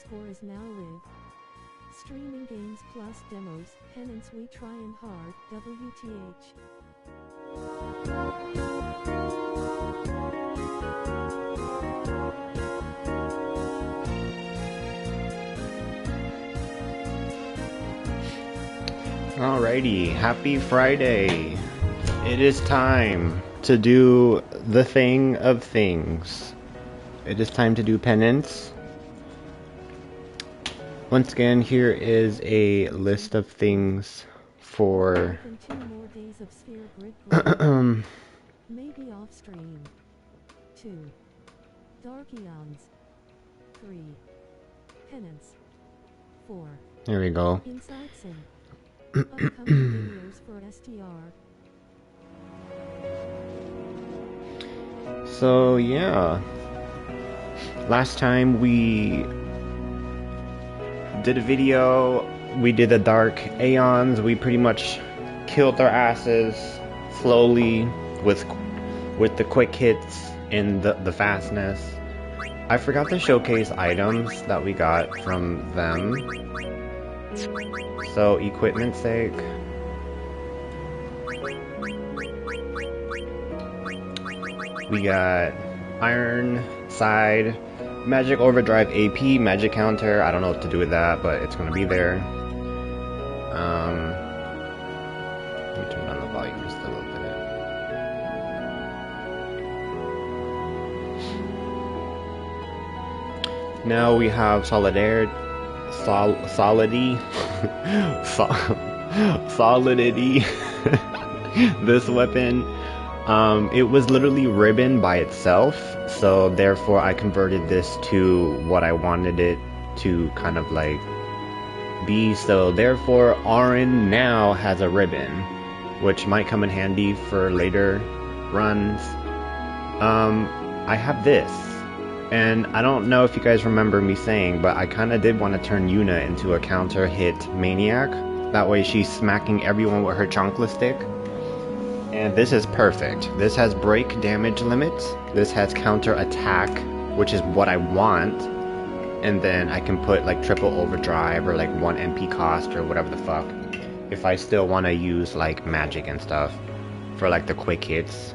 score is now live. Streaming games plus demos, Penance we Tryin hard, WTH. Alrighty, happy Friday. It is time to do the thing of things. It is time to do penance. Once again, here is a list of things for 2 more days of sphere grid maybe off stream. 2. Dark Eons. 3. Penance. 4. There we go. Inside Sim. Upcoming videos for STR. So yeah, last time we did a video, we did the Dark Aeons. We pretty much killed our asses slowly with the quick hits and the fastness. I forgot to showcase items that we got from them. So equipment's sake, we got Iron Side, Magic Overdrive AP, Magic Counter. I don't know what to do with that, but it's gonna be there. Let me turn down the volume just a little bit. Now we have Solidity. Solidity. This weapon, it was literally ribbon by itself, so therefore I converted this to what I wanted it to kind of like be. So therefore Auron now has a ribbon, which might come in handy for later runs. I have this, and I don't know if you guys remember me saying, but I kind of did want to turn Yuna into a counter hit maniac. That way she's smacking everyone with her chancla stick. And this is perfect. This has break damage limits. This has counter attack, which is what I want. And then I can put like triple overdrive or like 1 MP cost or whatever the fuck, if I still want to use like magic and stuff for like the quick hits.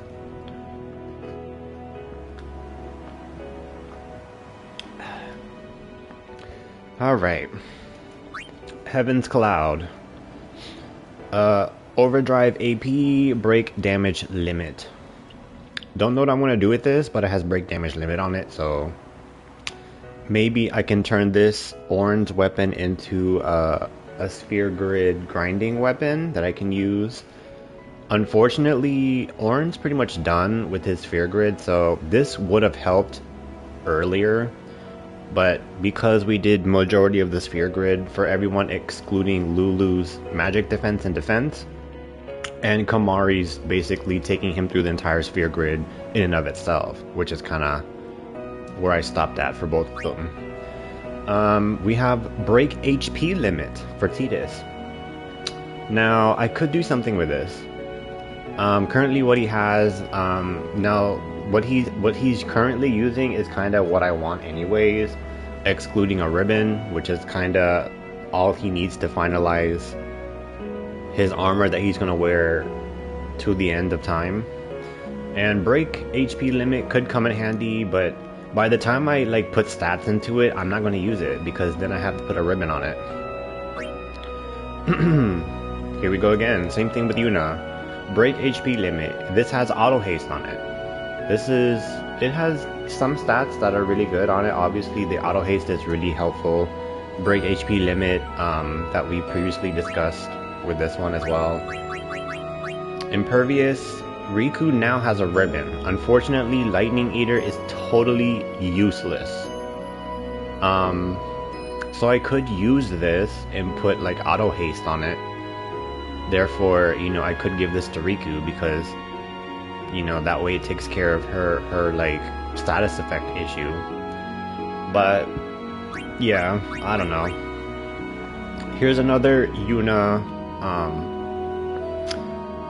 Alright. Heaven's Cloud. Overdrive AP, break damage limit. Don't know what I'm going to do with this, but it has break damage limit on it, so maybe I can turn this orange weapon into a sphere grid grinding weapon that I can use. Unfortunately, Oran's pretty much done with his sphere grid, so this would have helped earlier. But because we did majority of the sphere grid for everyone excluding Lulu's magic defense and defense, and Kamari's basically taking him through the entire sphere grid in and of itself, which is kind of where I stopped at for both of them. We have break HP limit for Tidus. Now I could do something with this. Currently what he has, now what he's currently using is kind of what I want anyways, excluding a ribbon, which is kind of all he needs to finalize his armor that he's going to wear to the end of time. And break HP limit could come in handy, but by the time I like put stats into it, I'm not going to use it because then I have to put a ribbon on it. Here we go again, same thing with Yuna. Break HP limit. This has auto haste on it. It has some stats that are really good on it. Obviously the auto haste is really helpful. Break HP limit that we previously discussed with this one as well. Impervious. Riku now has a ribbon. Unfortunately, Lightning Eater is totally useless. So I could use this and put like auto haste on it. Therefore, you know, I could give this to Riku because, you know, that way it takes care of her like status effect issue. But yeah, I don't know. Here's another Yuna,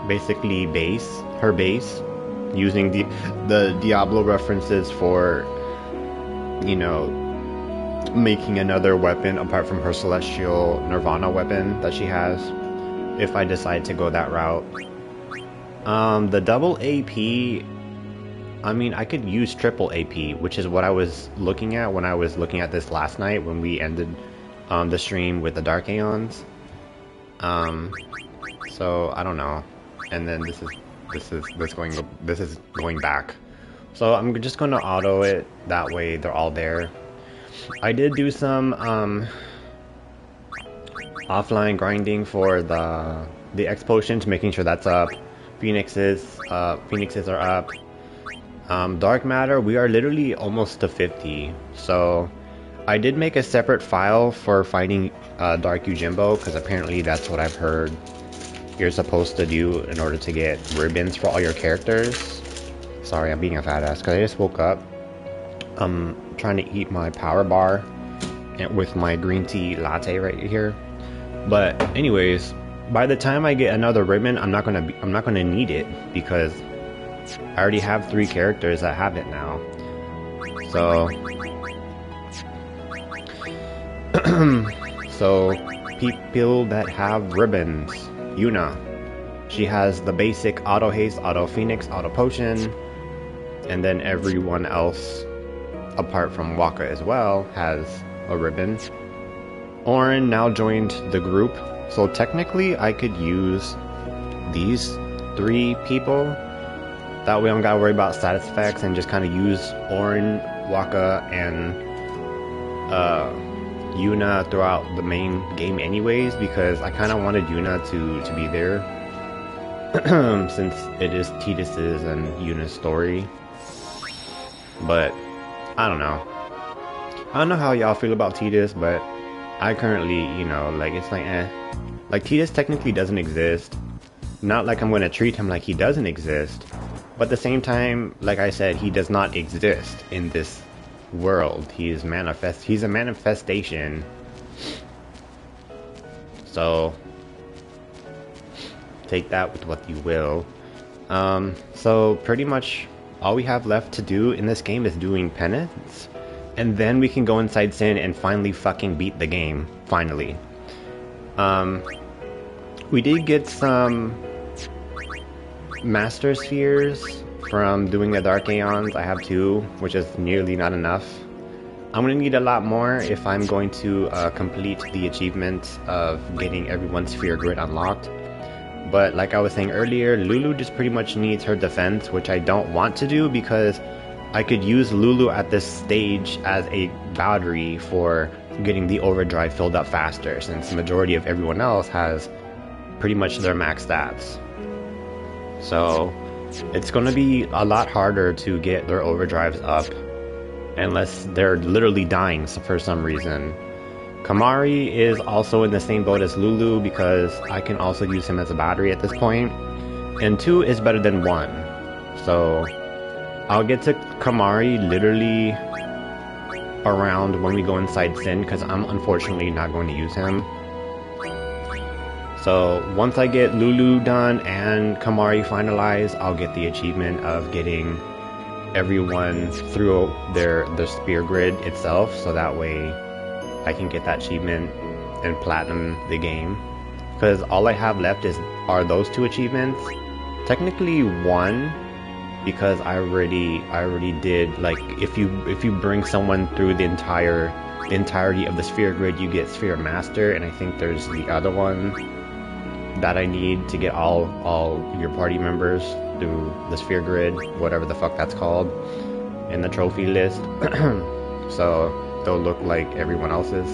basically her base, using the Diablo references for, you know, making another weapon apart from her celestial Nirvana weapon that she has, if I decide to go that route. The double AP, I mean, I could use triple AP, which is what I was looking at when I was looking at this last night when we ended the stream with the Dark Aeons. So I don't know. And then this is going back. So I'm just going to auto it, that way they're all there. I did do some offline grinding for the X potions, making sure that's up. Phoenixes are up. Dark matter, we are literally almost to 50. So I did make a separate file for fighting Dark Yojimbo, because apparently that's what I've heard you're supposed to do in order to get ribbons for all your characters. Sorry, I'm being a fat ass because I just woke up. I'm trying to eat my power bar with my green tea latte right here. But anyways, by the time I get another ribbon, I'm not gonna need it, because I already have 3 characters that have it now. So so people that have ribbons, Yuna, she has the basic auto haste, auto phoenix, auto potion, and then everyone else apart from Waka as well has a ribbon. Orin now joined the group, so technically I could use these 3 people. That way I don't gotta worry about status effects and just kind of use Orin, Waka, and Yuna throughout the main game anyways, because I kind of wanted Yuna to be there since it is Tidus's and Yuna's story. But I don't know. I don't know how y'all feel about Tidus, but I currently, you know, like, it's like, eh. Like, Tidus technically doesn't exist. Not like I'm gonna treat him like he doesn't exist, but at the same time, like I said, he does not exist in this world. He's a manifestation. So take that with what you will. So pretty much all we have left to do in this game is doing penance, and then we can go inside Sin and finally fucking beat the game. Finally. We did get some Master Spheres from doing the Dark Aeons. I have 2, which is nearly not enough. I'm going to need a lot more if I'm going to complete the achievement of getting everyone's Sphere Grid unlocked. But like I was saying earlier, Lulu just pretty much needs her defense, which I don't want to do because I could use Lulu at this stage as a battery for getting the overdrive filled up faster, since the majority of everyone else has pretty much their max stats. So it's going to be a lot harder to get their overdrives up unless they're literally dying for some reason. Kamari is also in the same boat as Lulu because I can also use him as a battery at this point, and 2 is better than 1. So I'll get to Kamari literally around when we go inside Sin, because I'm unfortunately not going to use him. So once I get Lulu done and Kamari finalized, I'll get the achievement of getting everyone through the Sphere Grid itself, so that way I can get that achievement and platinum the game. Because all I have left are those 2 achievements. Technically 1, because I already did, like, if you bring someone through the entirety of the Sphere Grid, you get Sphere Master, and I think there's the other one that I need to get all your party members through the Sphere Grid, whatever the fuck that's called, in the trophy list. So they'll look like everyone else's.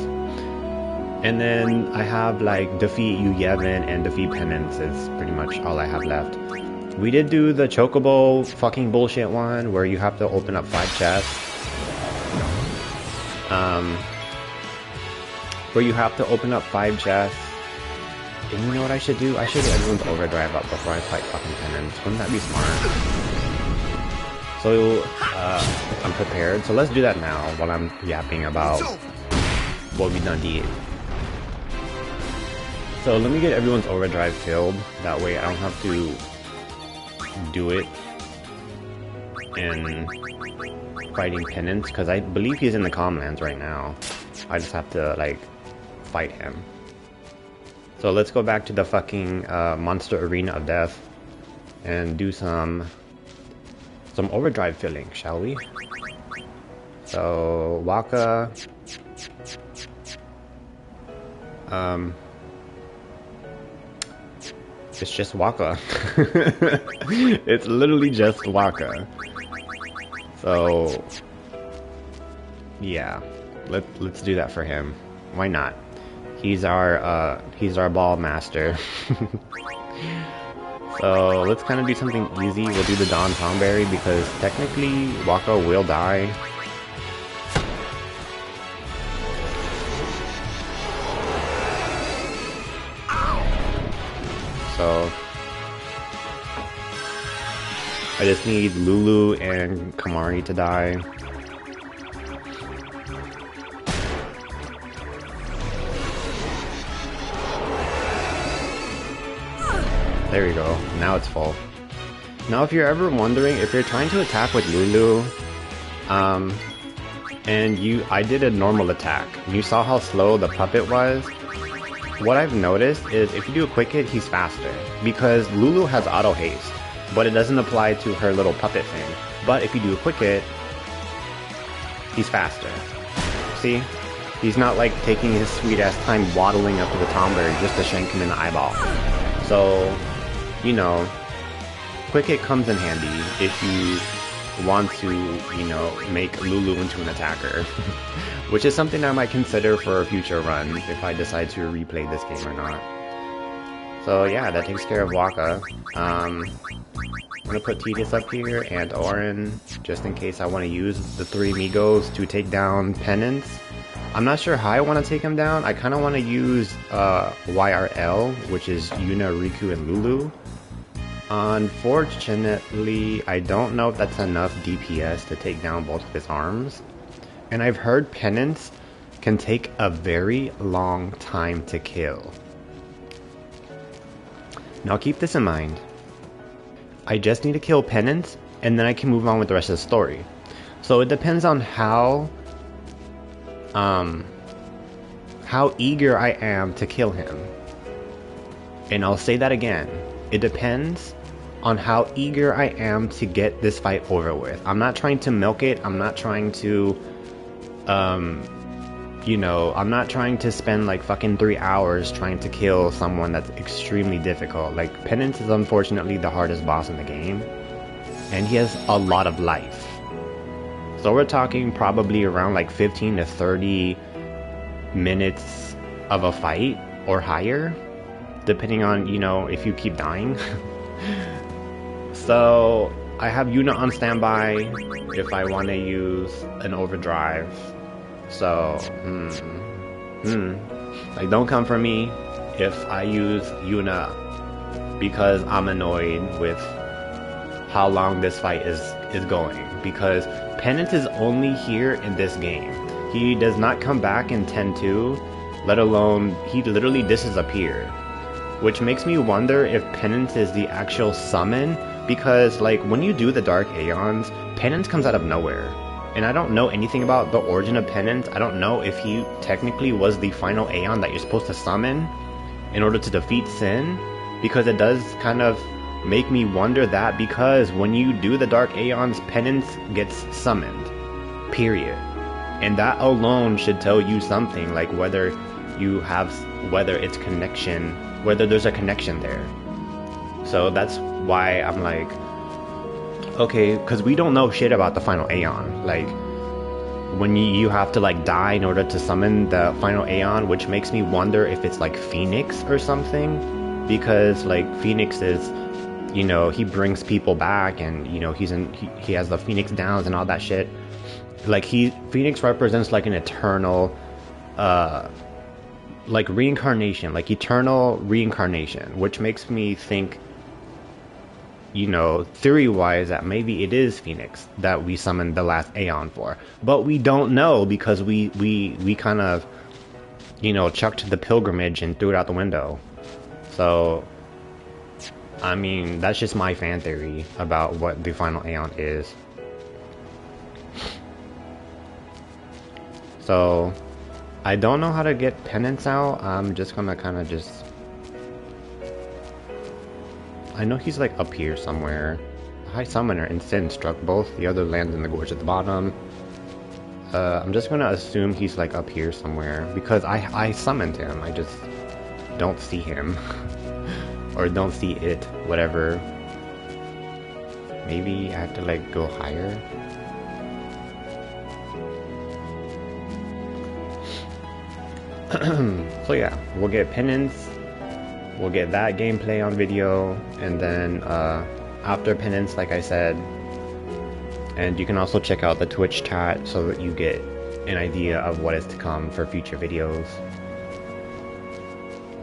And then I have like defeat Yevon and defeat Penance is pretty much all I have left. We did do the Chocobo fucking bullshit one where you have to open up 5 chests. Where you have to open up 5 chests. And you know what I should do? I should get everyone's overdrive up before I fight fucking Penance. Wouldn't that be smart? So, I'm prepared. So let's do that now while I'm yapping about what we done did. So let me get everyone's overdrive filled. That way I don't have to do it and fighting Penance, because I believe he's in the Comlands right now. I just have to, like, fight him. So let's go back to the fucking monster arena of death and do some overdrive filling, shall we? So Waka, it's just Waka. It's literally just Waka. So yeah, let's do that for him. Why not? He's our ball master. So let's kind of do something easy. We'll do the Dawn Tonberry because technically Waka will die. So I just need Lulu and Kamari to die. There we go. Now it's full. Now if you're ever wondering, if you're trying to attack with Lulu, and I did a normal attack, and you saw how slow the puppet was, what I've noticed is if you do a quick hit, he's faster. Because Lulu has auto haste, but it doesn't apply to her little puppet thing. But if you do a quick hit, he's faster. See? He's not like taking his sweet ass time waddling up to the Tomberry just to shank him in the eyeball. So, you know, quick hit comes in handy if you want to, you know, make Lulu into an attacker. Which is something I might consider for a future run if I decide to replay this game or not. So yeah, that takes care of Waka. I'm gonna put Tidus up here and Auron, just in case I want to use the 3 Migos to take down Penance. I'm not sure how I want to take him down. I kind of want to use YRL, which is Yuna, Riku, and Lulu. Unfortunately, I don't know if that's enough DPS to take down both of his arms. And I've heard Penance can take a very long time to kill. Now keep this in mind. I just need to kill Penance, and then I can move on with the rest of the story. So it depends on how eager I am to kill him. And I'll say that again. It depends on how eager I am to get this fight over with. I'm not trying to milk it. I'm not trying to, you know, I'm not trying to spend like fucking 3 hours trying to kill someone that's extremely difficult. Like, Penance is unfortunately the hardest boss in the game. And he has a lot of life. So we're talking probably around like 15 to 30 minutes of a fight or higher, depending on, you know, if you keep dying. So I have Yuna on standby if I want to use an overdrive. So, like, don't come for me if I use Yuna, because I'm annoyed with how long this fight is going. Because Penance is only here in this game. He does not come back in 10-2, let alone he literally disappeared. Which makes me wonder if Penance is the actual summon, because like when you do the Dark Aeons, Penance comes out of nowhere. And I don't know anything about the origin of Penance. I don't know if he technically was the final Aeon that you're supposed to summon in order to defeat Sin, because it does kind of make me wonder that, because when you do the Dark Aeons, Penance gets summoned. Period. And that alone should tell you something, like whether it's connection, whether there's a connection there. So that's why I'm like, okay, because we don't know shit about the final Aeon. Like, when you have to like die in order to summon the final Aeon, which makes me wonder if it's like Phoenix or something, because like Phoenix is, you know, he brings people back, and you know he has the Phoenix Downs and all that shit. Like Phoenix represents like an eternal, like reincarnation, like eternal reincarnation, which makes me think, you know, theory-wise, that maybe it is Phoenix that we summoned the last Aeon for. But we don't know, because we kind of, you know, chucked the pilgrimage and threw it out the window. So, I mean, that's just my fan theory about what the final Aeon is. So I don't know how to get Penance out. I'm just gonna kind of just... I know he's like up here somewhere. High Summoner and Sin struck both. The other lands in the gorge at the bottom. I'm just gonna assume he's like up here somewhere because I summoned him. I just don't see him. Or don't see it. Whatever. Maybe I have to like go higher. So yeah, we'll get Penance. We'll get that gameplay on video, and then after Penance, like I said, and you can also check out the Twitch chat so that you get an idea of what is to come for future videos.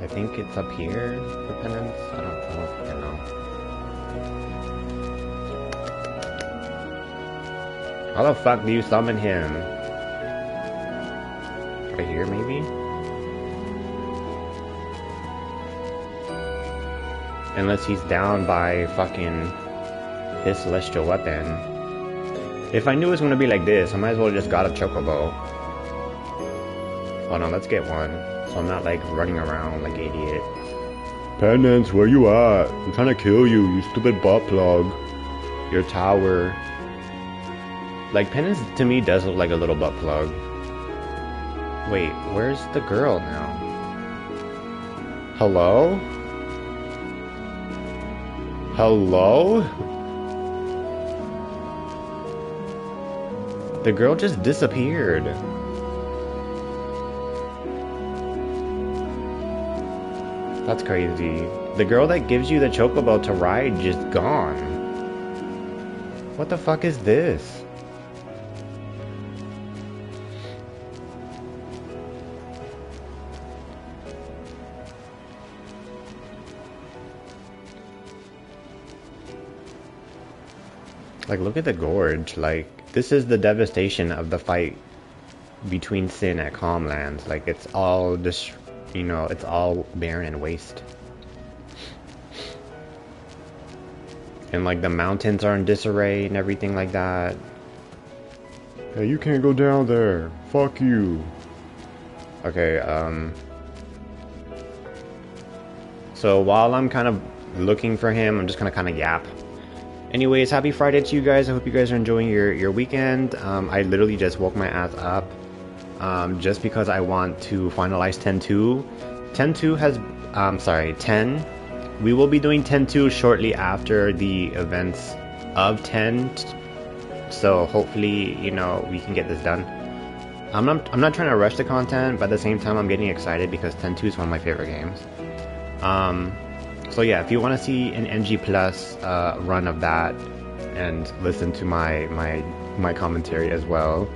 I think it's up here for Penance. I don't know if I know. How the fuck do you summon him? Right here, maybe? Unless he's down by fucking his celestial weapon. If I knew it was gonna be like this, I might as well just got a chocobo. Hold on, let's get one. So I'm not like running around like an idiot. Penance, where you at? I'm trying to kill you, you stupid butt plug. Your tower. Like, Penance to me does look like a little butt plug. Wait, where's the girl now? Hello? Hello? The girl just disappeared. That's crazy. The girl that gives you the chocobo to ride just gone. What the fuck is this? Like, look at the gorge. Like, this is the devastation of the fight between Sin at Calmlands. Like, it's all just, you know, it's all barren and waste. And, like, the mountains are in disarray and everything like that. Hey, you can't go down there. Fuck you. Okay, so while I'm kind of looking for him, I'm just gonna kind of yap. Anyways, happy Friday to you guys. I hope you guys are enjoying your weekend. I literally just woke my ass up just because I want to finalize 10-2. 10-2 has, sorry, 10. We will be doing 10-2 shortly after the events of 10. So hopefully, you know, we can get this done. I'm not trying to rush the content, but at the same time, I'm getting excited because 10-2 is one of my favorite games. So yeah, if you want to see an NG Plus run of that and listen to my commentary as well,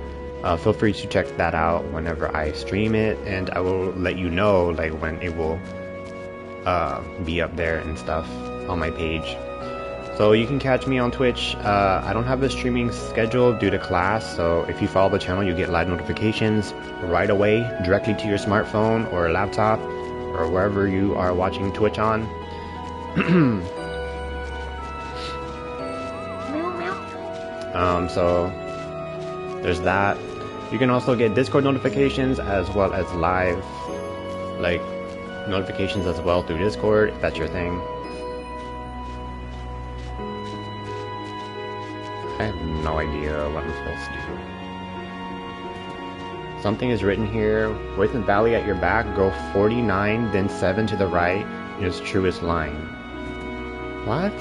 feel free to check that out whenever I stream it, and I will let you know like when it will be up there and stuff on my page. So you can catch me on Twitch. I don't have a streaming schedule due to class, so if you follow the channel, you get live notifications right away directly to your smartphone or laptop or wherever you are watching Twitch on. So there's that. You can also get Discord notifications as well as live like notifications as well through Discord if that's your thing. I have no idea what I'm supposed to do. Something is written here. With the valley at your back, go 49, then 7 to the right. Is truest line. What?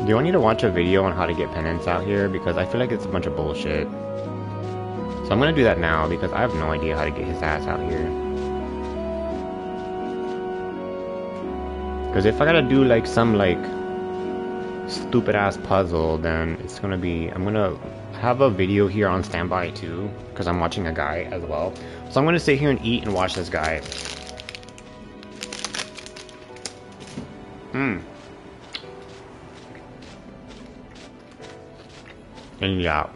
Do I need to watch a video on how to get Penance out here? Because I feel like it's a bunch of bullshit. So I'm gonna do that now because I have no idea how to get his ass out here. Because if I gotta do like some like stupid ass puzzle, then it's gonna be, I'm gonna have a video here on standby too, because I'm watching a guy as well. So I'm gonna sit here and eat and watch this guy. And yeah.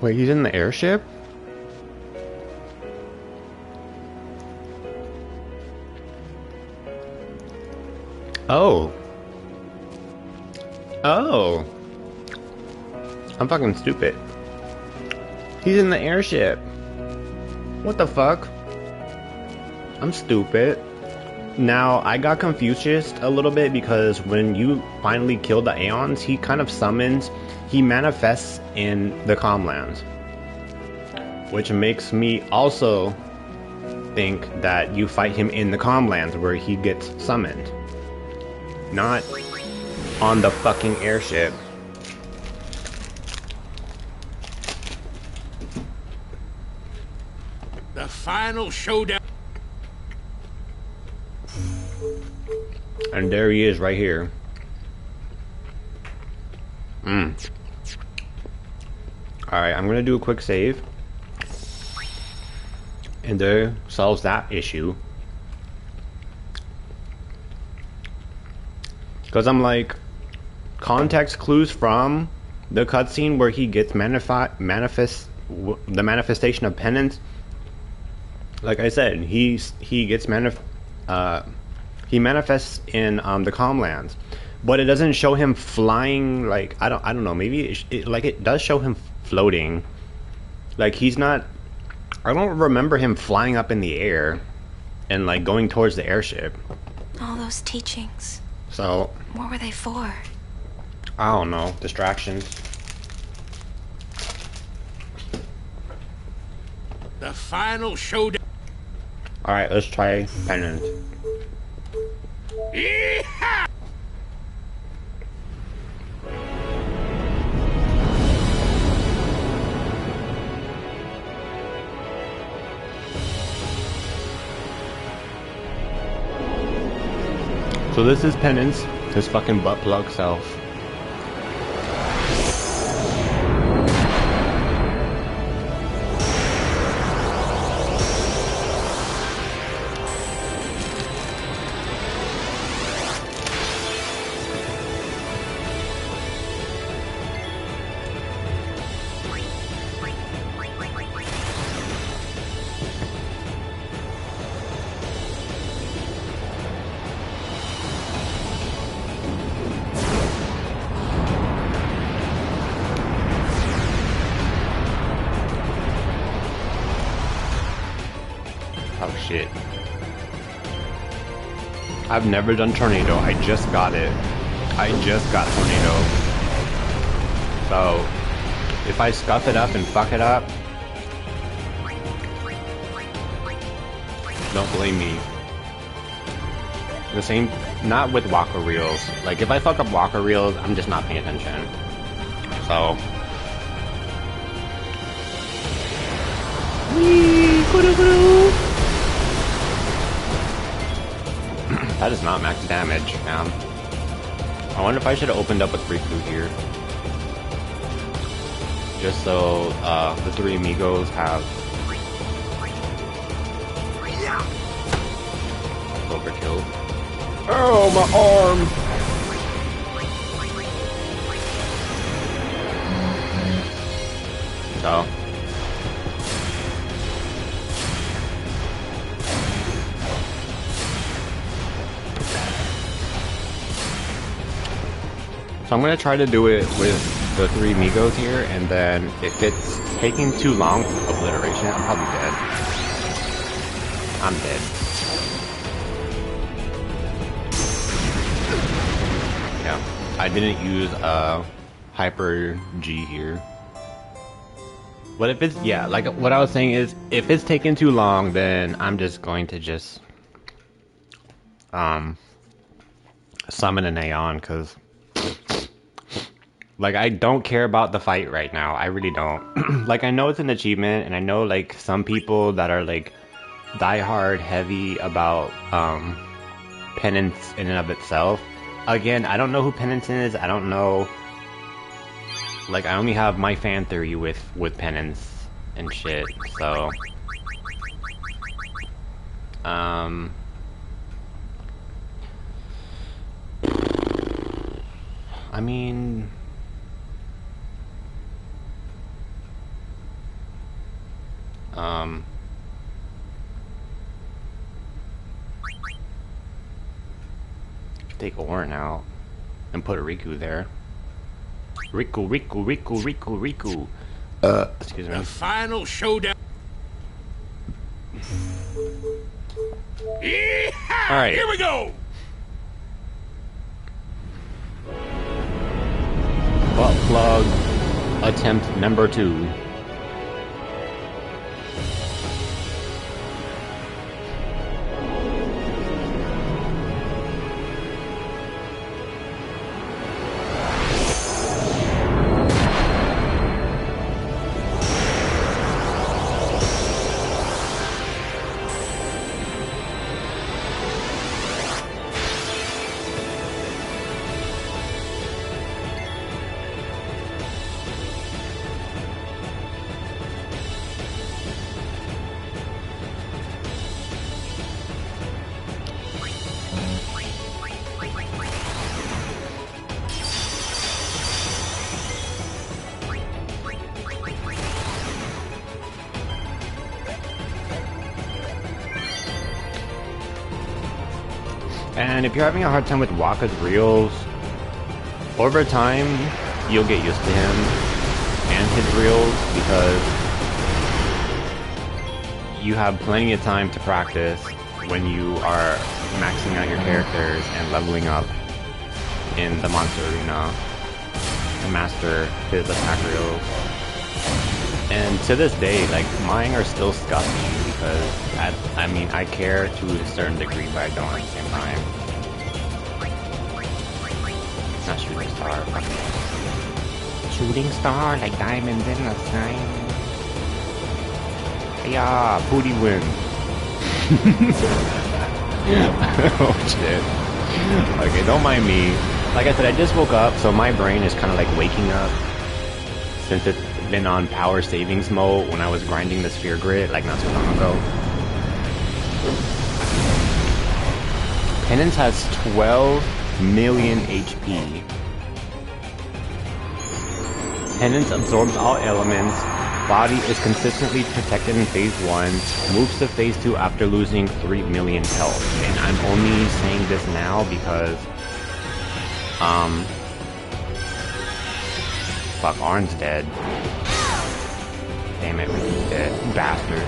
Wait, he's in the airship? Oh. Oh. I'm fucking stupid. He's in the airship. What the fuck? I'm stupid. Now, I got confused just a little bit because when you finally kill the Aeons, he kind of summons, he manifests in the Calmlands. Which makes me also think that you fight him in the Calmlands where he gets summoned. Not on the fucking airship. The final showdown. And there he is right here. Alright, I'm gonna do a quick save. And there solves that issue. Because I'm like, context clues from the cutscene where he gets the manifestation of Penance. Like I said, he gets he manifests in the Calmlands, but it doesn't show him flying. Like I don't know. Maybe it does show him floating. Like he's not. I don't remember him flying up in the air and like going towards the airship. All those teachings. So what were they for? I don't know. Distractions. The final showdown. All right, let's try Penance. Yeehaw! So this is Penance, his fucking butt plug self. Oh shit. I've never done Tornado, I just got it. I just got Tornado. So, if I scuff it up and fuck it up, don't blame me. The same, not with Walker Reels. Like, if I fuck up Walker Reels, I'm just not paying attention. So. That is not max damage, man. I wonder if I should have opened up with Riku here. Just so the three amigos have overkill. Oh, my arm! So. So I'm gonna try to do it with the three amigos here, and then if it's taking too long, obliteration, I'm probably dead. I'm dead. Yeah, I didn't use Hyper G here. But if it's, yeah, like what I was saying is, if it's taking too long, then I'm just going to just summon an Aeon, because like, I don't care about the fight right now. I really don't. Like, I know it's an achievement, and I know, like, some people that are, like, diehard heavy about, Penance in and of itself. Again, I don't know who Penance is. I don't know. Like, I only have my fan theory with Penance and shit, so. I mean, Take Orin out and put Riku there. Riku. Excuse me. The final showdown. All right. Here we go. Butt plug attempt number 2. And if you're having a hard time with Waka's reels, over time, you'll get used to him and his reels because you have plenty of time to practice when you are maxing out your characters and leveling up in the monster arena to master his attack reels. And to this day, like, mine are still scuffy because, I care to a certain degree, but I don't at the same time. It's not shooting star. Shooting star, like diamonds in the sky. Yeah, Pooty wins. Oh shit. Okay, don't mind me. Like I said, I just woke up, so my brain is kind of like waking up since it's been on power savings mode when I was grinding the sphere grid like not too long ago. Penance has 12 million HP. Penance absorbs all elements. Body is consistently protected in phase 1. Moves to phase 2 after losing 3 million health. And I'm only saying this now because fuck, Arn's dead. Damn it, Ricky's dead. Bastard.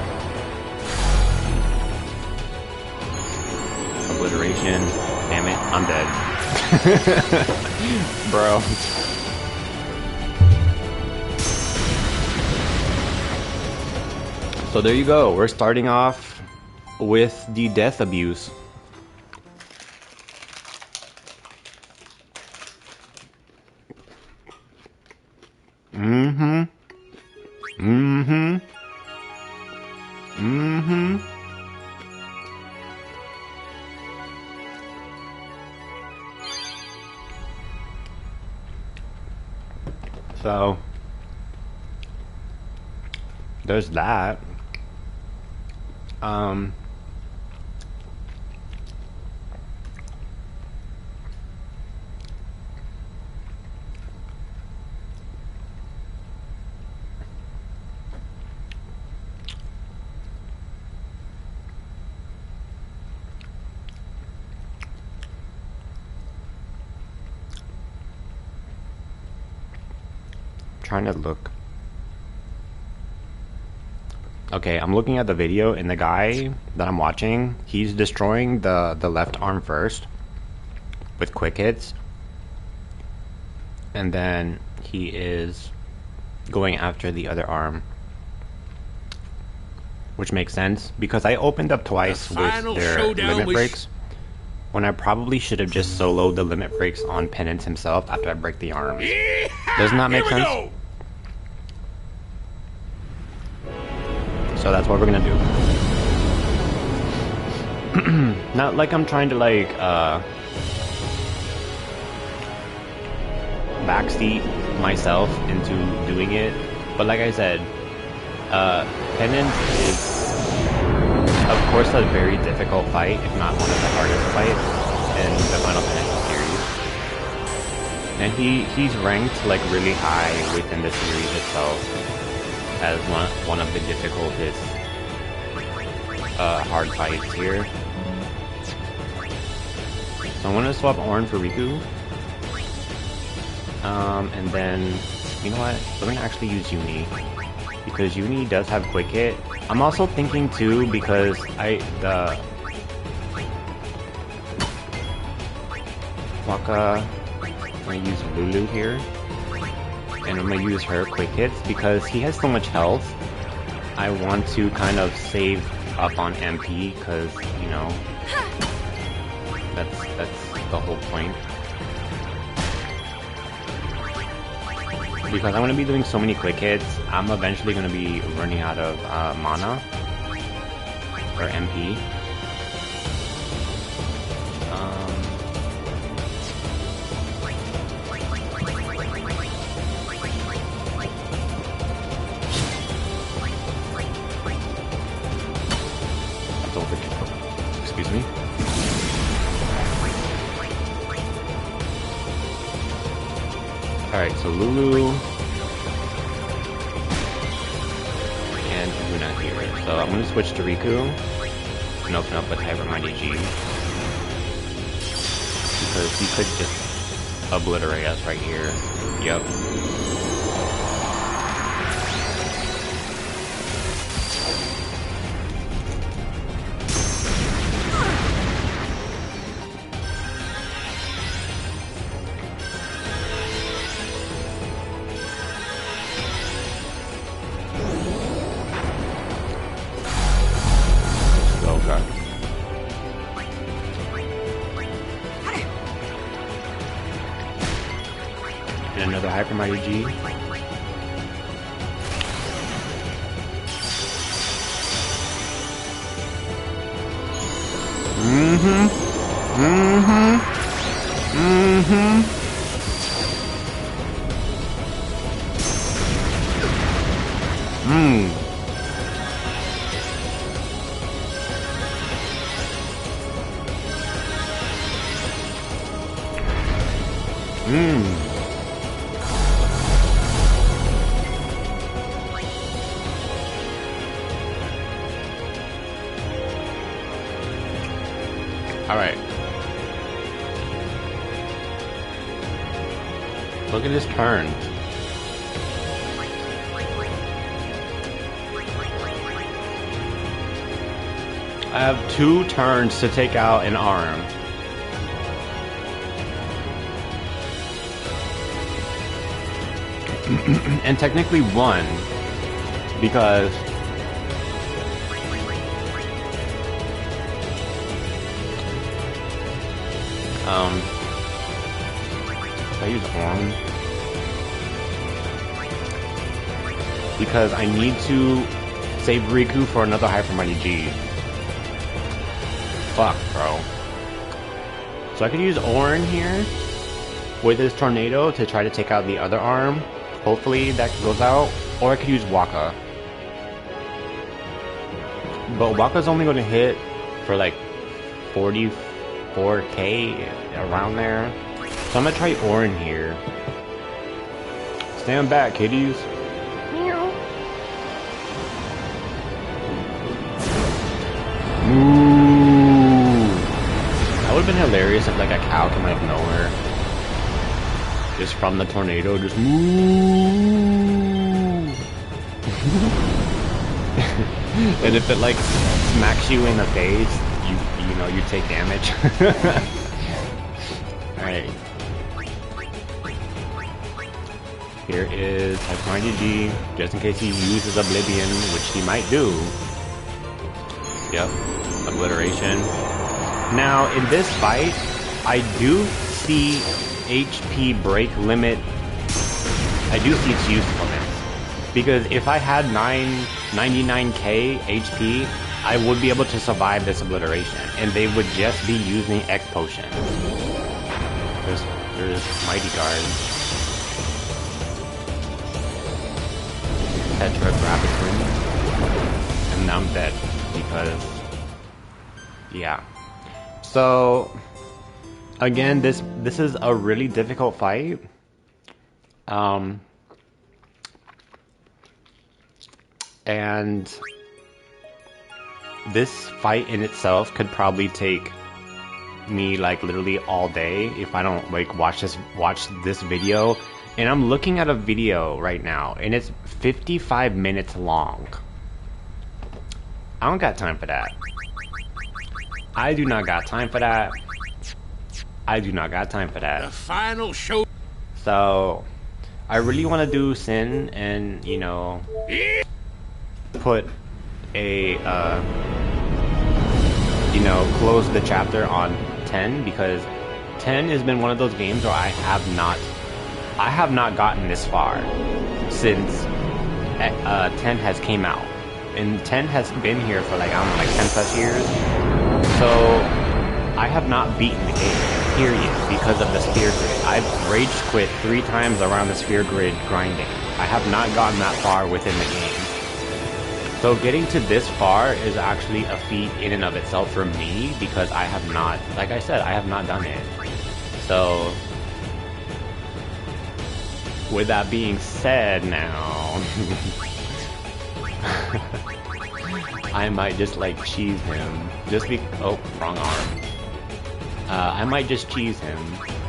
Obliteration. Damn it, I'm dead. Bro. So there you go. We're starting off with the death abuse. So there's that. Trying to look. Okay, I'm looking at the video, and the guy that I'm watching, he's destroying the left arm first with quick hits, and then he is going after the other arm, which makes sense because I opened up twice with their limit breaks when I probably should have just soloed the limit breaks on Penance himself after I break the arms. Doesn't that make sense? Go. So that's what we're gonna do. Not like I'm trying to like backseat myself into doing it, but like I said, Penance is of course a very difficult fight, if not one of the hardest fights in the Final Fantasy series. And he's ranked like really high within the series itself as one of the difficultest hard fights here. So I'm gonna swap Orin for Riku. And then, you know what? We're gonna actually use Uni. Because Uni does have quick hit. I'm also thinking too, because Waka, I'm gonna use Lulu here. And I'm gonna use her quick hits because he has so much health. I want to kind of save up on MP because, you know, that's the whole point. Because I'm going to be doing so many quick hits, I'm eventually going to be running out of mana or MP. Don't forget. Excuse me. Alright, so Lulu and Luna here. So I'm gonna switch to Riku and open up with Hyper Mighty G. Because he could just obliterate us right here. Yep. And another Hyper Mighty G. Alright. Look at his turn. I have 2 turns to take out an arm. And technically 1. Because if I use Orm, because I need to save Riku for another Hyper Mighty G. Fuck, bro. So I could use Orin here with his Tornado to try to take out the other arm. Hopefully that goes out. Or I could use Waka. But Waka's only going to hit for like 44k around there. So I'm going to try Orin here. Stand back, kiddies. Moo. That would have been hilarious if like a cow came out of nowhere. Just from the tornado, just moo. And if it like smacks you in the face, you know you take damage. Alright. Here is Hyper Mighty G, just in case he uses Oblivion, which he might do. Yep, obliteration. Now, in this fight, I do see HP break limit. I do see its usefulness. Because if I had 99k HP, I would be able to survive this obliteration. And they would just be using X Potion. There's Mighty Guard. Tetragraviton. And now I'm dead. Because, yeah. So, again, this is a really difficult fight. And this fight in itself could probably take me like literally all day if I don't like watch this video. And I'm looking at a video right now and it's 55 minutes long. I don't got time for that. I do not got time for that. I do not got time for that. The final show. So I really want to do Sin and, you know, put a you know, close the chapter on 10, because 10 has been one of those games where I have not gotten this far since 10 has came out, and 10 has been here for like, I don't know, like 10 plus years. So I have not beaten the game, period, because of the sphere grid. I've rage quit 3 times around the sphere grid grinding. I have not gotten that far within the game. So getting to this far is actually a feat in and of itself for me, because I have not, like I said, I have not done it. So with that being said now, I might just like cheese him, just be, oh, wrong arm. I might just cheese him.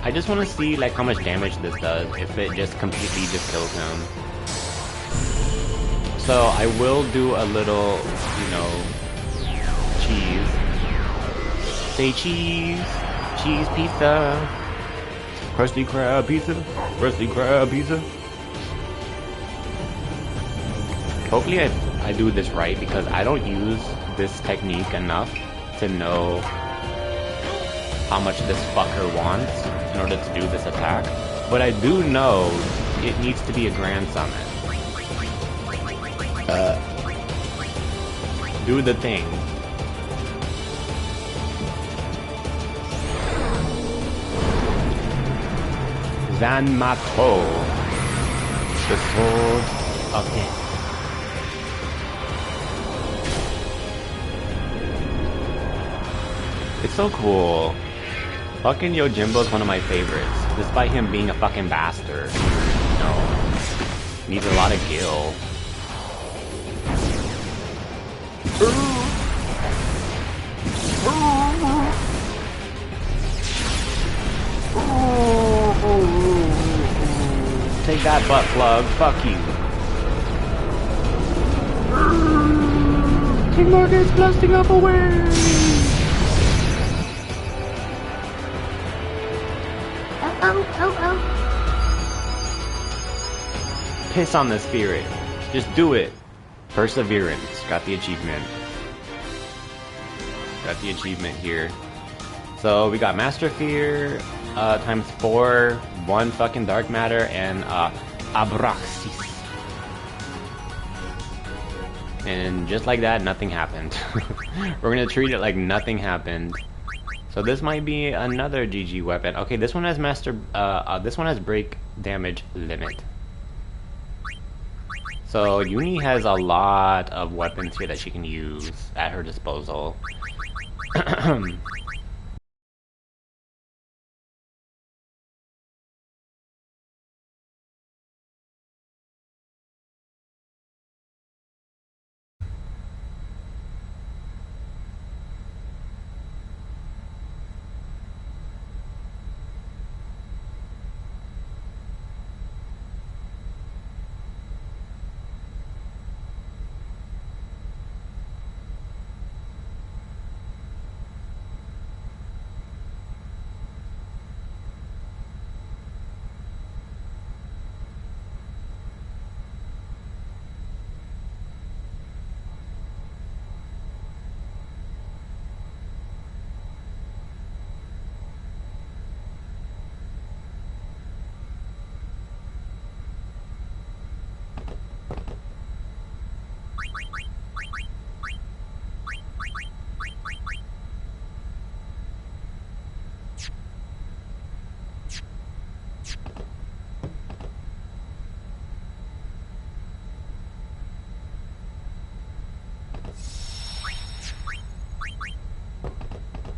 I just want to see like how much damage this does, if it just completely just kills him. So I will do a little, you know, cheese. Say cheese. Cheese pizza. Krusty Krab pizza. Krusty Krab pizza. Hopefully I do this right, because I don't use this technique enough to know how much this fucker wants in order to do this attack. But I do know it needs to be a grand summon. Do the thing. Zanmato, the sword of death. It's so cool. Fucking Yojimbo's one of my favorites, despite him being a fucking bastard. You know, needs a lot of gil. Take that, butt plug. Fuck you. King Morgan's blasting up away. Piss on the spirit. Just do it. Perseverance. Got the achievement. Got the achievement here. So we got Master Fear times 4, 1 fucking Dark Matter, and Abraxas. And just like that, nothing happened. We're gonna treat it like nothing happened. So this might be another GG weapon. Okay, this one has this one has break damage limit. So Uni has a lot of weapons here that she can use at her disposal.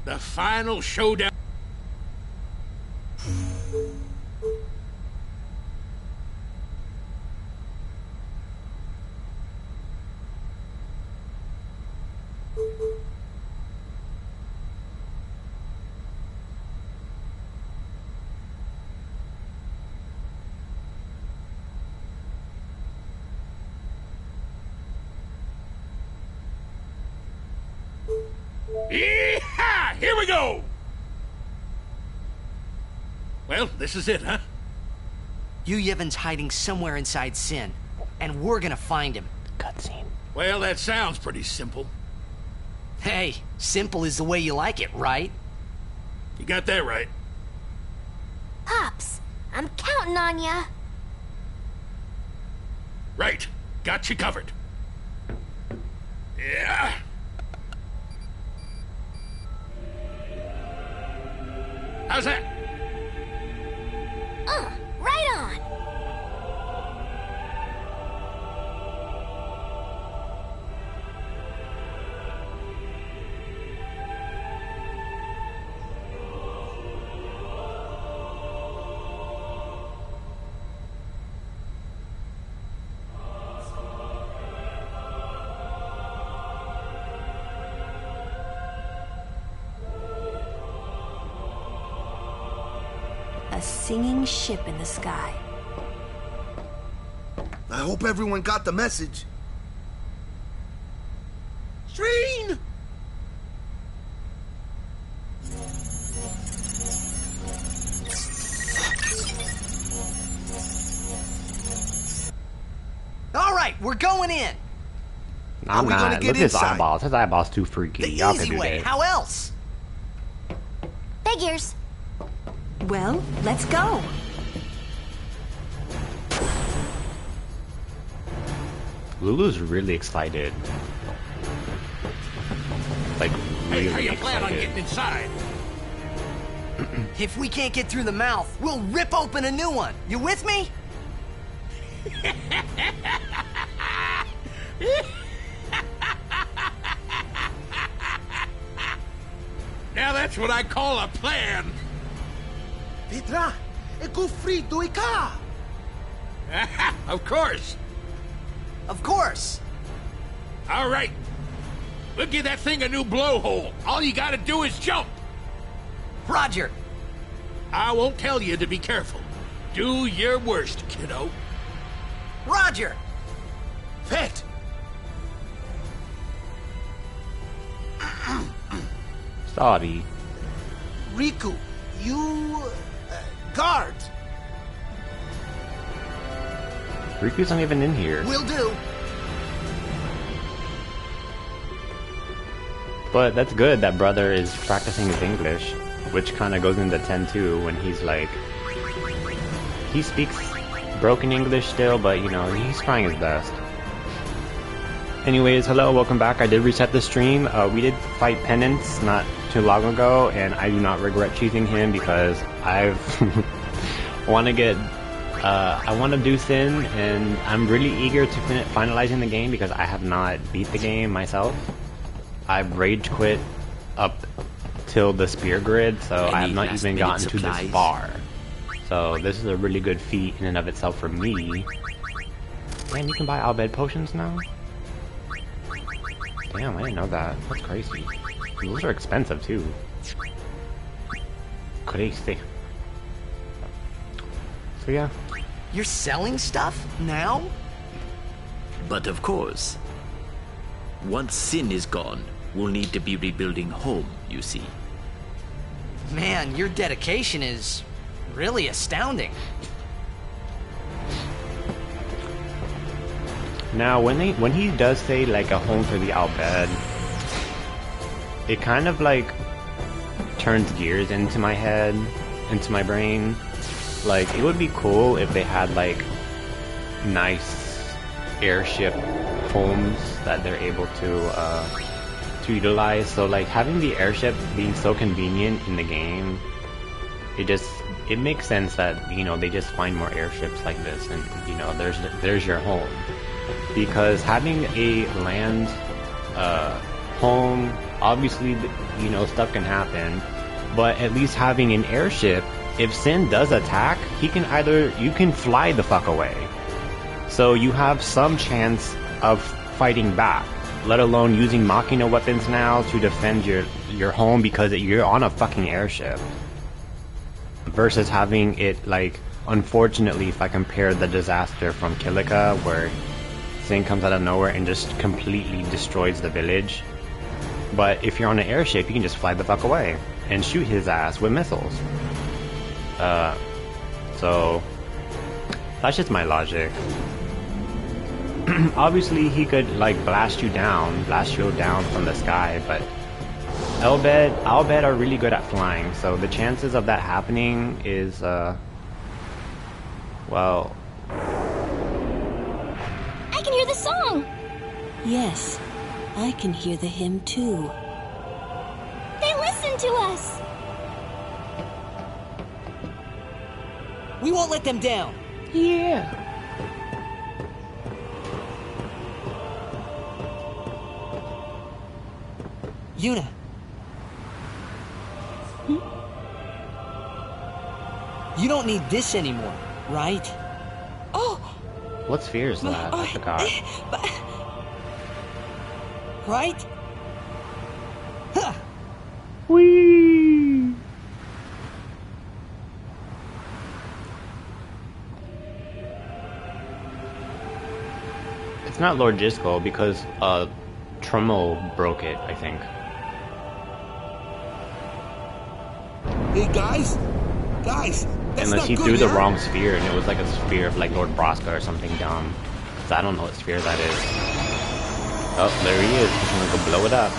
The final showdown. here we go! Well, this is it, huh? Yu Yevon's hiding somewhere inside Sin, and we're gonna find him. Cutscene. Well, that sounds pretty simple. Hey, simple is the way you like it, right? You got that right. Pops, I'm counting on ya. Right. Got you covered. Yeah. How's that? Right on. A singing ship in the sky. I hope everyone got the message. Tryin! All right, we're going in. I'm we gonna not. get Look at his inside? eyeballs. His eyeballs too freaky. The Y'all can easy do way. that. How else? Figures. Well, let's go. Lulu's really excited. Like, Hey, really how you plan on excited. getting inside? If we can't get through the mouth, we'll rip open a new one. You with me? Now that's what I call a plan. Petra, e gufrito ika! Of course. Of course. All right. We'll give that thing a new blowhole. All you gotta do is jump. Roger. I won't tell you to be careful. Do your worst, kiddo. Roger. Pet! Sorry. Riku, you... guard! Riku's not even in here. Will do. But that's good that brother is practicing his English, which kind of goes into 10-2 when he's like... He speaks broken English still, but you know, he's trying his best. Anyways, hello, welcome back. I did reset the stream. We did fight Penance not too long ago, and I do not regret choosing him because I've... want to get... I want to do Sin, and I'm really eager to finalizing the game because I have not beat the game myself. I've rage quit up till the spear grid, so I have not even gotten to this far. So this is a really good feat in and of itself for me. Man, you can buy Albed potions now? Damn, I didn't know that. That's crazy. Those are expensive too. Crazy. So yeah. You're selling stuff now? But of course, once Sin is gone, we'll need to be rebuilding home, you see. Man, your dedication is really astounding. Now, when he does say like a home for the Albed, it kind of like turns gears into my head, into my brain. Like, it would be cool if they had like nice airship homes that they're able to utilize. So like having the airship being so convenient in the game, it makes sense that, you know, they just find more airships like this, and you know, there's your home. Because having a land home, obviously, you know, stuff can happen, but at least having an airship, if Sin does attack, you can fly the fuck away. So you have some chance of fighting back, let alone using Machina weapons now to defend your home because you're on a fucking airship. Versus having it, like, unfortunately, if I compare the disaster from Kilika, where Sin comes out of nowhere and just completely destroys the village, But if you're on an airship, you can just fly the fuck away and shoot his ass with missiles. So that's just my logic. Obviously, he could like blast you down from the sky, but Albed are really good at flying, so the chances of that happening is, well... I can hear the song! Yes, I can hear the hymn too. They listen to us! We won't let them down. Yeah. Yuna. You don't need this anymore, right? Oh! What sphere is that? I forgot. Right? Huh. Whee! It's not Lord Jisco because Trommel broke it, I think. Hey guys, that's Unless not he good, threw the yeah? wrong sphere and it was like a sphere of like Lord Braska or something dumb. So I don't know what sphere that is. Oh, there he is. He's gonna go blow it up.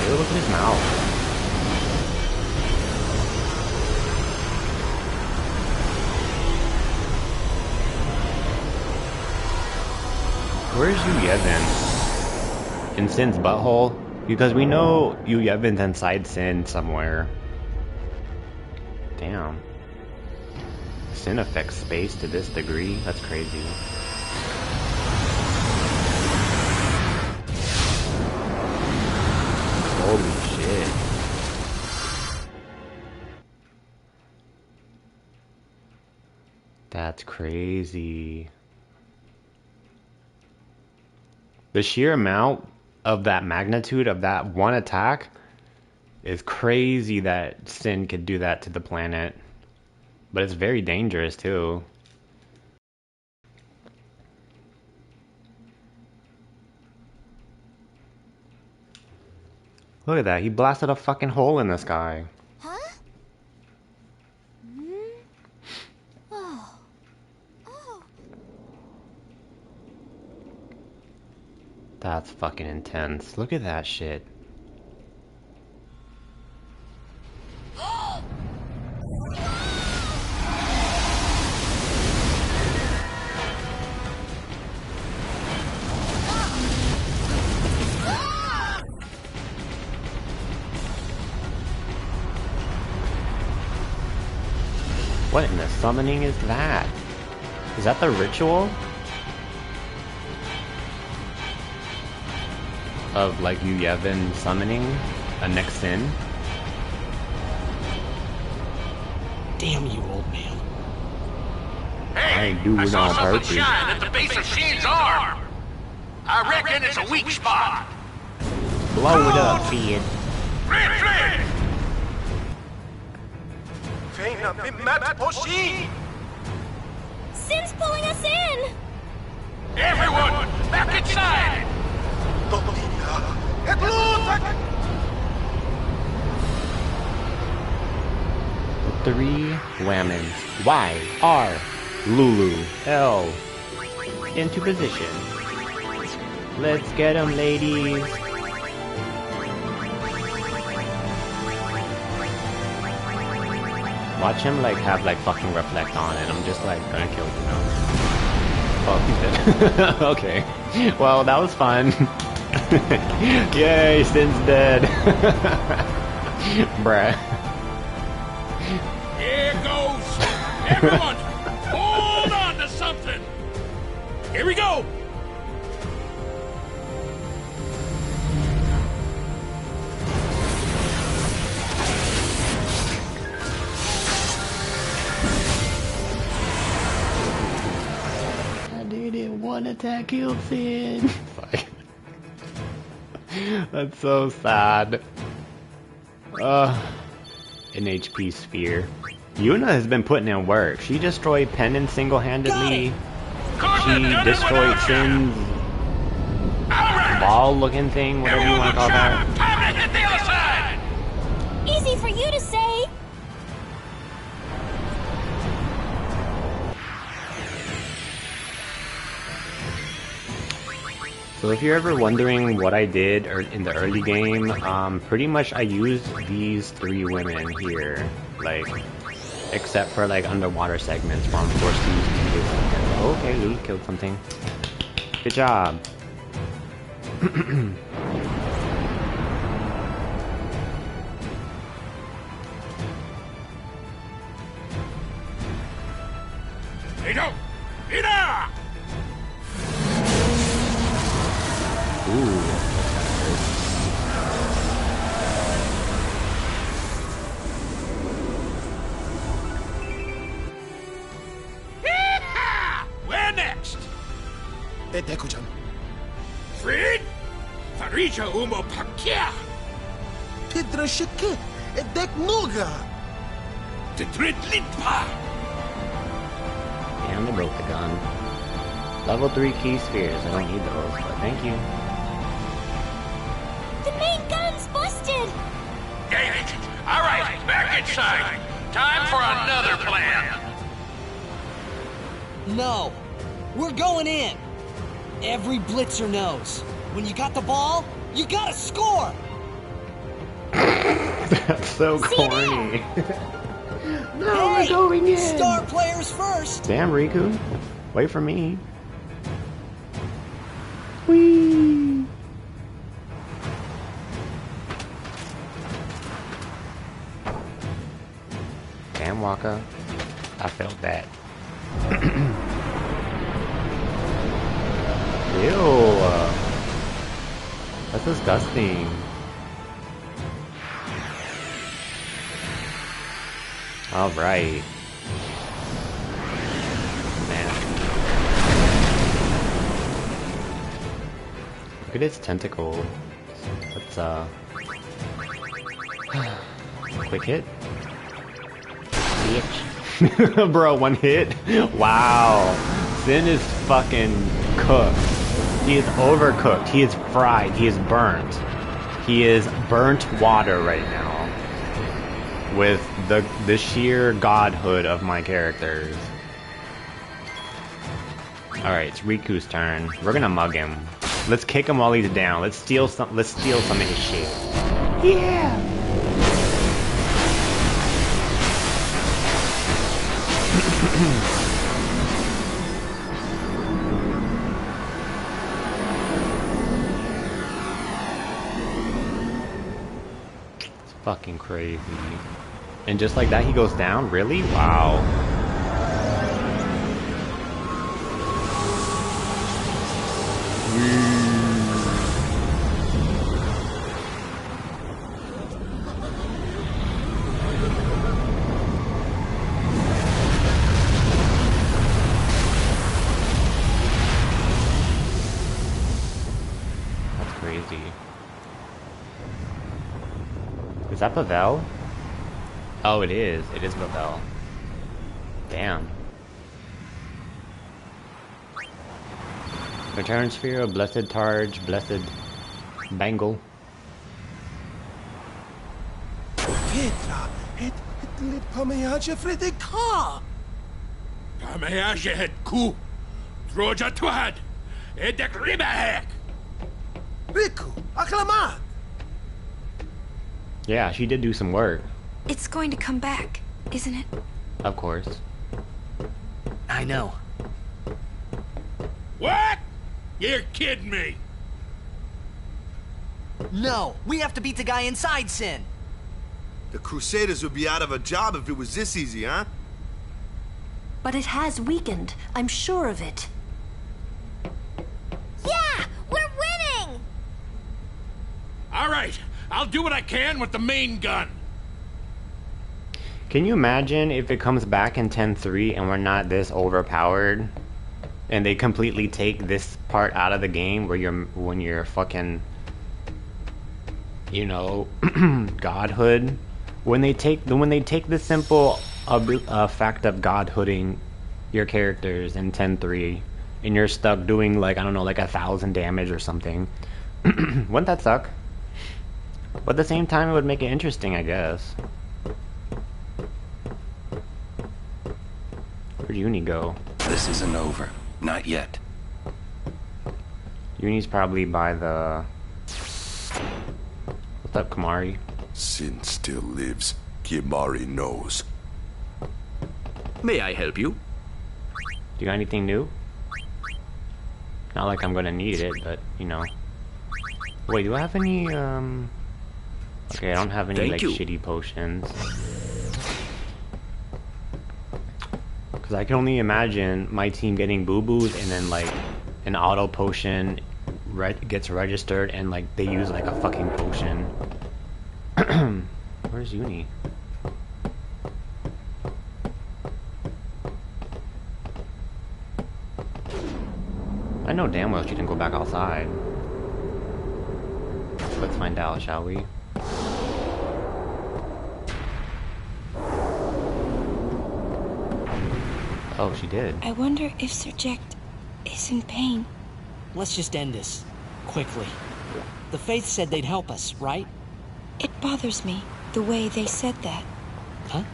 Ew, look at his mouth. Where's Yu Yevon? In Sin's butthole? Because we know Yu Yevon's inside Sin somewhere. Damn. Sin affects space to this degree? That's crazy. Holy shit. That's crazy. The sheer amount of that magnitude of that one attack is crazy that Sin could do that to the planet. But it's very dangerous too. Look at that, he blasted a fucking hole in the sky. Huh? Oh. Oh. That's fucking intense. Look at that shit. What in the summoning is that? Is that the ritual? Of like Yu Yevon summoning a next Sin? Damn you, old man. I Hey, ain't do I it saw on something purpose. shine at the base of Shin's arm. I reckon it's a weak spot. Blow it up, kid. Flint! Feina bimat poshi! Sin's pulling us in! Everyone, back inside! Three whammons. Y, R, Lulu, L. Into position. Let's get them, ladies. Watch him like have like fucking reflect on and I'm just like gonna kill him now. Oh, he's dead. Okay. Well, that was fun. Yay, Sin's dead. Bruh. Here goes! Everyone, hold on to something! Here we go! I did it. One attack killed Sin. That's so sad. An HP sphere. Yuna has been putting in work. She destroyed Penance single-handedly. She destroyed Sin's ball-looking thing, whatever you want to call that. Time to hit the other side! Easy for you to say. So if you're ever wondering what I did in the early game, pretty much I used these 3 women here, like, except for like underwater segments where I'm forced to use these. Okay, Lee killed something. Good job. Ito! Ina! Ooh. Where next? Edeko-chan. Fred? Farija umo pakia. Pedra shike. Edek noga. Titrit litpa. Damn, they broke the gun. Level 3 key spheres. I don't need those, but thank you. The main gun's busted. Dang it! All right, back inside. Time for another plan. No. We're going in. Every blitzer knows. When you got the ball, you gotta score. That's so corny. No, Hey, we're going in. Star players first. Damn, Riku. Wait for me. Whee! Damn, Waka. I felt that. Ew. That's disgusting. Alright. Man. Look at its tentacle. Let's, quick hit. Bitch. Bro, 1 hit? Wow. Sin is fucking cooked. He is overcooked. He is fried. He is burnt. He is burnt water right now. With the sheer godhood of my characters. Alright, it's Riku's turn. We're gonna mug him. Let's kick him while he's down. Let's steal some of his shit. Yeah! It's fucking crazy. And just like that, he goes down? Really? Wow. That's crazy. Is that Pavel? Oh, it is. It is Pavel. Damn. Return sphere of blessed Targe, blessed Bangle. Petra. Et lit pameaja fredeka. Pameaje het ku. Droja twad. Edek ribahek. Riku. Aklamat. Yeah, she did do some work. It's going to come back, isn't it? Of course. I know. What? You're kidding me. No, we have to beat the guy inside Sin. The Crusaders would be out of a job if it was this easy, huh? But it has weakened. I'm sure of it. Yeah, we're winning. All right, I'll do what I can with the main gun. Can you imagine if it comes back in 10-3 and we're not this overpowered? And they completely take this part out of the game where when you're fucking you know, godhood. When they take the simple fact of godhooding your characters in 10-3, and you're stuck doing like, I don't know, like 1,000 damage or something, wouldn't that suck? But at the same time, it would make it interesting, I guess. Where'd Uni go? This isn't over. Not yet. Uni's probably by the... What's up, Kamari? Sin still lives. Kimari knows. May I help you? Do you got anything new? Not like I'm gonna need it, but, you know. Wait, do I have any, Okay, I don't have any, like, shitty potions. Because I can only imagine my team getting boo-boos and then, like, an auto potion gets registered and, like, they use, like, a fucking potion. Where's Uni? I know damn well she didn't go back outside. Let's find out, shall we? Oh, she did. I wonder if Sir Jack is in pain. Let's just end this. Quickly. The Faith said they'd help us, right? It bothers me, the way they said that. Huh?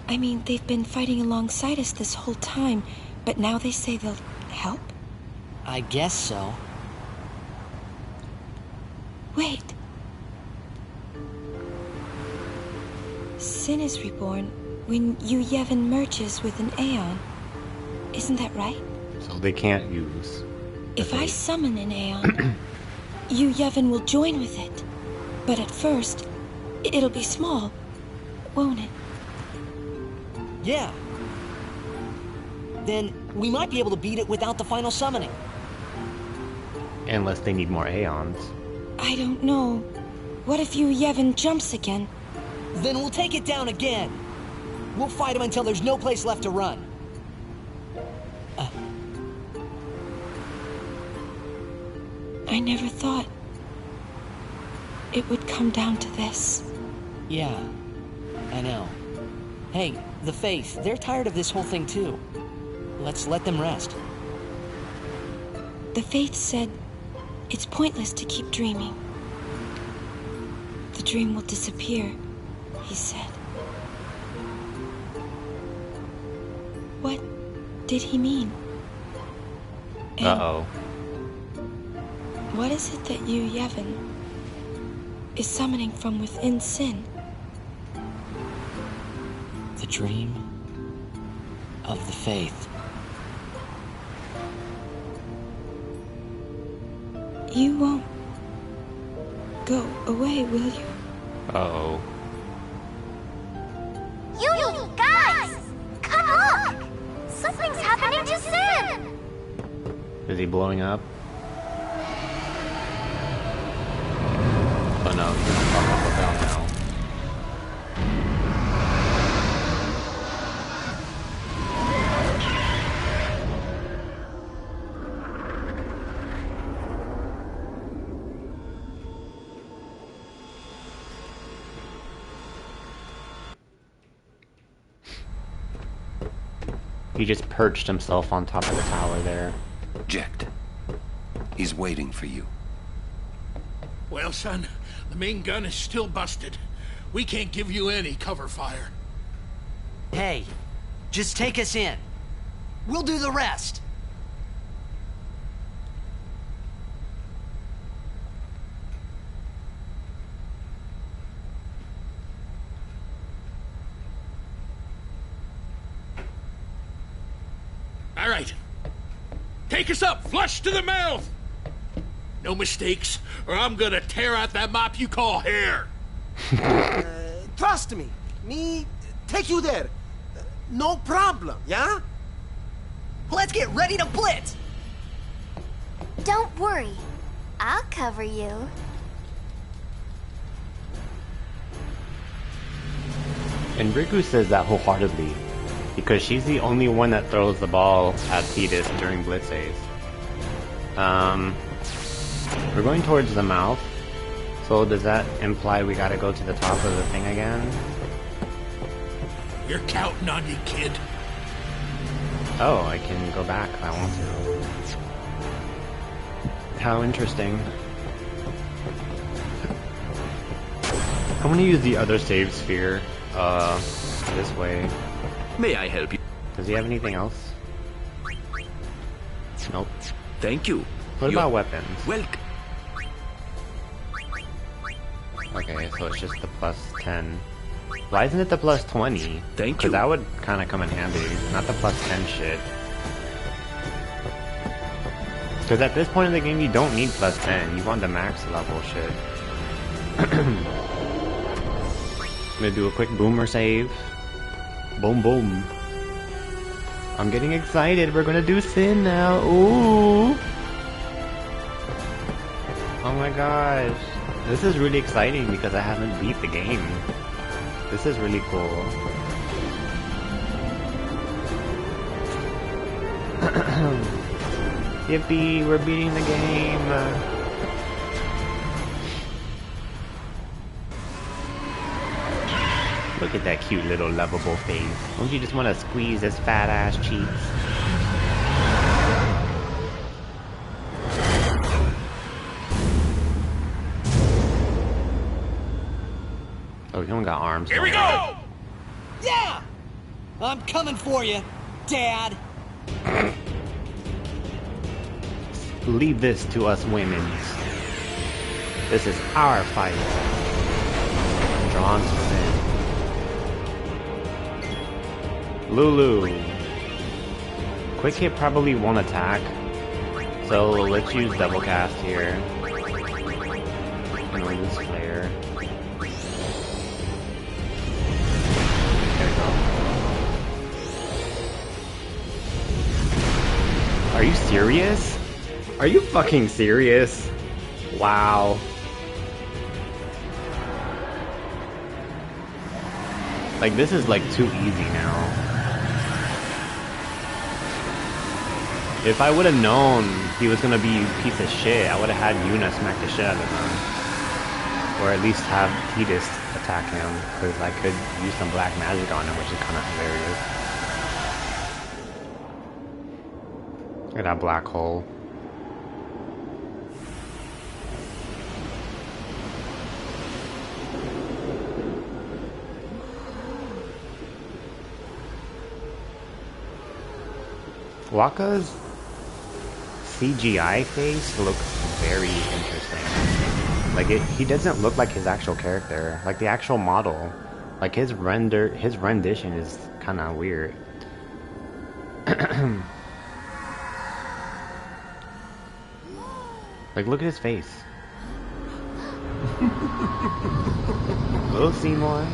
I mean, they've been fighting alongside us this whole time, but now they say they'll help? I guess so. Wait. Sin is reborn when Yu Yevon merges with an Aeon. Isn't that right? So they can't use... If I summon an Aeon, Yu Yevon will join with it. But at first, it'll be small, won't it? Yeah. Then we might be able to beat it without the final summoning. Unless they need more Aeons. I don't know. What if Yu Yevon jumps again? Then we'll take it down again. We'll fight him until there's no place left to run. I never thought it would come down to this. Yeah, I know. Hey, the Faith, they're tired of this whole thing too. Let's let them rest. The Faith said it's pointless to keep dreaming. The dream will disappear, he said. What did he mean? And uh-oh. what is it that Yu Yevon is summoning from within Sin? The dream of the Faith. You won't go away, will you? Uh-oh. You guys! Come look! Something's happening to Sin! Is he blowing up? Oh no, he's gonna fuck up the bell now. He just perched himself on top of the tower there. Jecht. He's waiting for you. Well, son, the main gun is still busted. We can't give you any cover fire. Hey, just take us in. We'll do the rest. All right. Take us up, flush to the mouth! No mistakes, or I'm gonna tear out that mop you call hair. Trust me. Me take you there. No problem, yeah? Let's get ready to blitz! Don't worry. I'll cover you. And Riku says that wholeheartedly, because she's the only one that throws the ball at Thetis during blitzes. We're going towards the mouth, So does that imply we gotta go to the top of the thing again? You're counting on you, kid. Oh, I can go back if I want to. How interesting. I'm gonna use the other save sphere, this way. May I help you? Does he have anything else? Nope. Thank you. What about weapons? Welcome. Okay, so it's just the plus 10. Why isn't it the plus 20? Thank you. Because that would kind of come in handy, not the plus 10 shit. Because at this point in the game, you don't need plus 10. You want the max level shit. I'm gonna do a quick boomer save. Boom, boom. I'm getting excited. We're gonna do Sin now. Ooh. Oh my gosh. This is really exciting because I haven't beat the game. This is really cool. Yippee, we're beating the game. Look at that cute little lovable face. Don't you just want to squeeze his fat ass cheeks? Oh, he don't got arms. Here we go! Yeah! I'm coming for you, Dad. Leave this to us women. This is our fight. Drawn to Sin. Lulu. Quick hit probably won't attack. So let's use double cast here. And use flare. There we go. Are you serious? Are you fucking serious? Wow. Like, this is like too easy now. If I would have known he was gonna be a piece of shit, I would have had Yuna smack the shit out of him. Or at least have Tidus attack him, because I could use some black magic on him, which is kind of hilarious. Look at that black hole. Wakka's CGI face looks very interesting. Like he doesn't look like his actual character, like the actual model. Like his rendition is kind of weird. Like look at his face. Little Seymour.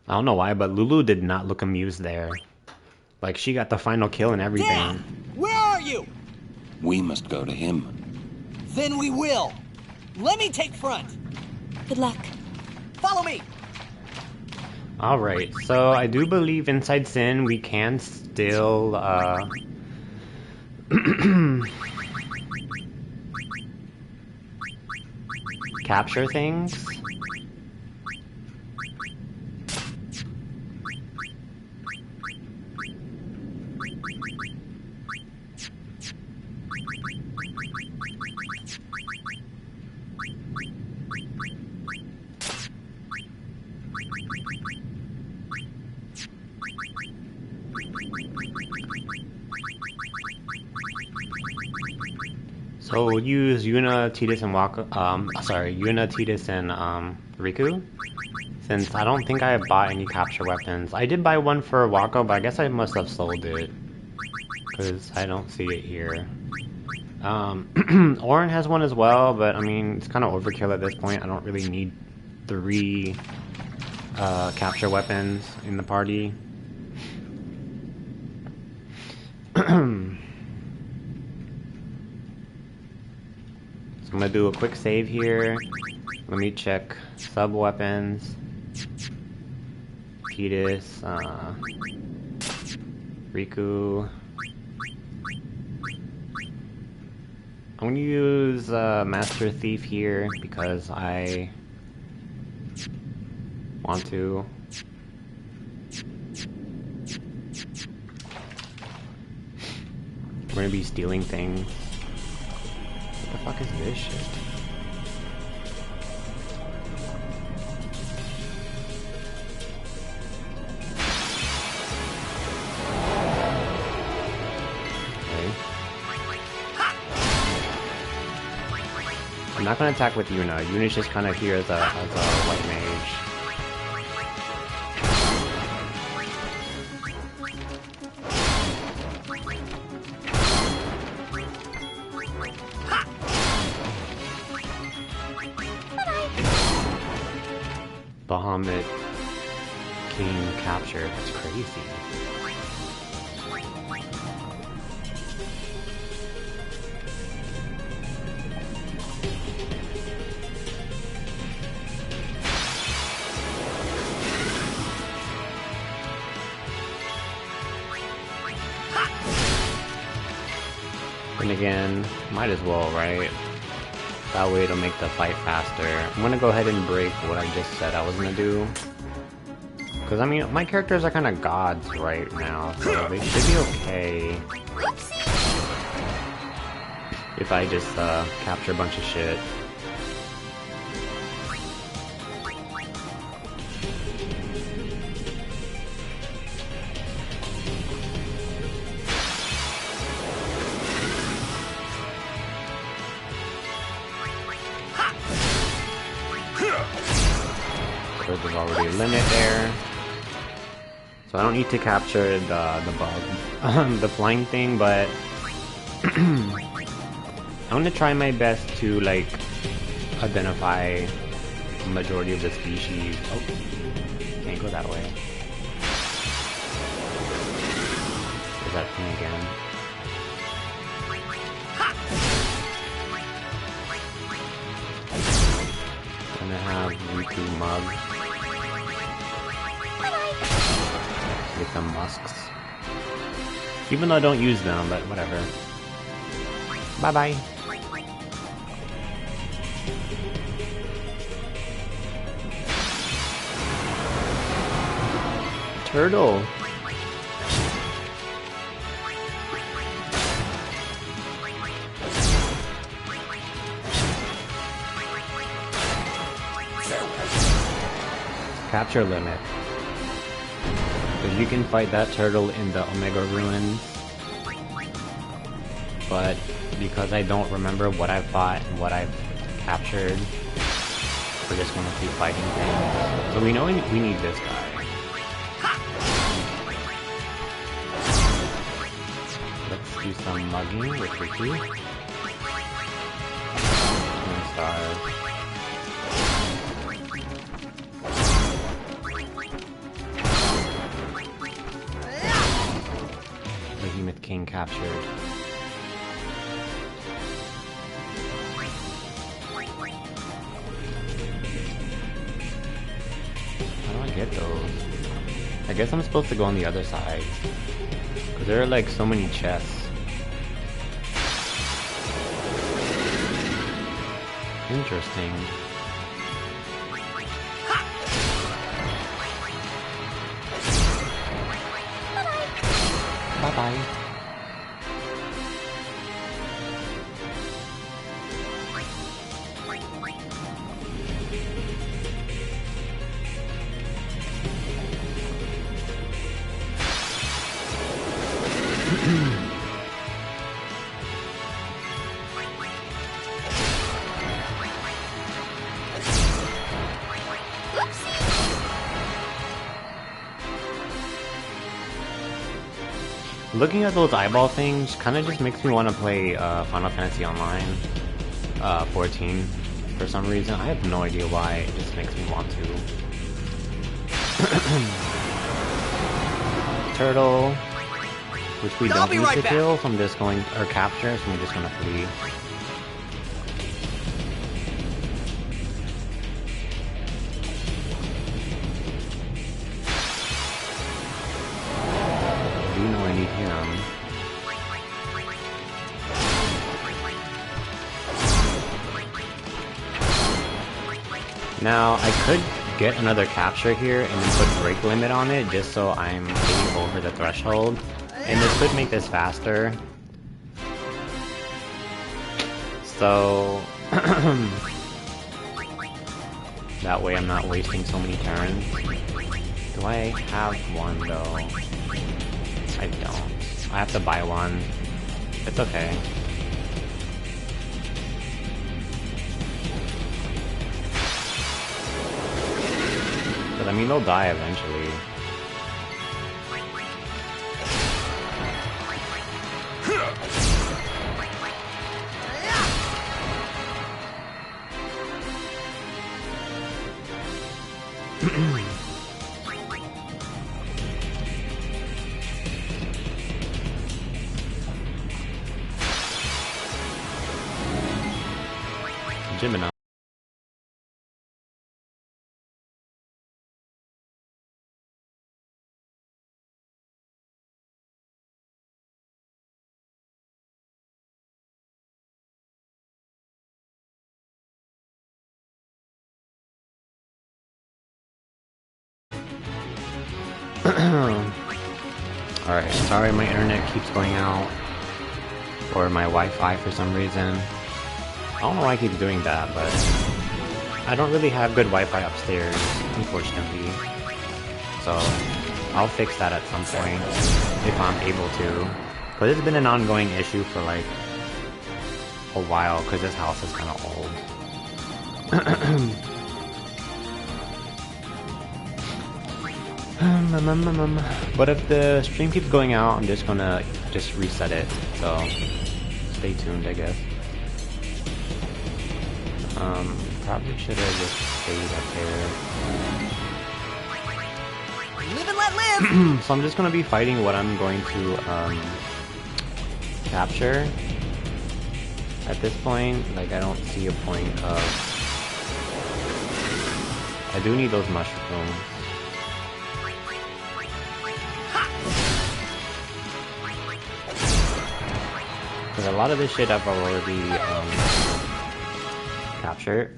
I don't know why, but Lulu did not look amused there. Like, she got the final kill and everything. Dad, where are you? We must go to him. Then we will. Let me take front. Good luck. Follow me. Alright, so I do believe inside Sin we can still, capture things. So we'll use Yuna, Tidus, and Yuna, Tidus, and Riku. Since I don't think I bought any capture weapons. I did buy one for Wako, but I guess I must have sold it. Because I don't see it here. Orin has one as well, but I mean, it's kind of overkill at this point. I don't really need 3 capture weapons in the party. So I'm gonna do a quick save here. Let me check sub weapons. Titus, Riku. I'm gonna use Master Thief here because I want to. We're gonna be stealing things. What the fuck is this shit? I'm not gonna attack with Yuna. Yuna's just kind of here as a white mage. Bahamut King captured. That's crazy. And again, might as well, right? That way it'll make the fight faster. I'm gonna go ahead and break what I just said I was gonna do. Because, I mean, my characters are kind of gods right now, so they should be okay. If I just capture a bunch of shit. So there's already a limit there. So I don't need to capture the bug, the flying thing, but I'm gonna try my best to like identify the majority of the species. Oh, can't go that way. There's that thing again. I'm gonna have Riku mug. Get some musks. Even though I don't use them, but whatever. Bye-bye. Turtle. Capture limit. Because you can fight that turtle in the Omega Ruins. But because I don't remember what I've fought and what I've captured, we're just gonna keep fighting things. So we know we need this guy. Let's do some mugging with Riku. And stars. Behemoth King captured. How do I get those? I guess I'm supposed to go on the other side. Because there are like so many chests. Interesting. Bye-bye. Looking at those eyeball things kind of just makes me want to play Final Fantasy Online 14 for some reason. I have no idea why, it just makes me want to. Turtle, which we don't need to kill, so I'm just going, or capture, so I'm just gonna flee. do know I need him. Now, I could get another capture here and then put break limit on it just so I'm getting over the threshold. And this could make this faster. So, that way I'm not wasting so many turns. Do I have one though? I don't. I have to buy one. It's okay. But I mean, they'll die eventually. Gemini. Alright, sorry my internet keeps going out. Or my Wi-Fi for some reason. I don't know why I keep doing that, but I don't really have good Wi-Fi upstairs, unfortunately. So I'll fix that at some point if I'm able to. But it's been an ongoing issue for like a while because this house is kind of old. But if the stream keeps going out, I'm just gonna reset it. So stay tuned, I guess. Probably should have just stayed up there. Live and let live! So I'm just gonna be fighting what I'm going to capture. At this point, like I don't see a point of. I do need those mushrooms. Because a lot of this shit I've already captured.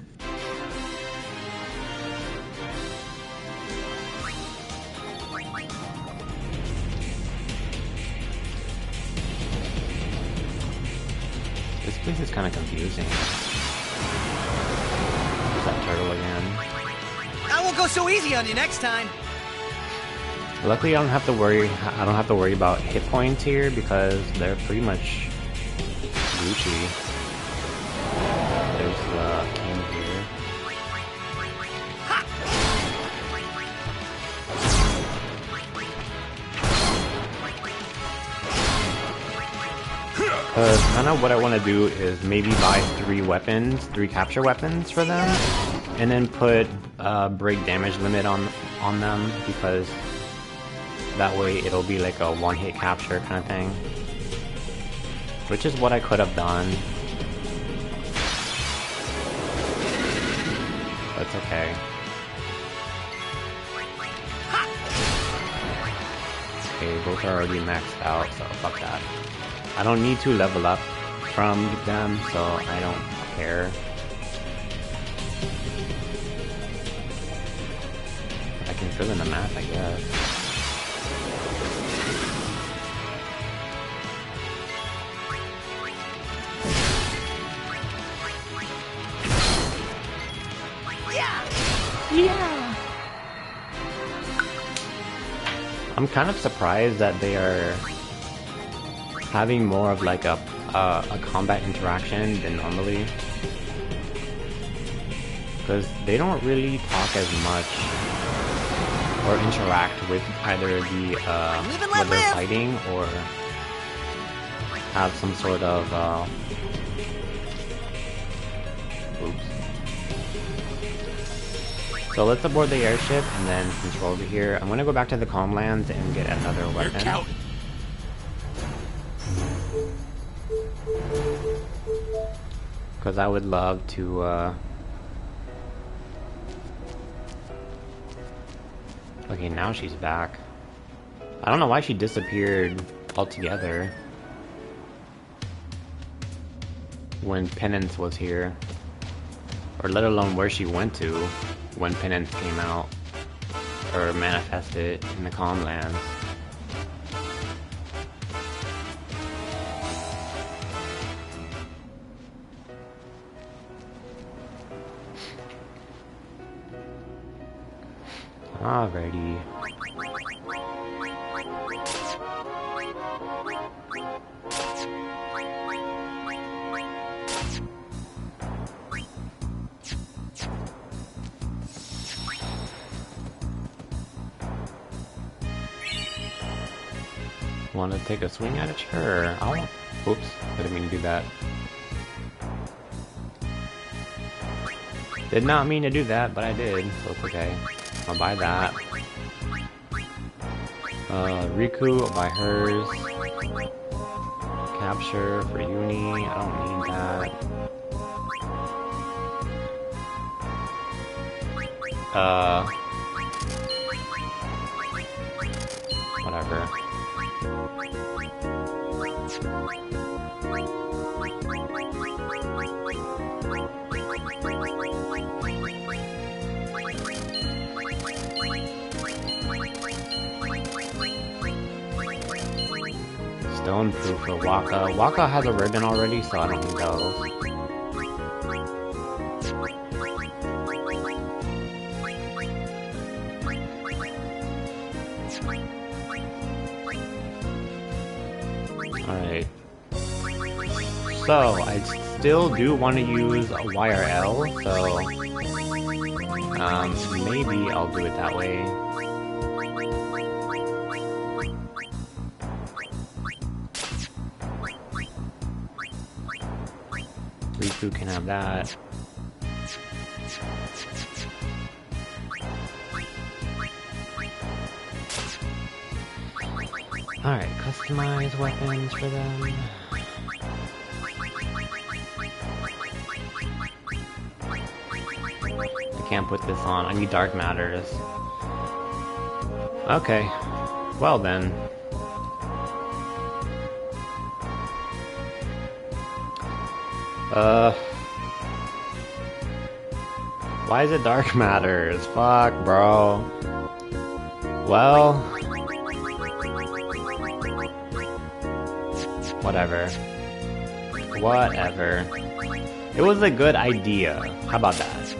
This place is kind of confusing. There's that turtle again. I won't go so easy on you next time. Luckily, I don't have to worry about hit points here because they're pretty much Gucci. There's the king here. Because kind of what I want to do is maybe buy 3 capture weapons for them, and then put break damage limit on them, because that way it'll be like a one-hit capture kind of thing. Which is what I could have done. That's okay. Okay, both are already maxed out, so fuck that. I don't need to level up from them, so I don't care. I can fill in the map, I guess. Yeah! I'm kind of surprised that they are having more of like a combat interaction than normally, because they don't really talk as much or interact with either the when they're fighting, or have some sort of oops. So let's aboard the airship and then control over here. I'm gonna go back to the calm lands and get another weapon. Because I would love to okay, now she's back. I don't know why she disappeared altogether when Penance was here, or let alone where she went to when Penance came out or manifested in the Calm Lands. Alrighty. Want to take a swing at it? Sure. Oops, I didn't mean to do that. Did not mean to do that, but I did, so it's okay. I'll buy that. Riku, I'll buy hers. Capture for Uni, I don't need that. Whatever. Stoneproof for Waka. Waka has a ribbon already, so I don't need those. Alright. So, I still do want to use a YRL, so maybe I'll do it that way. Riku can have that. Alright, customize weapons for them. I can't put this on. I need dark matters. Okay. Well then. Why is it dark matters? Fuck, bro. Well, whatever. Whatever. It was a good idea. How about that?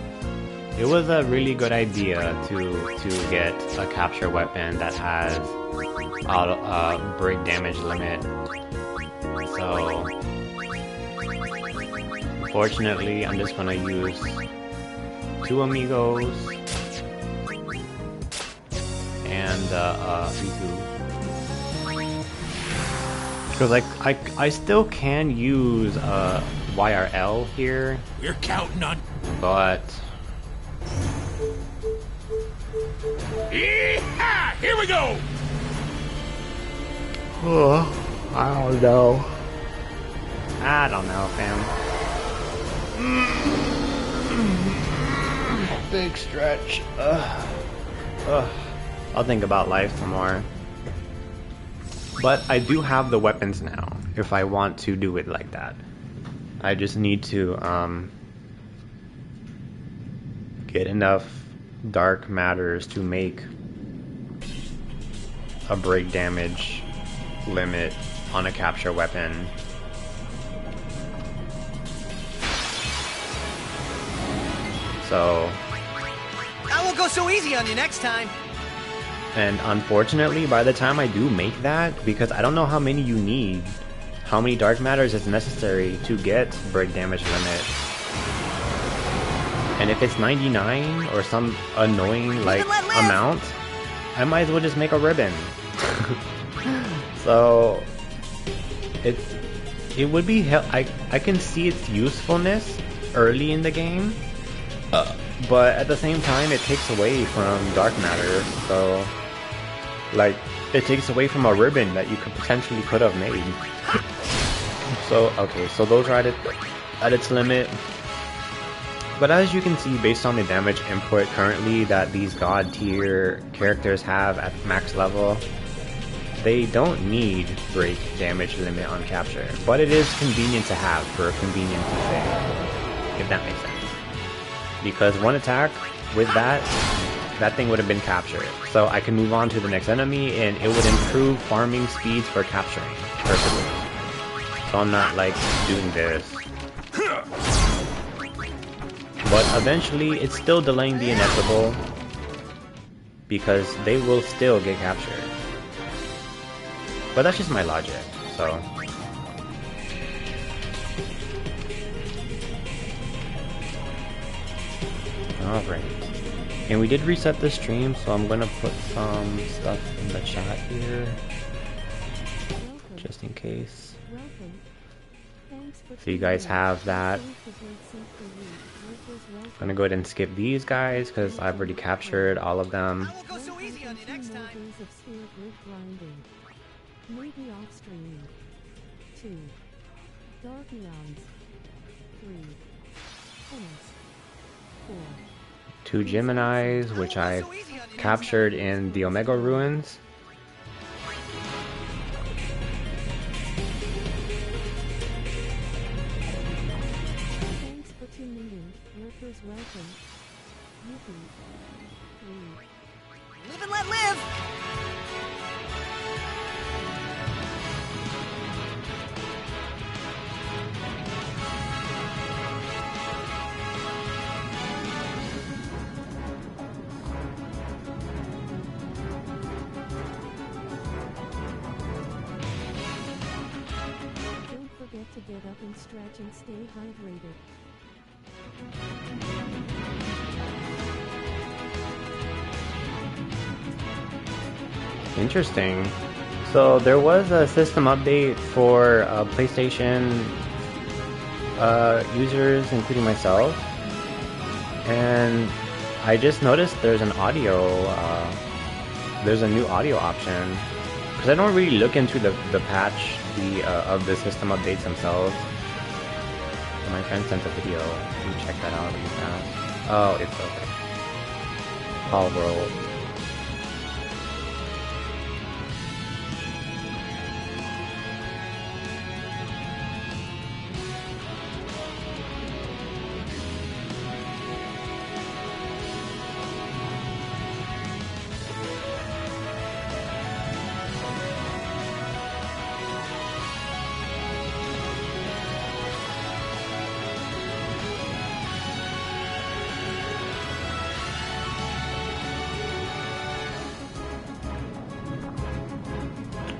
It was a really good idea to get a capture weapon that has a break damage limit. So, fortunately, I'm just gonna use 2 amigos and Riku. Because I still can use YRL here. We're counting on. But Yeehaw! Here we go. I don't know. I don't know, fam. Big stretch. I'll think about life some more. But I do have the weapons now, if I want to do it like that. I just need to get enough dark matters to make a break damage limit on a capture weapon. So I won't go so easy on you next time. And unfortunately, by the time I do make that, because I don't know how many you need, how many dark matters is necessary to get break damage limit. And if it's 99 or some annoying like amount, I might as well just make a ribbon. So it would be I can see its usefulness early in the game. But at the same time, it takes away from dark matter, so like it takes away from a ribbon that you could potentially could have made. So okay, so those are at its limit. But as you can see, based on the damage input currently that these god tier characters have at max level, they don't need break damage limit on capture, but it is convenient to have for convenience sake, if that makes sense. Because one attack with that thing would have been captured. So I can move on to the next enemy and it would improve farming speeds for capturing purposes. So I'm not like doing this. But eventually it's still delaying the inevitable because they will still get captured. But that's just my logic, so. Alright. And we did reset the stream, so I'm gonna put some stuff in the chat here. Just in case. So you guys have that. I'm gonna go ahead and skip these guys because I've already captured all of them. I will go so easy on you next time. Maybe off stream. 2. Dark Eons. 3. Penance. 4. 2 Geminis, which I captured in the Omega Ruins. Thanks for tuning in. Lurkers welcome. Yuki. 3. Live and let live! Don't forget to get up and stretch and stay hydrated. Interesting. So there was a system update for PlayStation users, including myself, and I just noticed there's an audio, there's a new audio option. Because I don't really look into the patch of the system updates themselves. So my friend sent a video. Let me check that out really fast. Oh, it's okay. All World.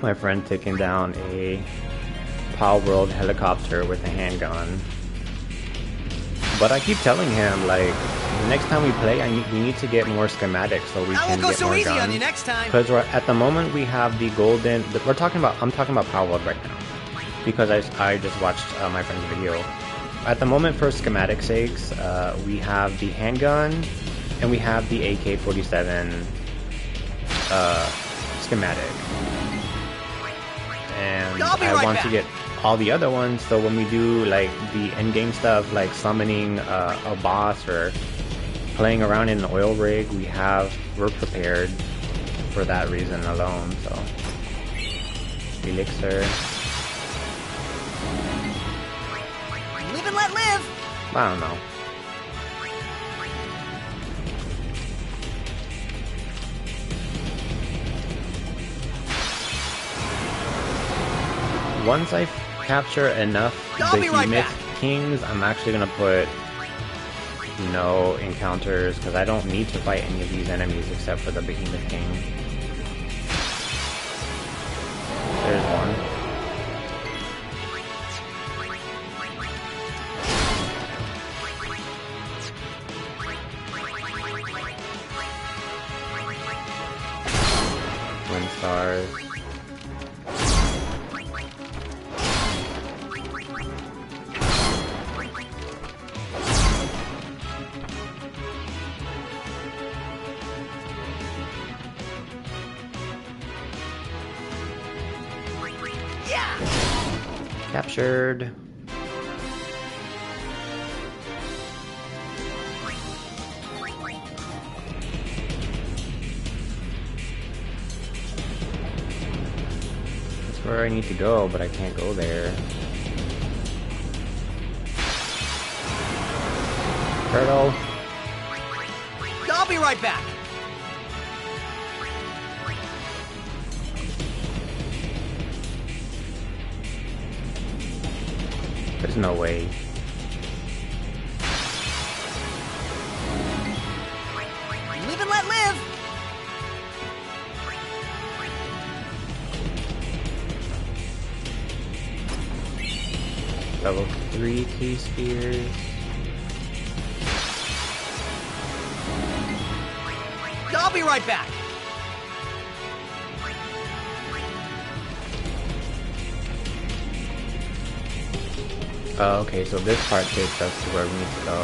My friend taking down a Power World helicopter with a handgun. But I keep telling him, like, the next time we play, we need to get more schematics so we can get more guns. Because at the moment we have the golden. I'm talking about Power World right now, because I just watched my friend's video. At the moment, for schematic sakes, we have the handgun and we have the AK-47 schematic. And I want to get all the other ones, so when we do like the end game stuff, like summoning a boss or playing around in an oil rig, we're prepared for that reason alone. So elixir. Live and let live. I don't know. Once I capture enough behemoth kings, I'm actually gonna put no encounters because I don't need to fight any of these enemies except for the behemoth king. There's one. Wind stars. Captured. where I need to go, but I can't go there. Turtle. I'll be right back. There's no way. Live and let live. Level 3 key spheres. I'll be right back. Oh, okay, so this part takes us to where we need to go.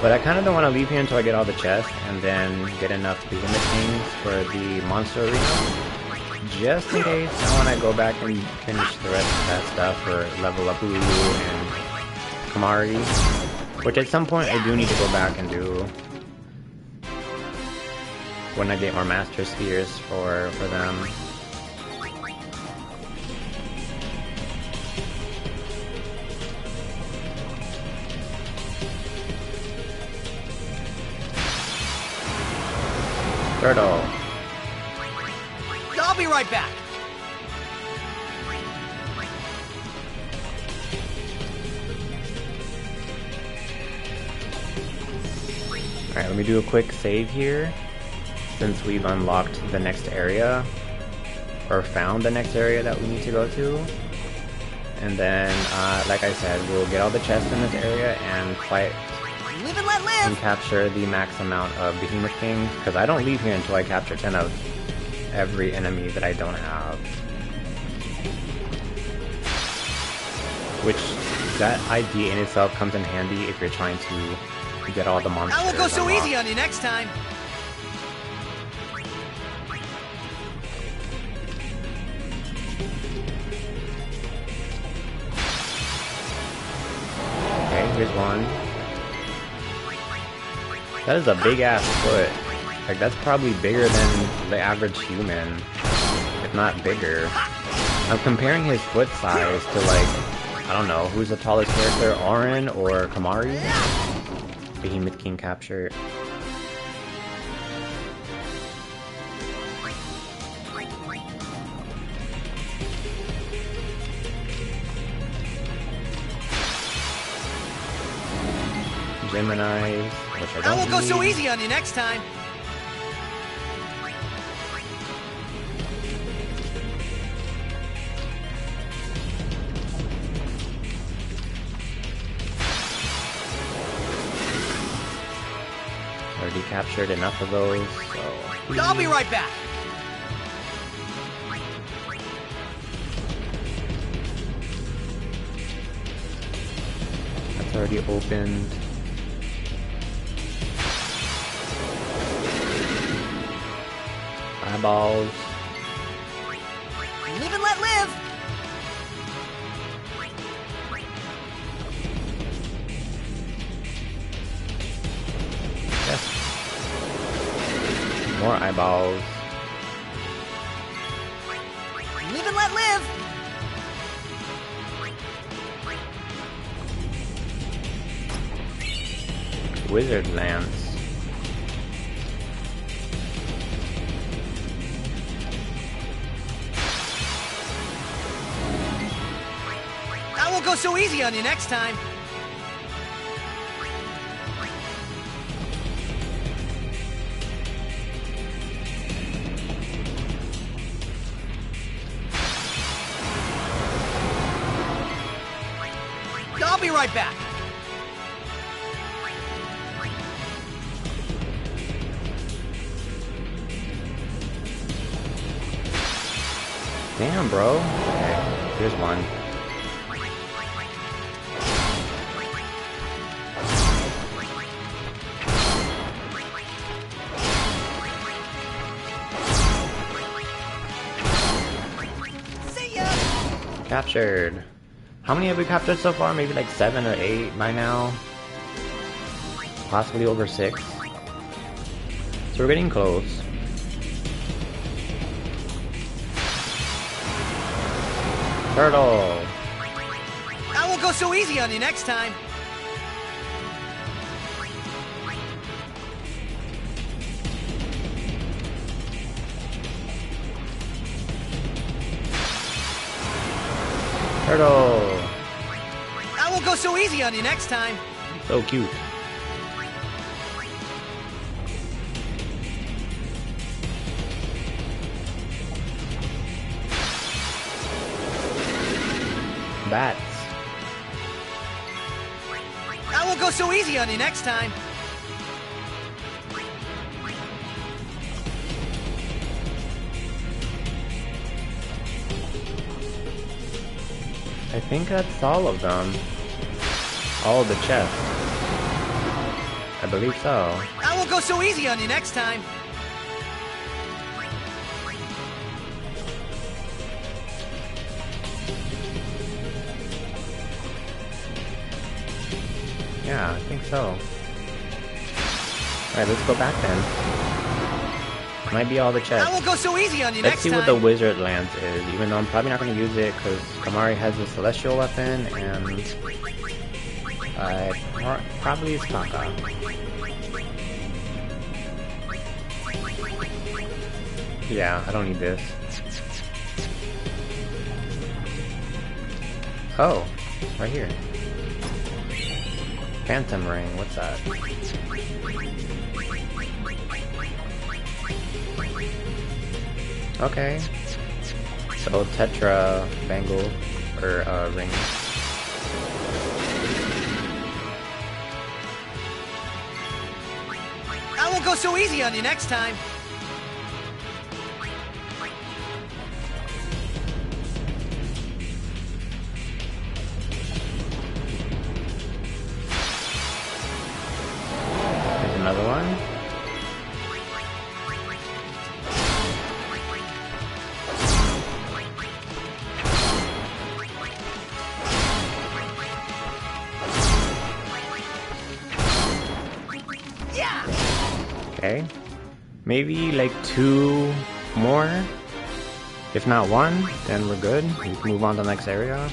But I kind of don't want to leave here until I get all the chests and then get enough behemoth things for the monster arena. Just in case I want to go back and finish the rest of that stuff or level up Lulu and Kamari. Which at some point I do need to go back and do when I get more master spheres for them. Turtle. I'll be right back. Alright, let me do a quick save here, since we've unlocked the next area, or found the next area that we need to go to. And then, like I said, we'll get all the chests in this area and fight Live and let live. and capture the max amount of behemoth kings, because I don't leave here until I capture 10 of every enemy that I don't have. Which, that idea in itself comes in handy if you're trying to get all the monsters. I won't go so unlocked. easy on you next time. Okay, here's one. That is a big ass foot. Like, that's probably bigger than the average human, if not bigger. I'm comparing his foot size to, like, I don't know, who's the tallest character, Auron or Kamari? Behemoth King capture. Gemini's, which I don't I won't go so need. easy on you next time. Already captured enough of those, so... I'll be right back. That's already opened. Eyeballs. Live and let live. Yes. More eyeballs. Live and let live. Wizard Lance. I won't go so easy on you next time. I'll be right back. Damn, bro. Okay, here's one. See ya. Captured. How many have we captured so far? Maybe like 7 or 8 by now. Possibly over 6. So we're getting close. Turtle! I won't go so easy on you next time. Turtle! I won't go so easy on you next time. So cute. Bats. I won't go so easy on you next time. I think that's all of them. All of the chests. I believe so. I won't go so easy on you next time. Yeah, I think so. Alright, let's go back then. Might be all the chests. I won't go so easy on you Let's next see time. what the wizard lance is, even though I'm probably not going to use it because Kamari has a celestial weapon and probably it's Kaka. Yeah, I don't need this. Oh, right here. Phantom ring, what's that? Okay. So Tetra bangle or ring. I won't go so easy on you next time. There's another one. Okay, maybe like 2 more, if not 1, then we're good. We can move on to the next area,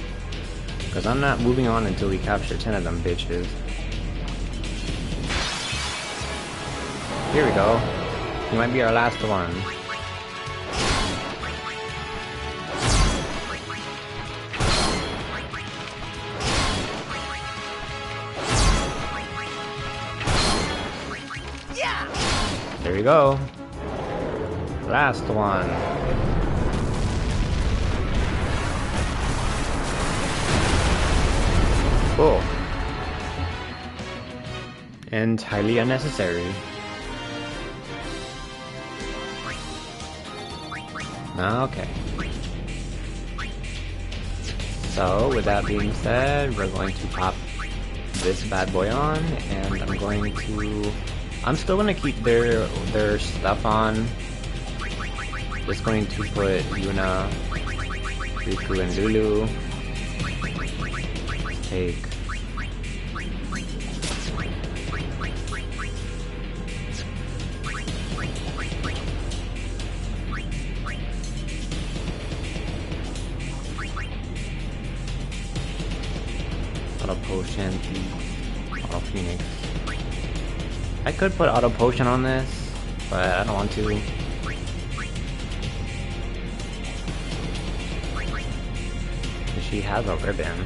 because I'm not moving on until we capture 10 of them bitches. Here we go. He might be our last one. There we go. Last one. Cool. And highly unnecessary. Okay. So, with that being said, we're going to pop this bad boy on, and I'm still gonna keep their stuff on. Just going to put Yuna, Riku, and Lulu. Take Auto Potion, Auto Phoenix. I could put Auto Potion on this, but I don't want to. She has a ribbon.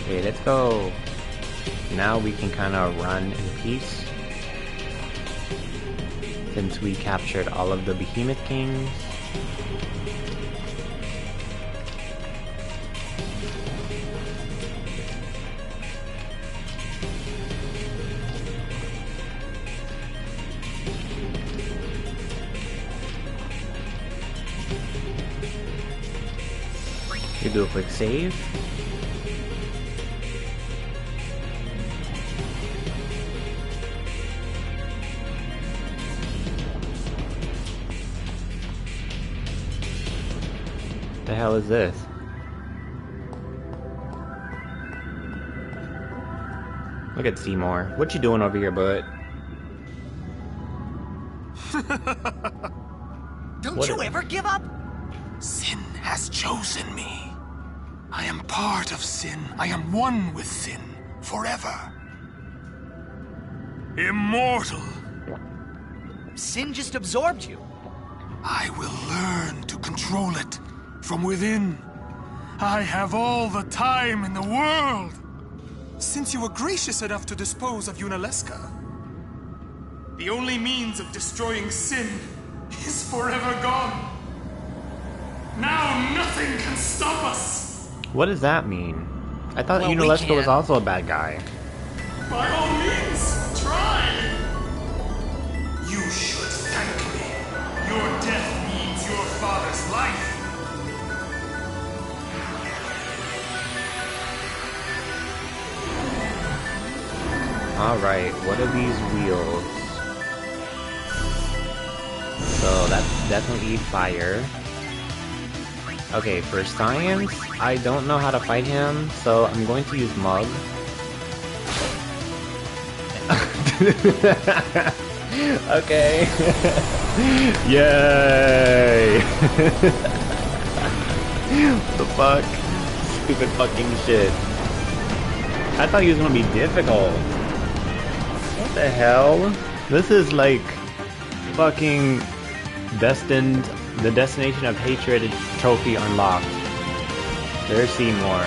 Okay, let's go. Now we can kind of run in peace. Since we captured all of the Behemoth Kings. You do a quick save. The hell is this? Look at Seymour. What you doing over here, bud? Don't you ever give up? Sin has chosen me. I am part of sin. I am one with sin forever. Immortal. Sin just absorbed you. I will learn to control it from within. I have all the time in the world. Since you were gracious enough to dispose of Unalesca, the only means of destroying sin is forever gone. Now nothing can stop us. What does that mean? I thought Well, Unalesca was also a bad guy. By all means, try. You should thank me. Your death means your father's life. Alright, what are these wheels? So that's definitely fire. Okay, for science, I don't know how to fight him, so I'm going to use Mug. Okay. Yay! What the fuck? Stupid fucking shit. I thought he was gonna be difficult. What the hell? This is like fucking destined, the destination of hatred trophy unlocked. There's Seymour.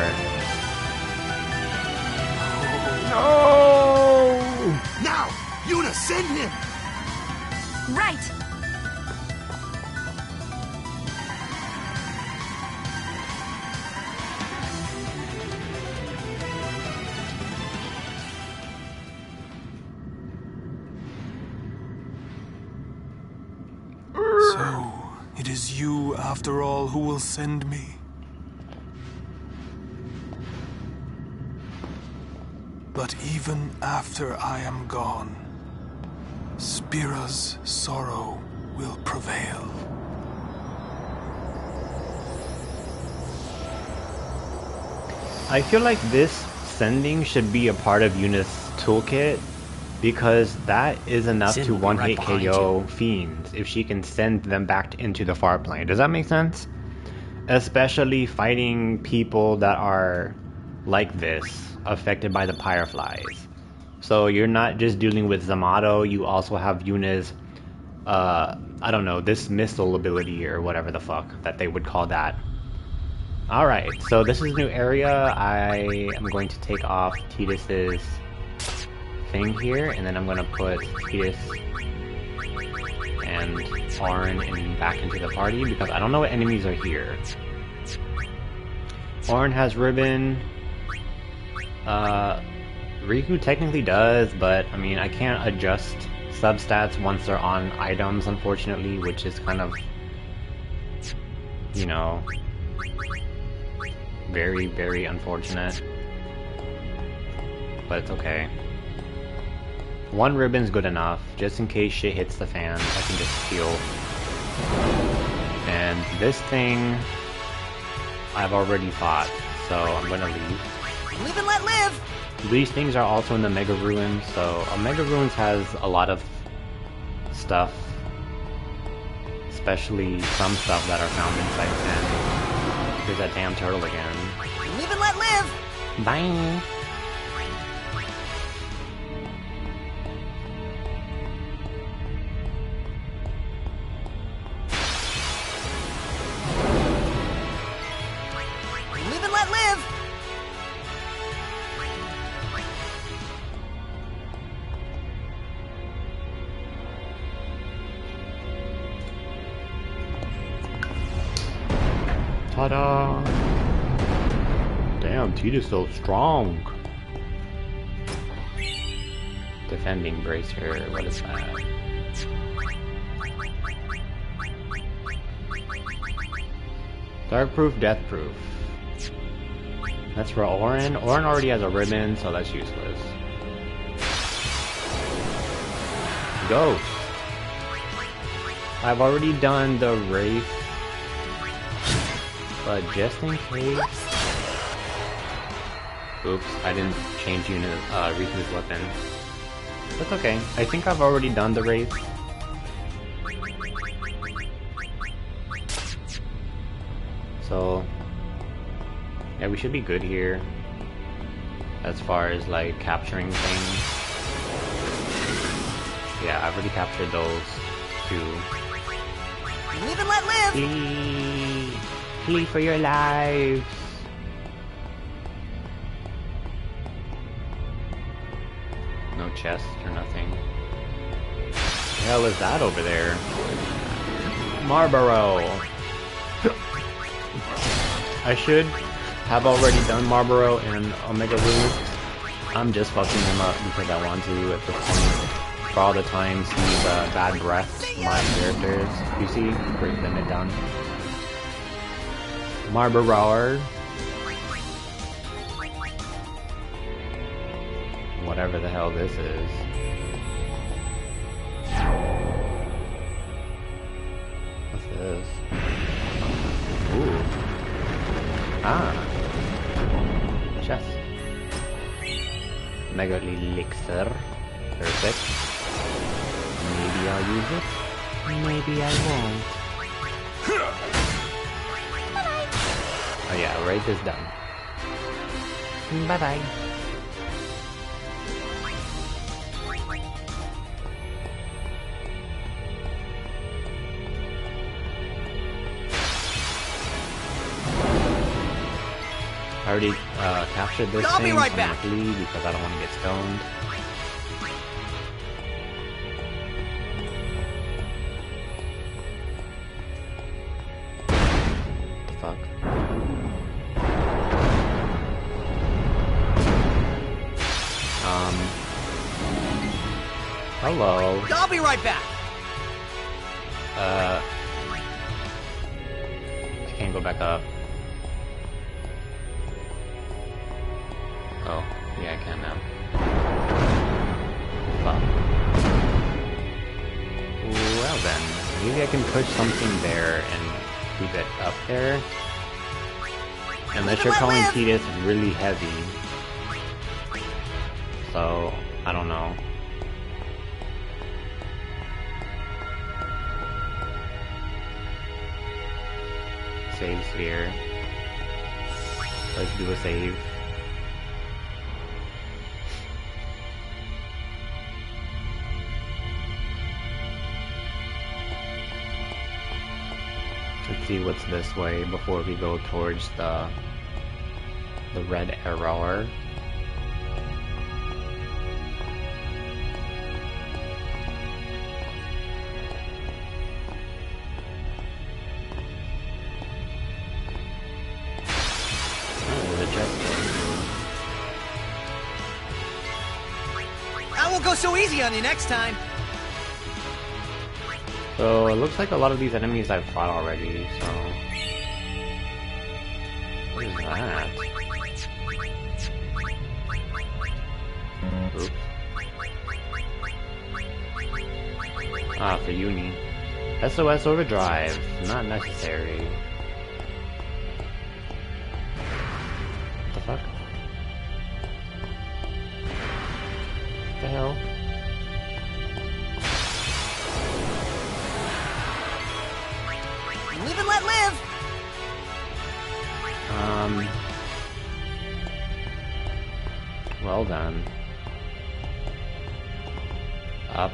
No! Now! Yuna, send him! Right! So, it is you, after all, who will send me. But even after I am gone, Spira's sorrow will prevail. I feel like this sending should be a part of Yuna's toolkit, because that is enough Sin to will be one-hit right behind KO you. fiends if she can send them back into the far plane. Does that make sense? Especially fighting people that are like this, affected by the Fireflies. So you're not just dealing with Zamato, you also have Yuna's, I don't know, this missile ability or whatever the fuck that they would call that. Alright, so this is a new area. I am going to take off Tidus's thing here, and then I'm going to put Tidus and Orin back into the party, because I don't know what enemies are here. Orin has ribbon. Riku technically does, but I mean, I can't adjust substats once they're on items, unfortunately, which is kind of, you know, very, very unfortunate. But it's okay. One ribbon's good enough, just in case shit hits the fan, I can just heal. And this thing, I've already fought, so I'm gonna leave. Live and let live! These things are also in the Mega Ruins, so Mega Ruins has a lot of stuff, especially some stuff that are found inside 10. Here's that damn turtle again. Live and let live! Bye! Live and let live! Ta-da! Damn, Tidus so strong. Defending bracer, what is that? Darkproof, deathproof. That's for Orin. Orin already has a ribbon, so that's useless. Ghost. I've already done the Wraith, but just in case... Oops, I didn't change Riku's weapon. That's okay. I think I've already done the race. So, yeah, we should be good here. As far as, like, capturing things. Yeah, I've already captured those two. Live and let live! Flee! Flee for your lives! No chest or nothing. What the hell is that over there? Marlboro! I should have already done Marlboro and Omega Blue. I'm just fucking him up because I want to at this point. For all the times he's bad breath my characters. You see? Break limit done. Marlboro. Whatever the hell this is. What's this? Ooh. Ah. Chest. Mega Elixir. Perfect. Maybe I'll use it. Maybe I won't. Oh yeah, race is done. Bye bye. I already captured this I'll thing, be right so I'm back. gonna flee because I don't want to get stoned. The fuck? Hello. I'll be right back. I can't go back up. Oh, yeah, I can now. Fuck. Well then, maybe I can push something there and keep it up there. Unless you're calling Tidus really heavy. So, I don't know. Save sphere. Let's do a save. Let's see what's this way before we go towards the red arrow. I won't go so easy on you next time. So it looks like a lot of these enemies I've fought already, so... What is that? Oops. Ah, for Uni. SOS Overdrive. Not necessary. What the fuck? What the hell? Live and let live! Well then. Up.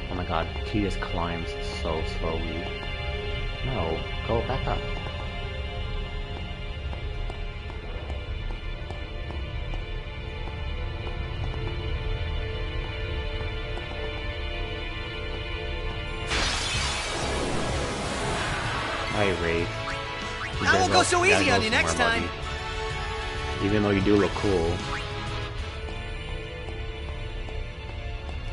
Oh my god, Tidus climbs so slowly. No, go back up. Hi, Wraith. I won't go so easy on you next time. Buddy. Even though you do look cool.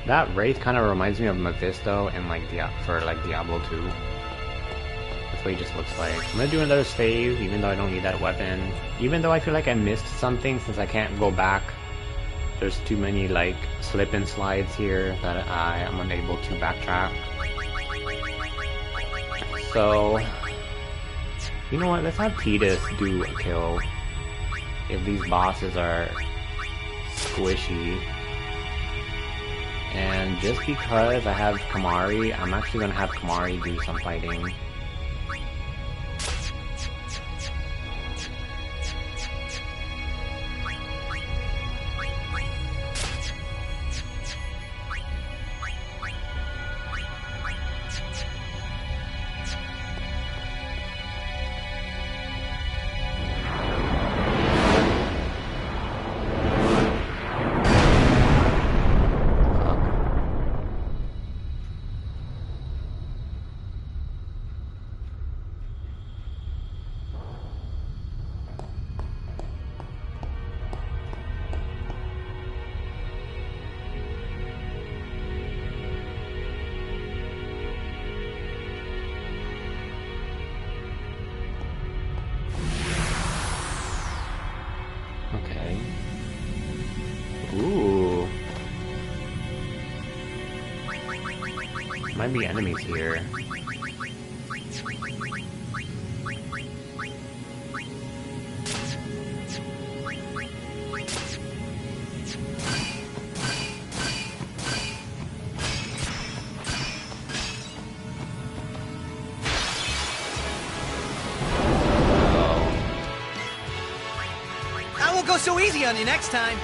That Wraith kind of reminds me of Mephisto and like Diablo 2. That's what he just looks like. I'm gonna do another save, even though I don't need that weapon. Even though I feel like I missed something since I can't go back. There's too many like slip and slides here that I am unable to backtrack. So, you know what? Let's have Tidus do a kill. if these bosses are squishy. And just because I have Kamari, I'm actually gonna have Kamari do some fighting. Okay. Ooh. Might be enemies here. I won't go so easy on you next time.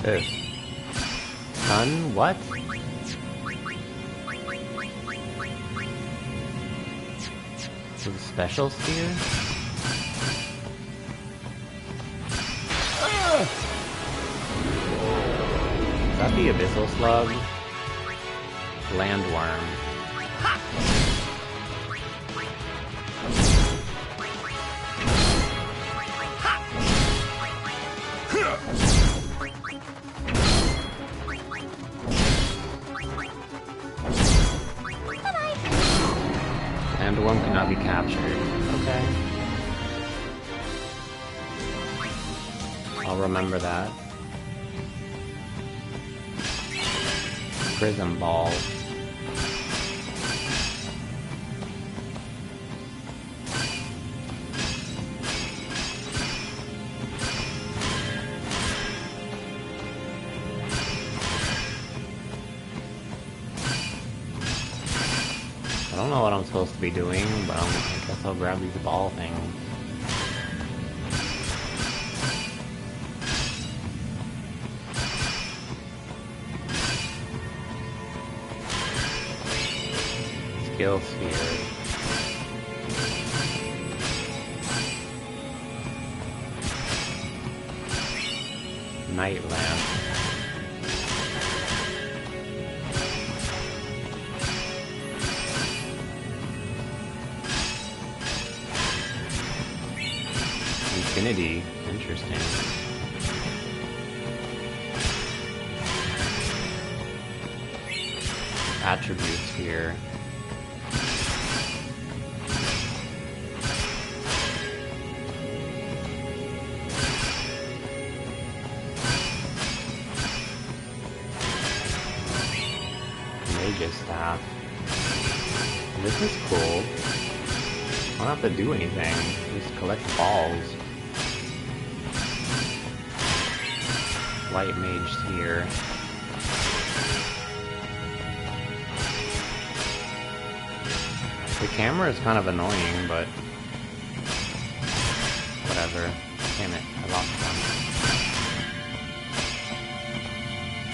This. Sun? What? This is a special sphere? Is that the abyssal slug? Landworm. Landworm cannot be captured. Okay. I'll remember that. Prism ball. I don't know what I'm supposed to be doing, but I guess I'll grab these ball things. Skill sphere. Night lamp. Infinity. Interesting. Attributes here. Mage's staff. This is cool. I don't have to do anything. Just collect balls. Light mage here. The camera is kind of annoying, but whatever. Damn it, I lost one.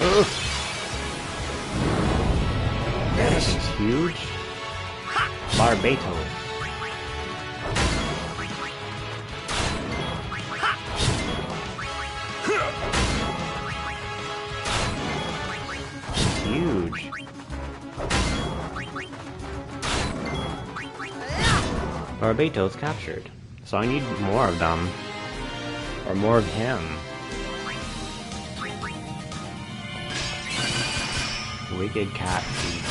Ugh. This is huge. Barbatos. Huge. Barbatos captured. So I need more of them. Or more of him. Wicked cat feet.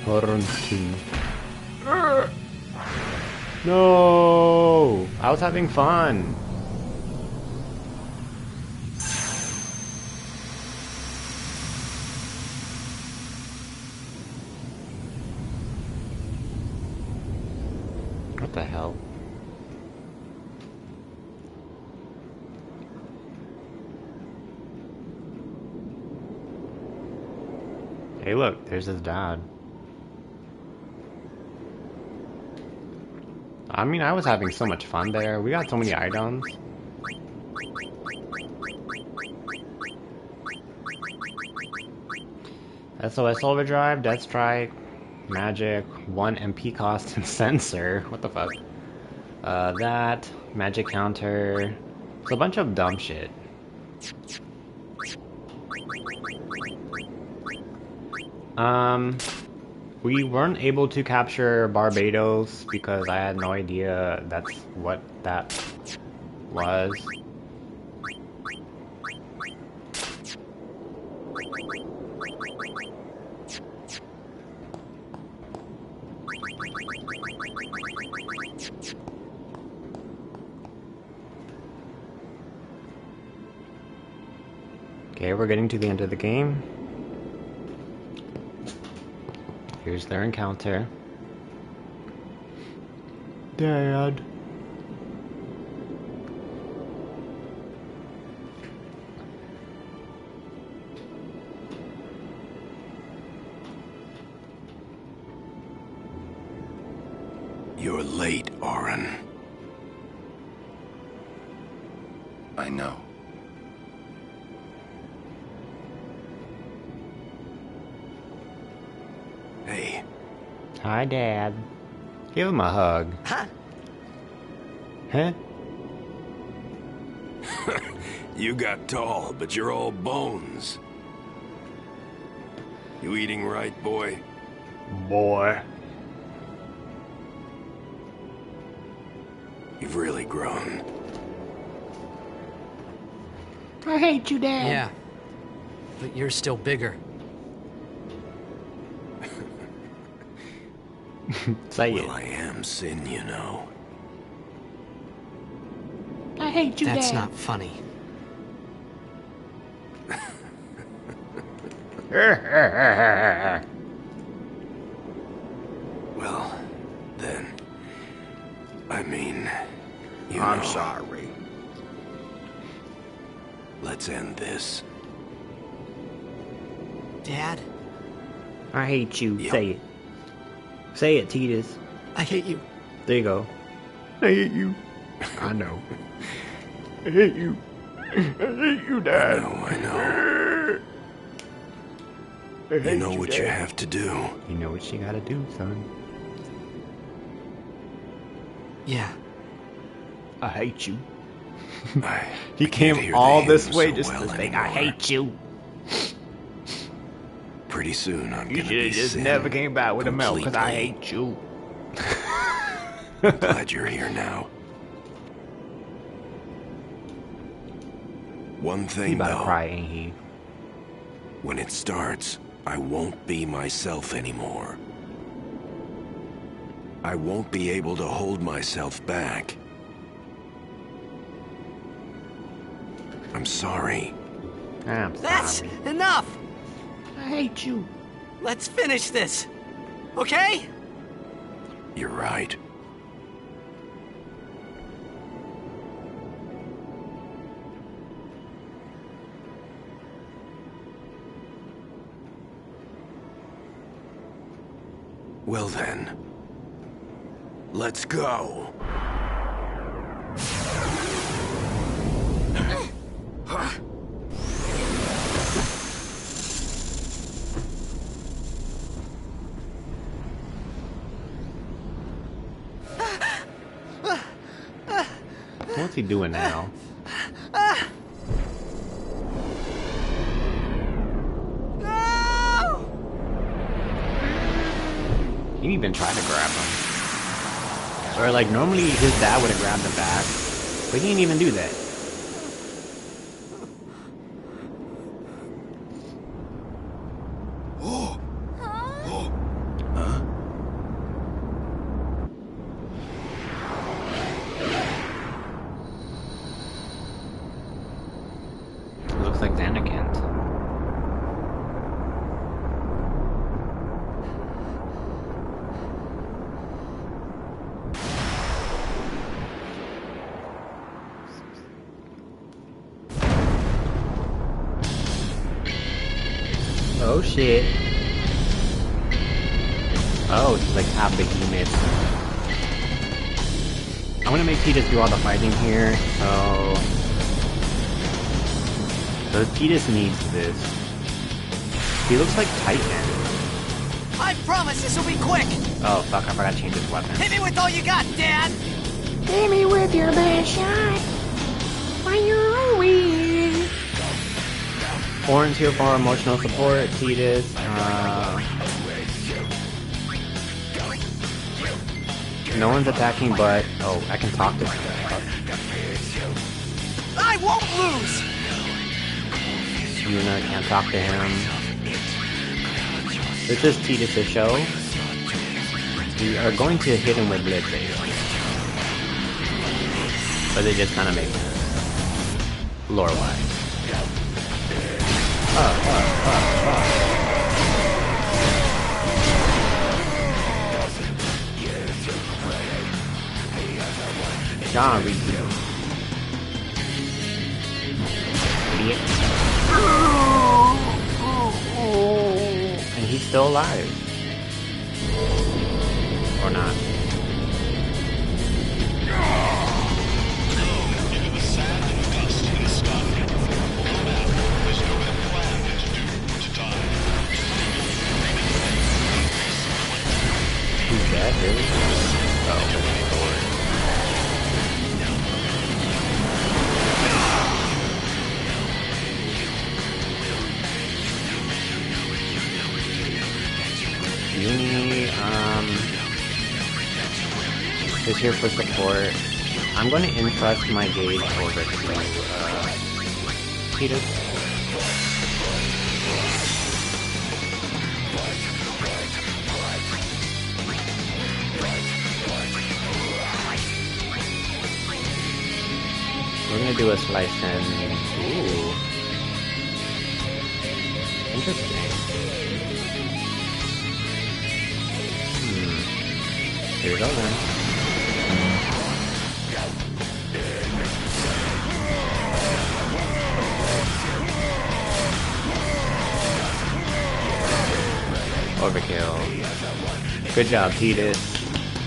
Horn 2. No! I was having fun. What the hell? Hey look, there's his dad. I mean, I was having so much fun there. We got so many items. SOS Overdrive, Death Strike, Magic, 1 MP cost and sensor. What the fuck? That, Magic Counter. It's a bunch of dumb shit. We weren't able to capture Barbados because I had no idea that's what that was. Okay, we're getting to the end of the game. Here's their encounter. Dad. You're late, Oren. I know. Hey. Hi, Dad. Give him a hug. Huh? Huh? You got tall, but you're all bones. You eating right, boy? Boy. You've really grown. I hate you, Dad. Yeah. But you're still bigger. Say well, it. I am Sin, you know. I hate you, Dad. That's not funny. Well, then. I mean, you I'm know. sorry. Let's end this. Dad? I hate you. Yep. Say it. Say it, Titus. I hate you. There you go. I hate you. I know. I hate you. I hate you, Dad. I know. You know what you have to do. You know what you gotta do, son. Yeah. I hate you. He came all this way just to say, I hate you. Pretty soon I'm You gonna should be have just Sin never came back with a milk, because I completely. hate you. Glad you're here now. One He thing about to though, cry, ain't he? when it starts, I won't be myself anymore. I won't be able to hold myself back. I'm sorry. I'm That's sorry. enough! I hate you. Let's finish this. Okay? You're right. Well then, let's go. What's he doing now? He didn't even try to grab him. Or like normally his dad would have grabbed him back, but he didn't even do that. Oh shit. Oh, it's like a behemoth. I'm gonna make Titus do all the fighting here, so Titus needs this. He looks like Titan. I promise this will be quick. Oh fuck, I forgot to change his weapon. Hit me with all you got, Dad. Hit me with your best shot. Fire away. Orin's here for emotional support. Titus, no one's attacking, but oh, I can talk to him. I won't lose. Yuna can't talk to him. This is Titus' show. We are going to hit him with Blitz, but it just kind of makes sense lore-wise. John Riku. And he's still alive. Or not. Who's that, really? Oh, Uni, is here for support. I'm going to entrust my gauge over to Titus. We're going to do a slice and... Ooh. Interesting. Here we go then. Overkill. Good job, Titus.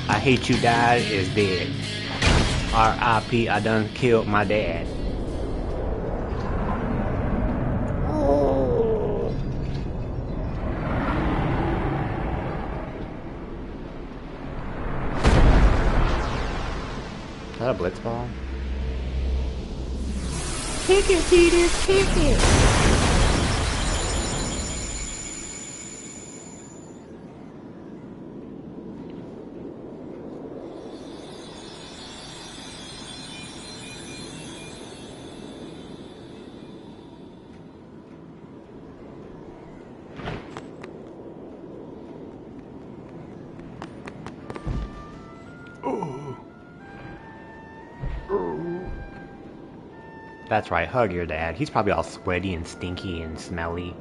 I hate you, Dad is dead. R.I.P. I done killed my dad. Is that a blitz ball? Kick it, Titus, kick it. That's right, hug your dad. He's probably all sweaty and stinky and smelly.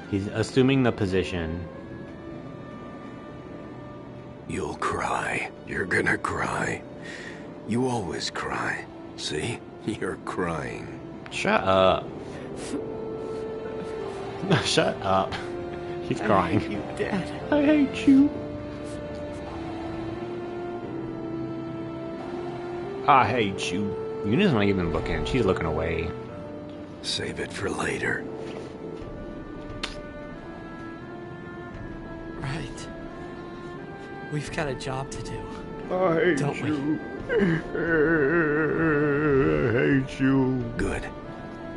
He's assuming the position. You'll cry. You're gonna cry. You always cry. See? You're crying. Shut up. Shut up. He's crying. I hate you, Dad. I hate you. I hate you. Yuna's not even looking. She's looking away. Save it for later. Right. We've got a job to do. I hate Don't you. I hate you. Good.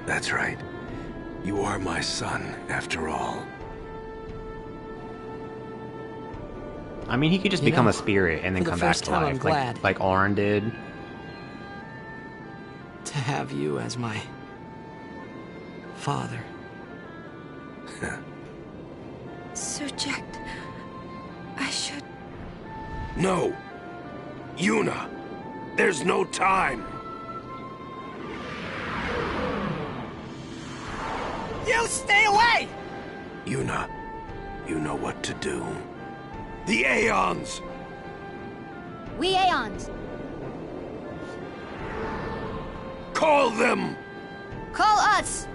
That's right. You are my son, after all. I mean, he could just become a spirit and then come back to life, like Auron did. To have you as my father. Sir Jack, I should... No! Yuna! There's no time! You stay away! Yuna, you know what to do. The Aeons! We Aeons. Call them! Call us!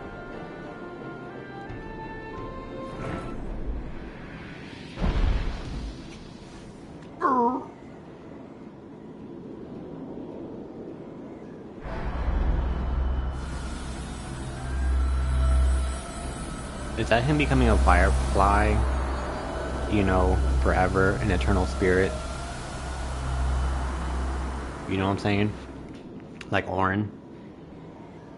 Is that him becoming a firefly? You know, forever, an eternal spirit? You know what I'm saying? Like Orin.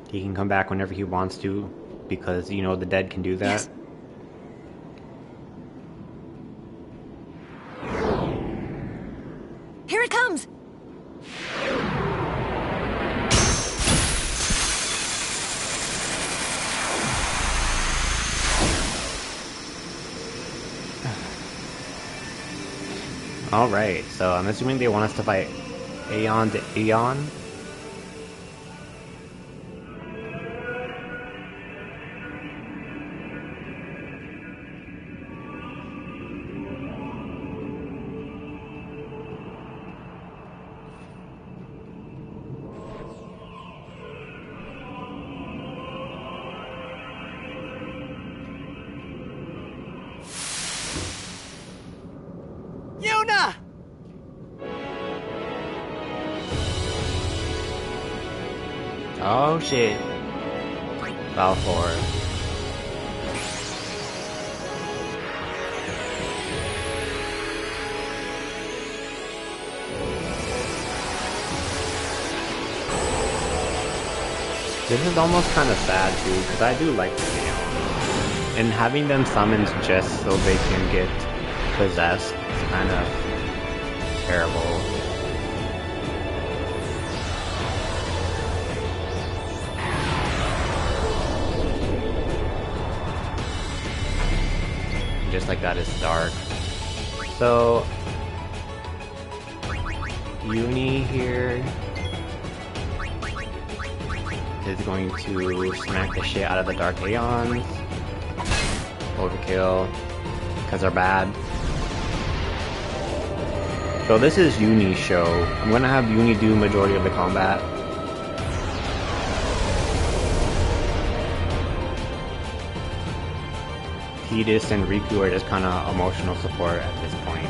He can come back whenever he wants to, because, you know, the dead can do that. Yes. Here it comes! Alright, so I'm assuming they want us to fight Aeon to Aeon. Yuna! Oh shit. Balfour. This is almost kind of sad too, because I do like the game. And having them summoned just so they can get possessed is kind of terrible. Just like that is dark. So Uni here is going to smack the shit out of the Dark Aeons. Overkill, because they're bad. So this is Uni's show. I'm gonna have Uni do majority of the combat. Tidus and Riku are just kind of emotional support at this point.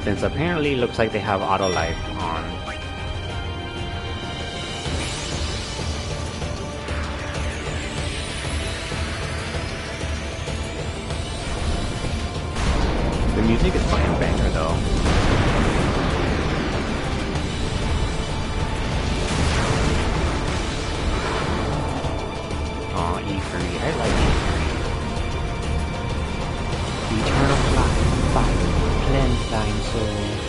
Since apparently it looks like they have auto life on. The music is fucking banger though. Aw, E3. I like E3. Eternal fire, cleanse thine soul.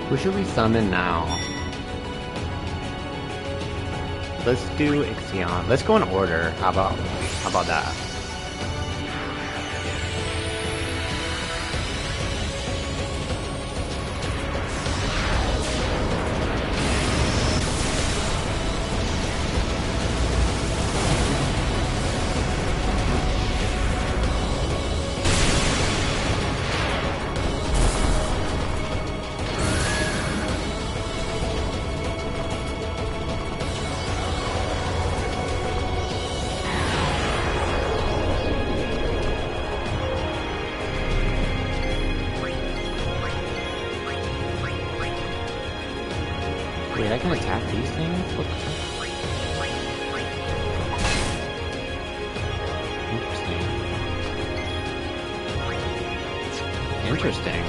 Who should we summon now? Let's do Ixion. Let's go in order. How about that? Wait, I can attack these things? What the fuck? Interesting. Interesting.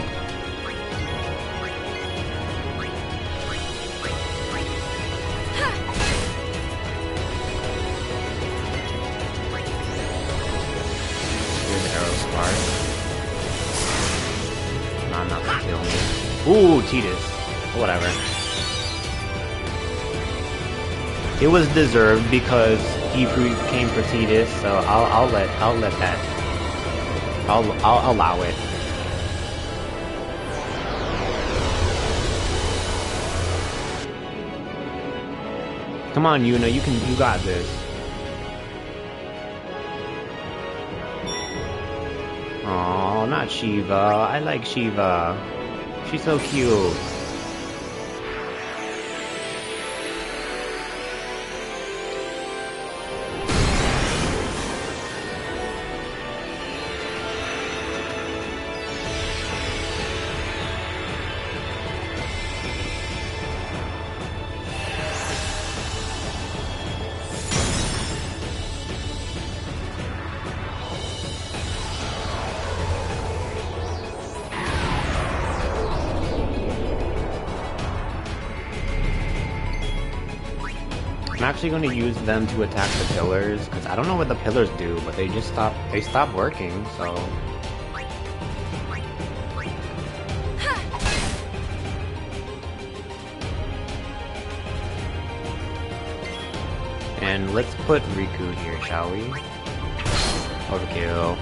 Here's arrow spark. Ooh, Titus. Whatever. It was deserved because he came for Titus, so I'll let that. I'll allow it. Come on, Yuna, you got this. Oh, not Shiva. I like Shiva. She's so cute. I'm actually going to use them to attack the pillars, because I don't know what the pillars do, but they just stop working, so... And let's put Riku here, shall we? Overkill.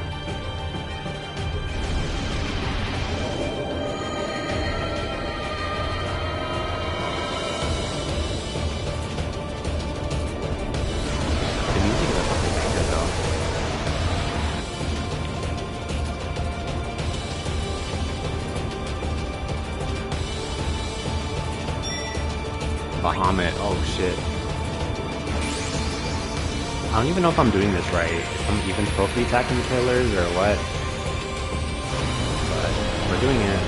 Bahamut, oh shit. I don't even know if I'm doing this right. If I'm even supposed to be attacking the pillars or what. But we're doing it.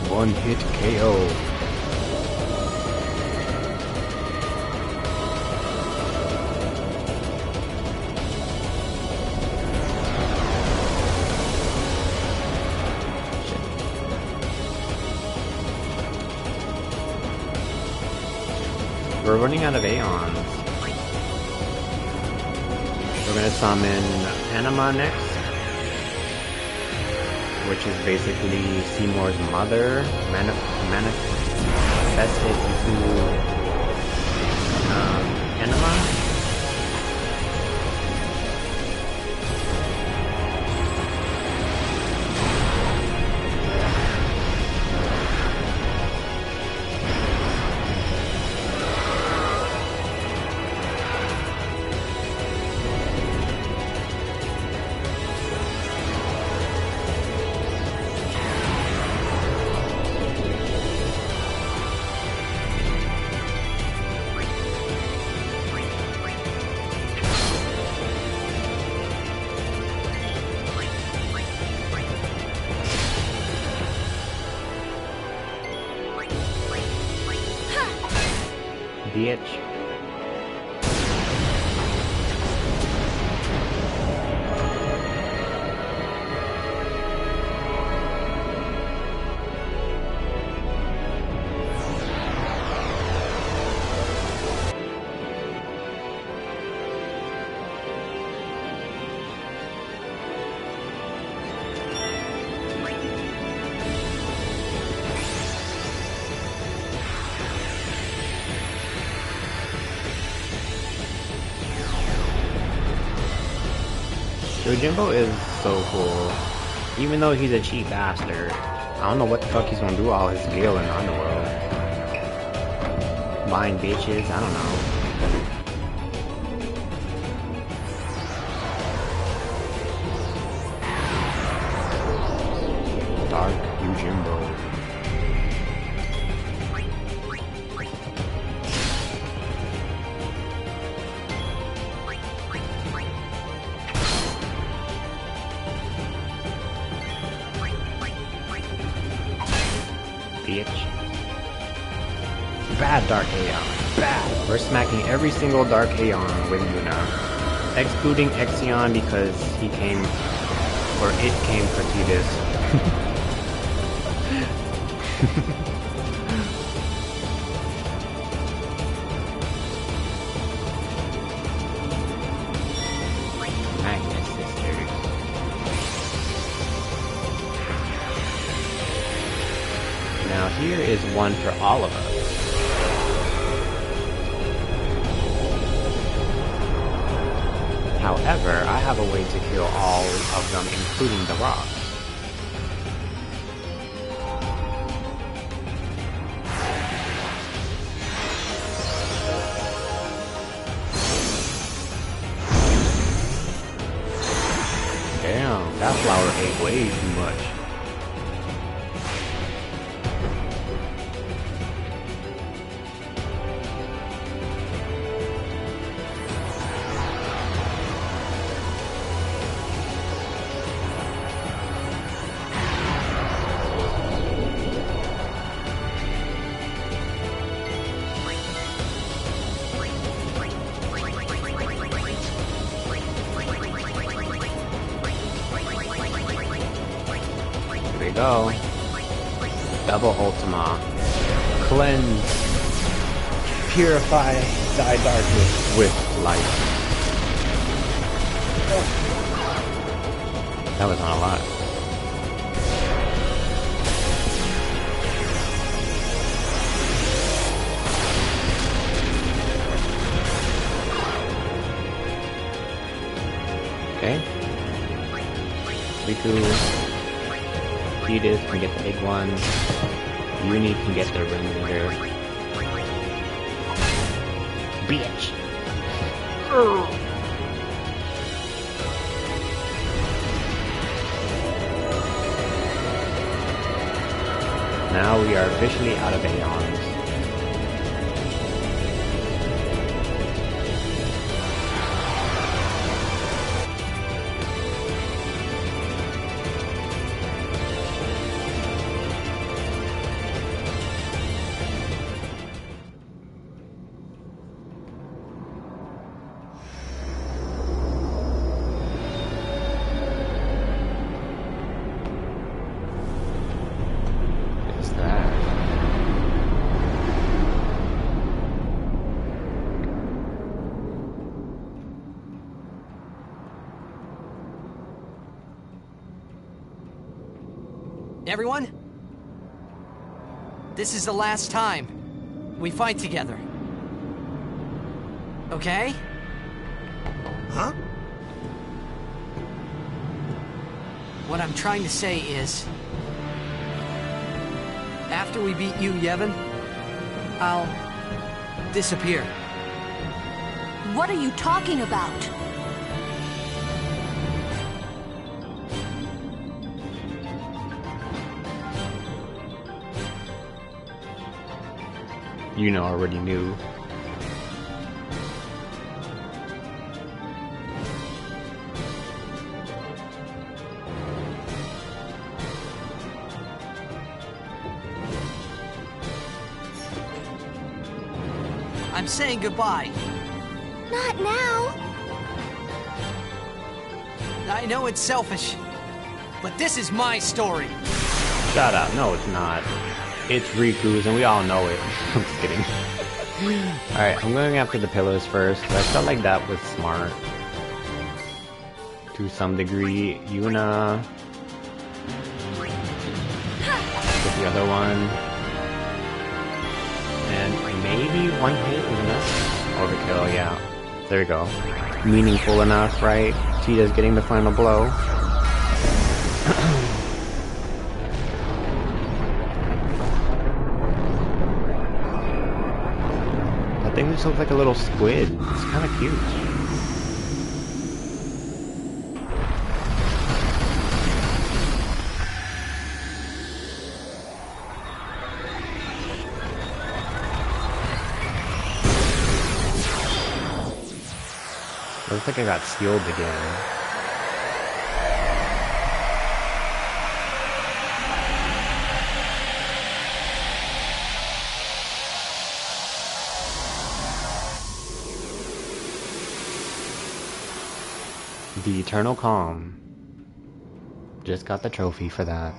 One hit KO. We're running out of Aeons. We're gonna summon Anima next, which is basically Seymour's mother, manifested into Anima. Bitch. Yojimbo is so cool. Even though he's a cheap bastard, I don't know what the fuck he's gonna do all his skill in the underworld. Buying bitches, I don't know. Jimbo. Bitch. Bad Dark Aeon. Bad. We're smacking every single Dark Aeon with Yuna. Excluding Exion because he came, or it came for Tidus. Magnus Sisters. Now here is one for all of us. However, I have a way to kill all of them, including the rock. Damn, that flower ate way too much. Go. Double Ultima. Cleanse. Purify thy darkness with light. That was not a lot. Okay. Riku. Tidus can get the big one. Uni can get the ringleader. Bitch! Now we are officially out of Aeons. Everyone? This is the last time we fight together. Okay? Huh? What I'm trying to say is, after we beat you, Yevon, I'll disappear. What are you talking about? Yuna already knew. I'm saying goodbye. Not now. I know it's selfish, but this is my story. Shut up. No, it's not. It's Riku's, and we all know it. I'm just kidding. Alright, I'm going after the pillars first. I felt like that was smart. To some degree. Yuna. Get the other one. And maybe one hit is enough? Overkill, yeah. There we go. Meaningful enough, right? Cheetah's getting the final blow. I think this looks like a little squid. It's kind of cute. Looks like I got sealed again. The Eternal Calm. Just got the trophy for that.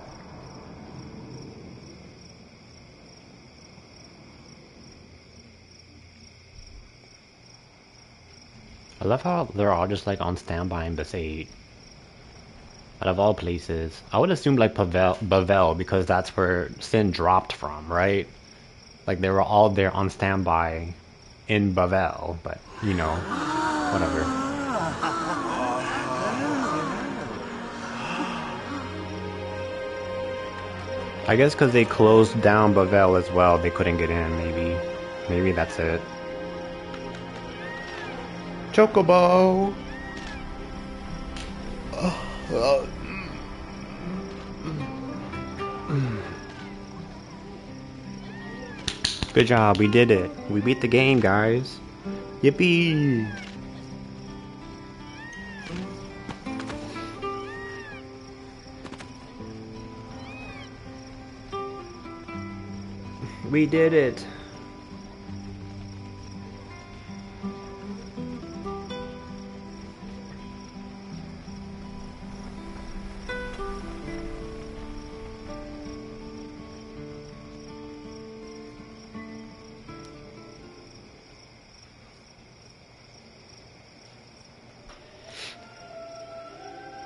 I love how they're all just like on standby in Besaid. Out of all places. I would assume like Bavel because that's where Sin dropped from, right? Like they were all there on standby in Bavel, but you know, whatever. I guess because they closed down Bavel as well, they couldn't get in, maybe. Maybe that's it. Chocobo! Good job, we did it. We beat the game, guys. Yippee! We did it.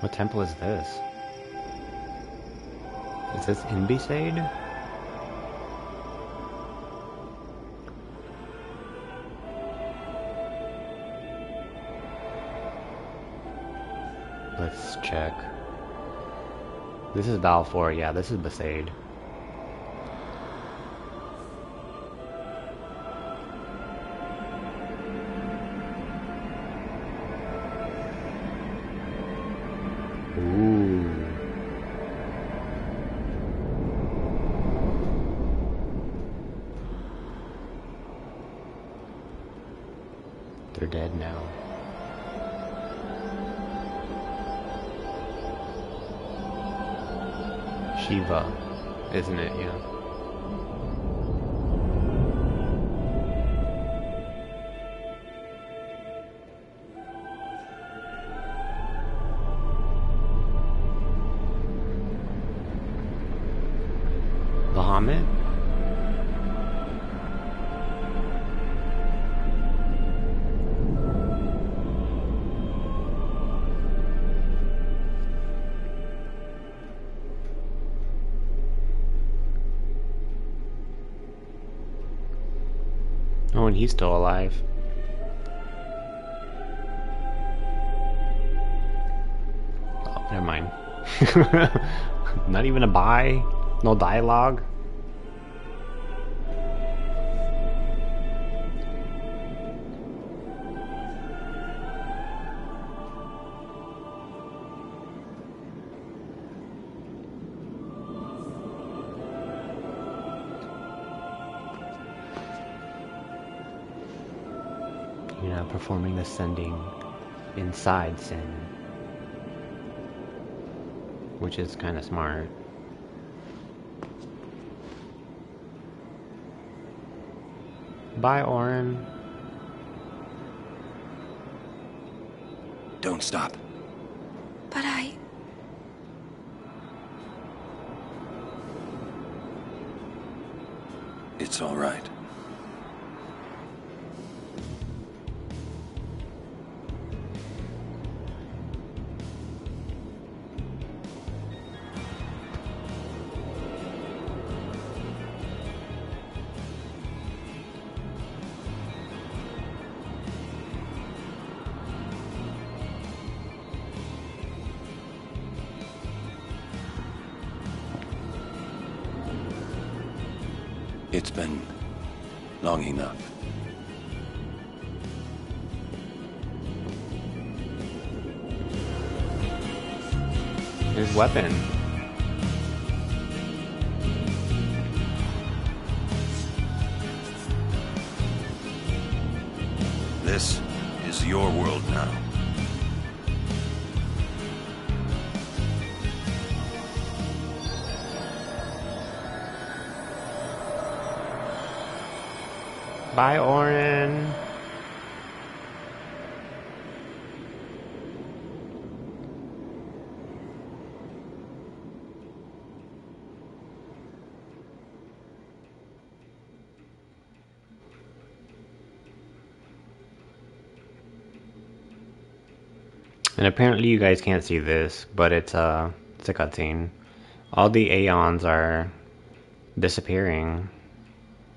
What temple is this? Is this in Besaid? Let's check. This is Balfour, yeah, this is Besaid. Ooh. They're dead now. Shiva, isn't it? Yeah. Bahamut? Oh, and he's still alive. Oh, never mind. Not even a bye? No dialogue? You know, performing the sending inside Sin, which is kind of smart. Bye, Orin. Don't stop. But It's all right. It's been long enough. His weapon. This is your world now. Bye, Oren. And apparently you guys can't see this, but it's a cutscene. All the Aeons are disappearing,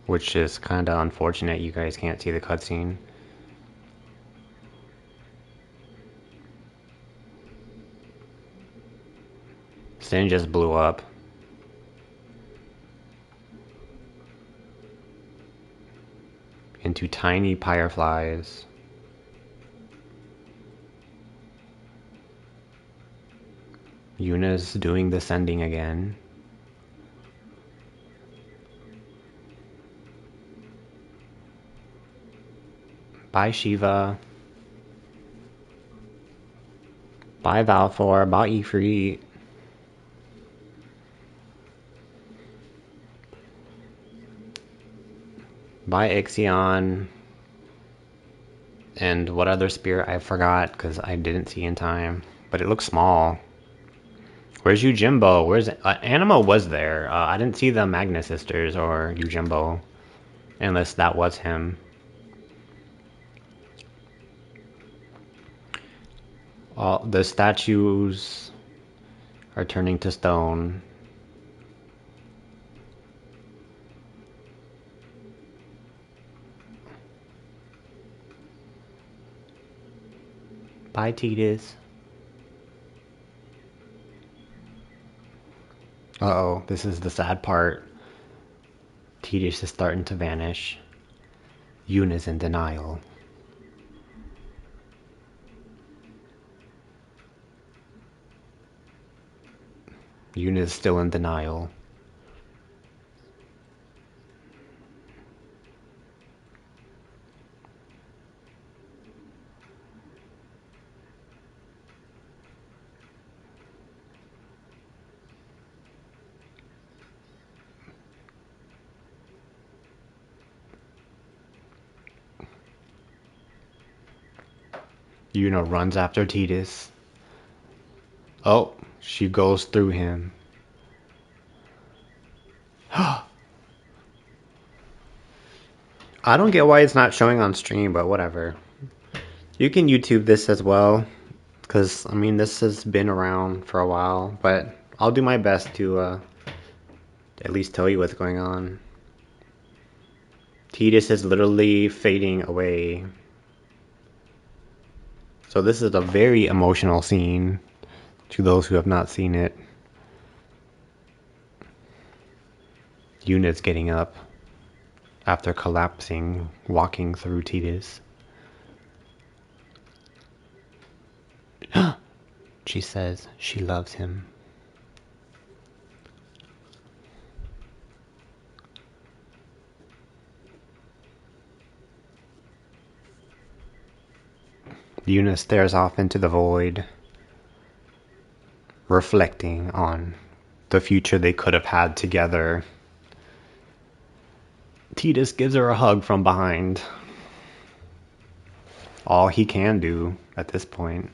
which is kind of unfortunate. You guys can't see the cutscene. Sin just blew up. Into tiny fireflies. Yuna's doing the sending again. Bye, Shiva. Bye, Valfor. Bye, Ifrit. Bye, Ixion. And what other spirit I forgot because I didn't see in time. But it looks small. Where's Yujimbo? Where's Anima was there. I didn't see the Magnus sisters or Yujimbo. Unless that was him. All the statues are turning to stone. Bye, Tidus. Uh-oh, this is the sad part. Tidus is starting to vanish. Yuna's in denial. Yuna's still in denial. Yuna runs after Tidus. Oh, she goes through him. I don't get why it's not showing on stream, but whatever. You can YouTube this as well, because, I mean, this has been around for a while, but I'll do my best to at least tell you what's going on. Tidus is literally fading away. So this is a very emotional scene to those who have not seen it. Yuna's getting up after collapsing, walking through Tidus. She says she loves him. Yuna stares off into the void, reflecting on the future they could have had together. Tidus gives her a hug from behind. All he can do at this point.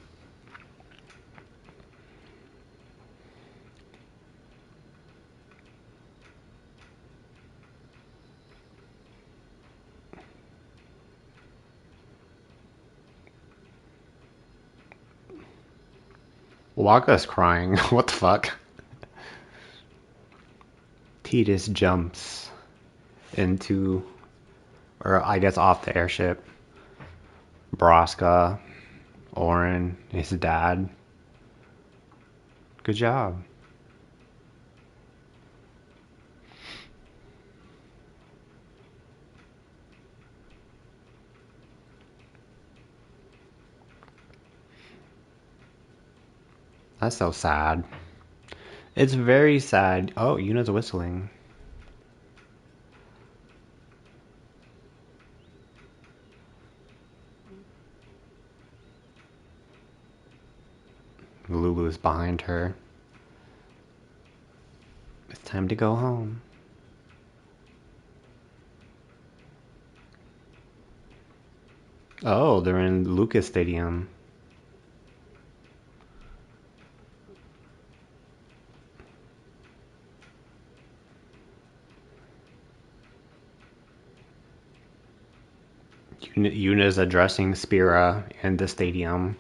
Waka's crying. What the fuck? Tidus jumps into, or I guess off the airship. Braska, Oren, his dad. Good job. That's so sad. It's very sad. Oh, Yuna's whistling. Lulu's behind her. It's time to go home. Oh, they're in Lucas Stadium. Yuna's addressing Spira in the stadium.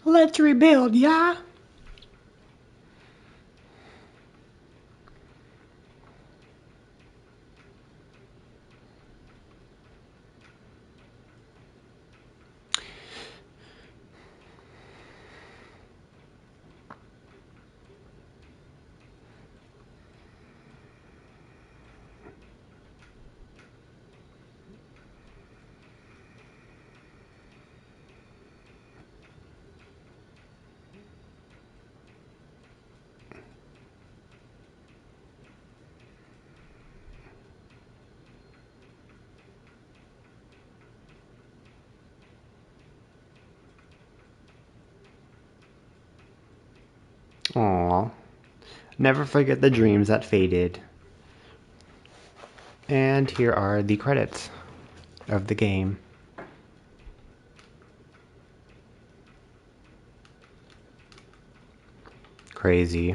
Let's rebuild, yeah? Aww. Never forget the dreams that faded. And here are the credits of the game. Crazy.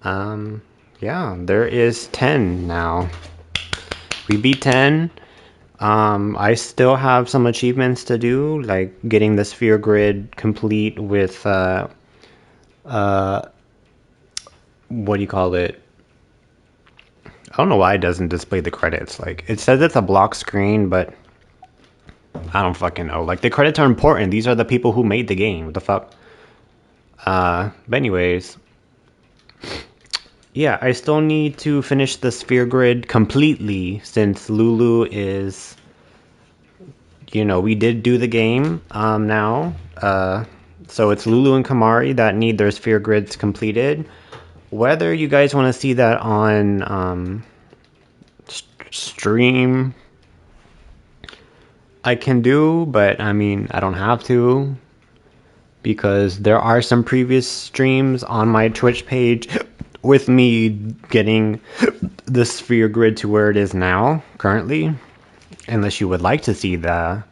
Yeah, there is 10 now. We beat 10. I still have some achievements to do, like getting the sphere grid complete with, what do you call it? I don't know why it doesn't display the credits. Like, it says it's a block screen, but I don't fucking know. Like, the credits are important. These are the people who made the game. What the fuck? But anyways, yeah, I still need to finish the sphere grid completely since Lulu is, you know, we did do the game now. So it's Lulu and Kamari that need their sphere grids completed. Whether you guys want to see that on stream, I can do, but I mean, I don't have to. Because there are some previous streams on my Twitch page with me getting the sphere grid to where it is now, currently. Unless you would like to see the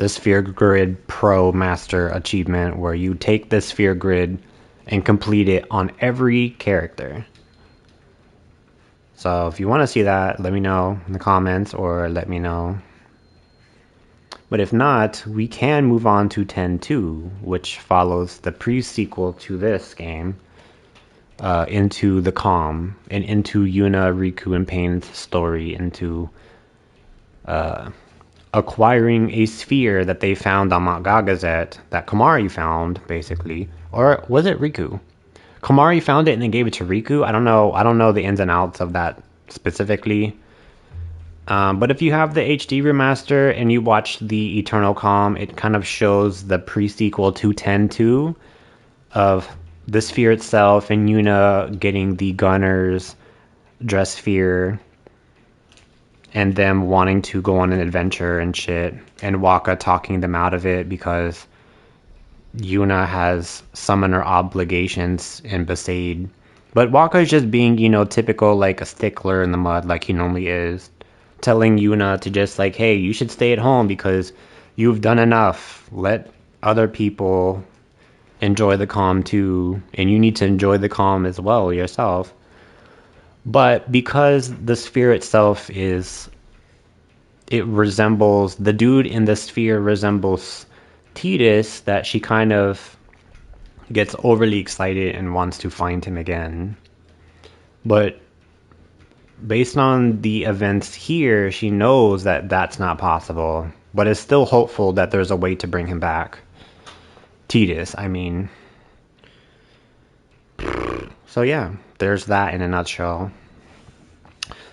sphere grid pro master achievement where you take the sphere grid and complete it on every character. So if you want to see that, let me know in the comments or let me know. But if not, we can move on to 10-2, which follows the pre-sequel to this game, into the Calm, and into Yuna, Riku, and Pain's story, into acquiring a sphere that they found on Mount Gagazet, that Kamari found, basically. Or was it Riku? Kamari found it and then gave it to Riku? I don't know the ins and outs of that specifically. But if you have the HD remaster and you watch the Eternal Calm, it kind of shows the pre-sequel to 10-2 of the sphere itself and Yuna getting the Gunner's dress sphere and them wanting to go on an adventure and shit, and Waka talking them out of it because Yuna has summoner obligations in Besaid. But Waka is just being, you know, typical, like a stickler in the mud like he normally is. Telling Yuna to just like, hey, you should stay at home because you've done enough. Let other people enjoy the calm too, and you need to enjoy the calm as well yourself. But because the sphere itself it resembles, the dude in the sphere resembles Titus, that she kind of gets overly excited and wants to find him again. But based on the events here, she knows that that's not possible, but is still hopeful that there's a way to bring him back. Titus, I mean. So yeah, there's that in a nutshell.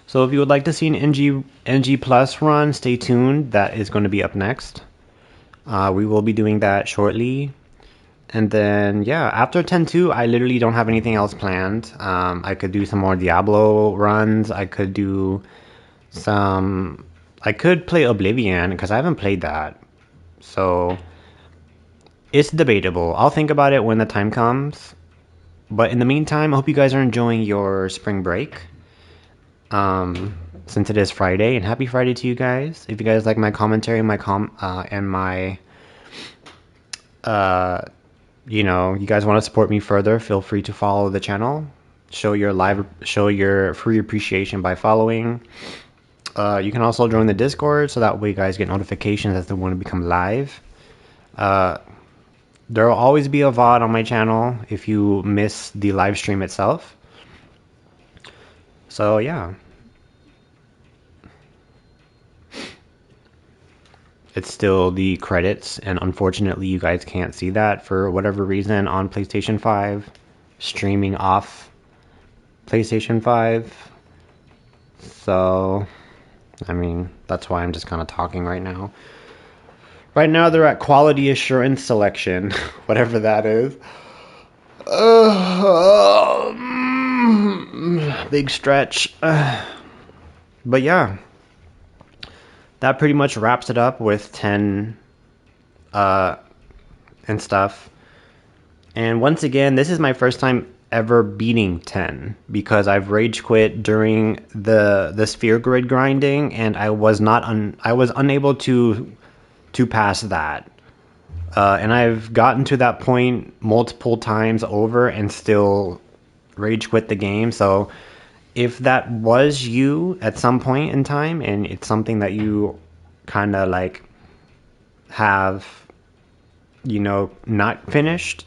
So if you would like to see an NG Plus run, stay tuned. That is going to be up next. We will be doing that shortly. And then, yeah, after 10-2, I literally don't have anything else planned. I could do some more Diablo runs. I could do some... I could play Oblivion, because I haven't played that. So, it's debatable. I'll think about it when the time comes. But in the meantime, I hope you guys are enjoying your spring break. Since it is Friday, and happy Friday to you guys. If you guys like my commentary, and my you know, you guys want to support me further, feel free to follow the channel. Show your free appreciation by following. You can also join the Discord, so that way you guys get notifications as to when to become live. There will always be a VOD on my channel if you miss the live stream itself. So yeah. It's still the credits, and unfortunately you guys can't see that for whatever reason on PlayStation 5. Streaming off PlayStation 5. So, I mean, that's why I'm just kind of talking right now. Right now they're at quality assurance selection, whatever that is. Big stretch. But yeah. That pretty much wraps it up with 10 and stuff. And once again, this is my first time ever beating 10, because I've rage quit during the sphere grid grinding, and I was unable to pass that. And I've gotten to that point multiple times over and still rage quit the game. So if that was you at some point in time, and it's something that you kind of like have, you know, not finished,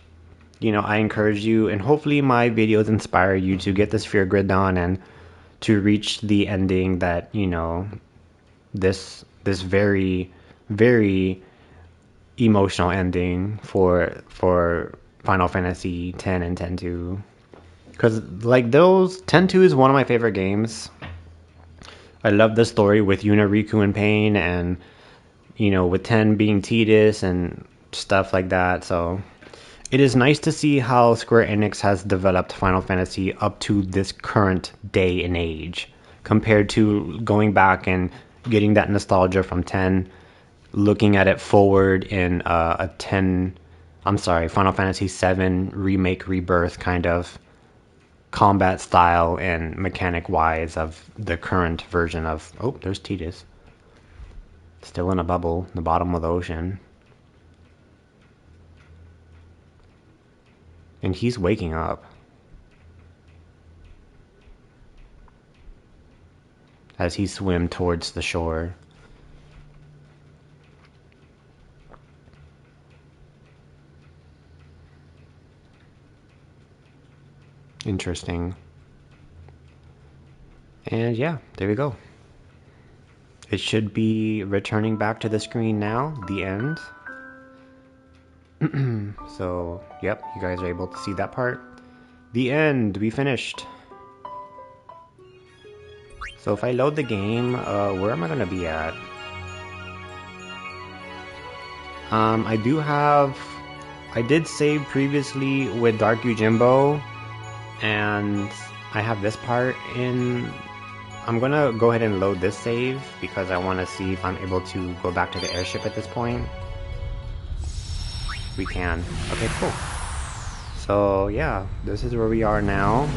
you know, I encourage you, and hopefully my videos inspire you to get the sphere grid done and to reach the ending that, you know, this very, very emotional ending for Final Fantasy X and 10-2. Because, like, 10-2 is one of my favorite games. I love the story with Yuna, Riku, and Pain, and, you know, with 10 being Tidus and stuff like that. So, it is nice to see how Square Enix has developed Final Fantasy up to this current day and age, compared to going back and getting that nostalgia from 10, looking at it forward in Final Fantasy 7 Remake Rebirth kind of combat style and mechanic wise of the current version of... Oh, there's Tidus. Still in a bubble, the bottom of the ocean. And he's waking up. As he swims towards the shore. Interesting. And yeah, there we go. It should be returning back to the screen now, the end. So, yep, you guys are able to see that part. The end, we finished. So if I load the game, where am I gonna be at? I did save previously with Dark Yojimbo, and I have this part in... I'm gonna go ahead and load this save because I want to see if I'm able to go back to the airship at this point. We can. Okay, cool. So yeah, this is where we are now.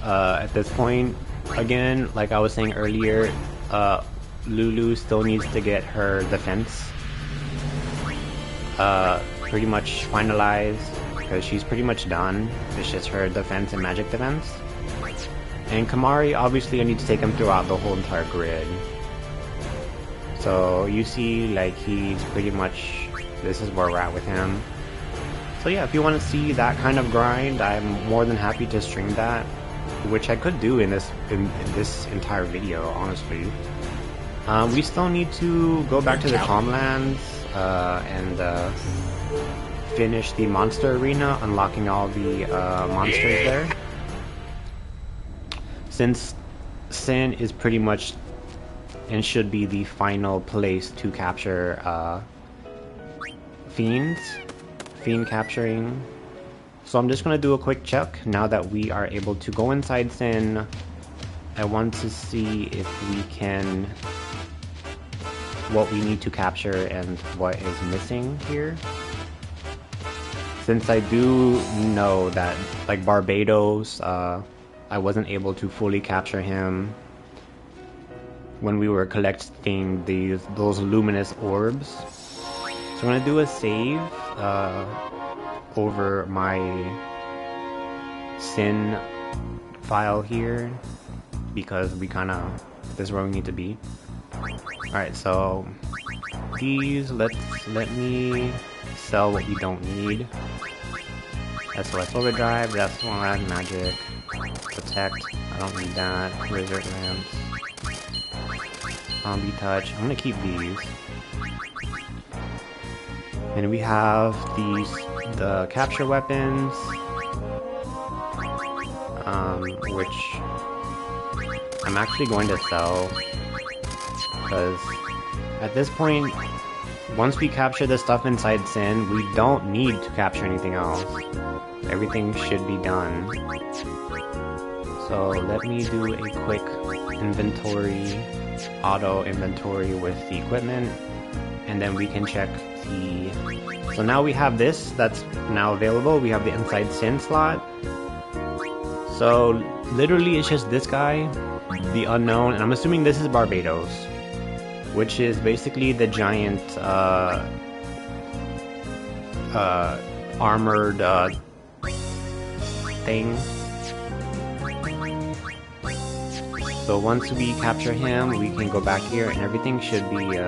At this point, again, like I was saying earlier, Lulu still needs to get her defense. pretty much finalized because she's pretty much done. It's just her defense and magic defense. And Kamari, obviously I need to take him throughout the whole entire grid. So you see, like, he's pretty much, this is where we're at with him. So yeah, if you want to see that kind of grind, I'm more than happy to stream that, which I could do in this entire video, honestly. We still need to go back to the Calmlands and finish the monster arena, unlocking all the monsters there. Since Sin is pretty much and should be the final place to capture fiend capturing. So I'm just gonna do a quick check now that we are able to go inside Sin. I want to see if we can, what we need to capture and what is missing here. Since I do know that, like, Barbados, I wasn't able to fully capture him when we were collecting those luminous orbs. So I'm gonna do a save over my Sin file here because we kind of, this is where we need to be. Alright, so these, let me sell what we don't need. SOS Overdrive, that's one, Magic, Protect, I don't need that, Wizard Lamps, Zombie Touch, I'm gonna keep these. And we have the capture weapons, which I'm actually going to sell, because at this point, once we capture the stuff inside Sin, we don't need to capture anything else. Everything should be done. So let me do a quick inventory, auto inventory with the equipment, and then we can check the... So now we have this that's now available. We have the inside Sin slot. So literally it's just this guy, the unknown, and I'm assuming this is Barbados, which is basically the giant armored thing. So once we capture him, we can go back here and everything should be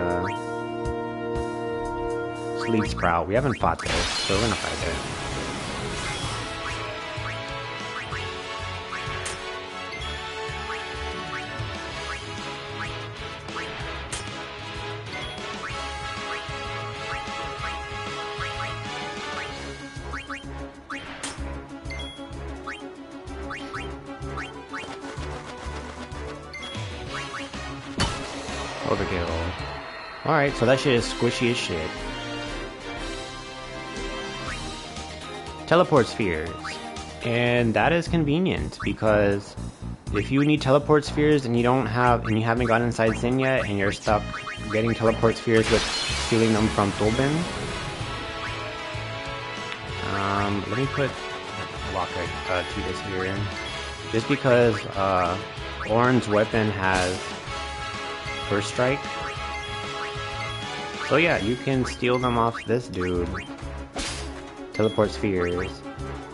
Sleep Sprout. We haven't fought this, so we're gonna fight it. Overkill. Alright, so that shit is squishy as shit. Teleport spheres. And that is convenient because if you need teleport spheres and you haven't gotten inside Sin yet and you're stuck getting teleport spheres with stealing them from Tobin. Let me put Waka to this here. Just because Orin's weapon has First Strike. So yeah, you can steal them off this dude. Teleport spheres.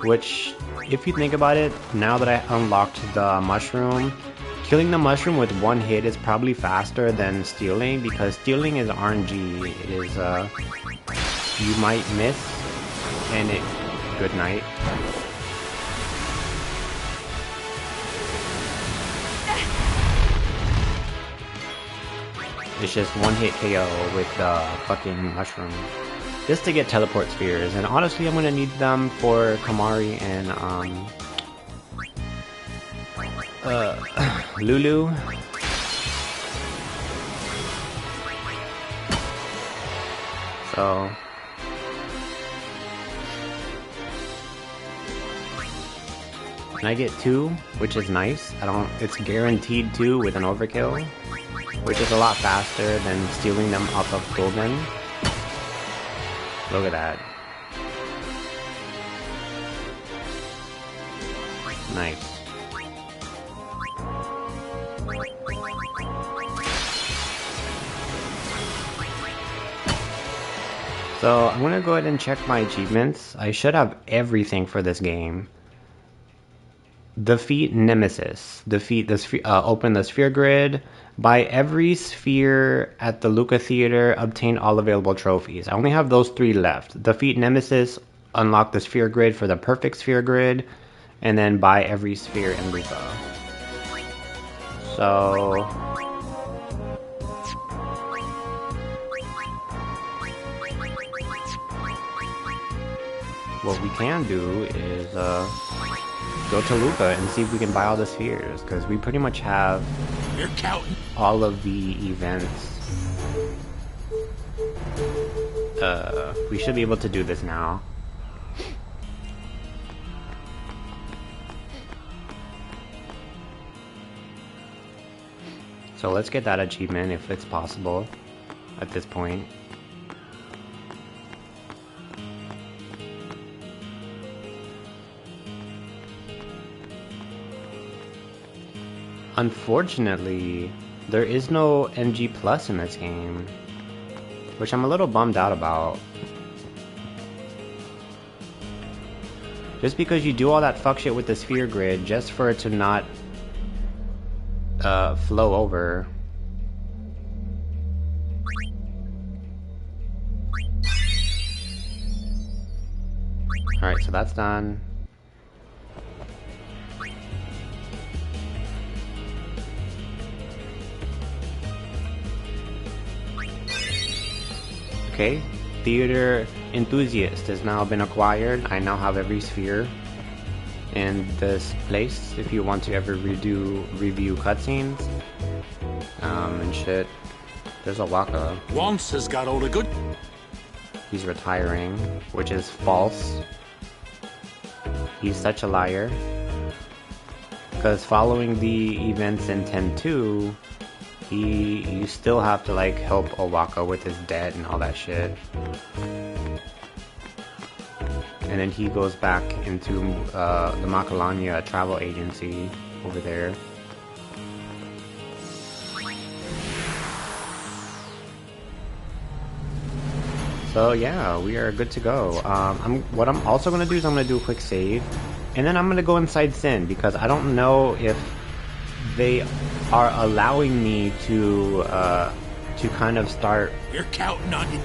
Which, if you think about it, now that I unlocked the mushroom, killing the mushroom with one hit is probably faster than stealing, because stealing is RNG. It is, you might miss, and good night. It's just one hit KO with the fucking mushroom. Just to get teleport spheres, and honestly I'm gonna need them for Kamari and Lulu. So and I get 2, which is nice. It's guaranteed 2 with an overkill, which is a lot faster than stealing them off of Golden. Look at that. Nice. So I'm gonna go ahead and check my achievements. I should have everything for this game. Defeat Nemesis. Defeat the sphere. Open the sphere grid. Buy every sphere at the Luca Theater. Obtain all available trophies. I only have those 3 left. Defeat Nemesis. Unlock the sphere grid for the perfect sphere grid. And then buy every sphere in Luca. So... what we can do is go to Luca and see if we can buy all the spheres, because we pretty much have all of the events. We should be able to do this now. So let's get that achievement if it's possible at this point. Unfortunately, there is no NG Plus in this game, which I'm a little bummed out about. Just because you do all that fuck shit with the sphere grid just for it to not flow over. Alright, so that's done. Okay, Theater Enthusiast has now been acquired. I now have every sphere in this place if you want to ever review cutscenes and shit. There's a Waka. Once has got all the good. He's retiring, which is false. He's such a liar. Because following the events in 10.2, you still have to like help Owaka with his debt and all that shit. And then he goes back into the Makalanya travel agency over there. So yeah, we are good to go. What I'm also gonna do is I'm gonna do a quick save, and then I'm gonna go inside Sin because I don't know if they are allowing me to kind of start. You're counting on you.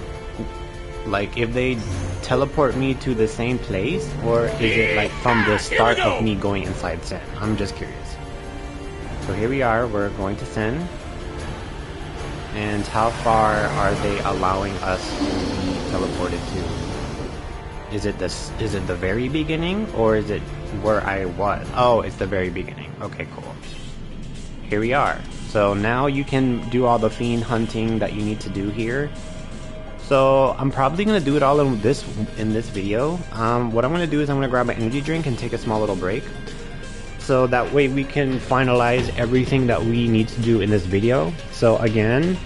Like if they teleport me to the same place, or is it like from the start of me going inside Sin? I'm just curious. So here we are. We're going to Sin. And how far are they allowing us to be teleported to? Is it the very beginning, or is it where I was? Oh, it's the very beginning. Okay, cool. Here we are. So now you can do all the fiend hunting that you need to do here. So I'm probably gonna do it all in this video. What I'm gonna do is I'm gonna grab an energy drink and take a small little break. So that way we can finalize everything that we need to do in this video. So again,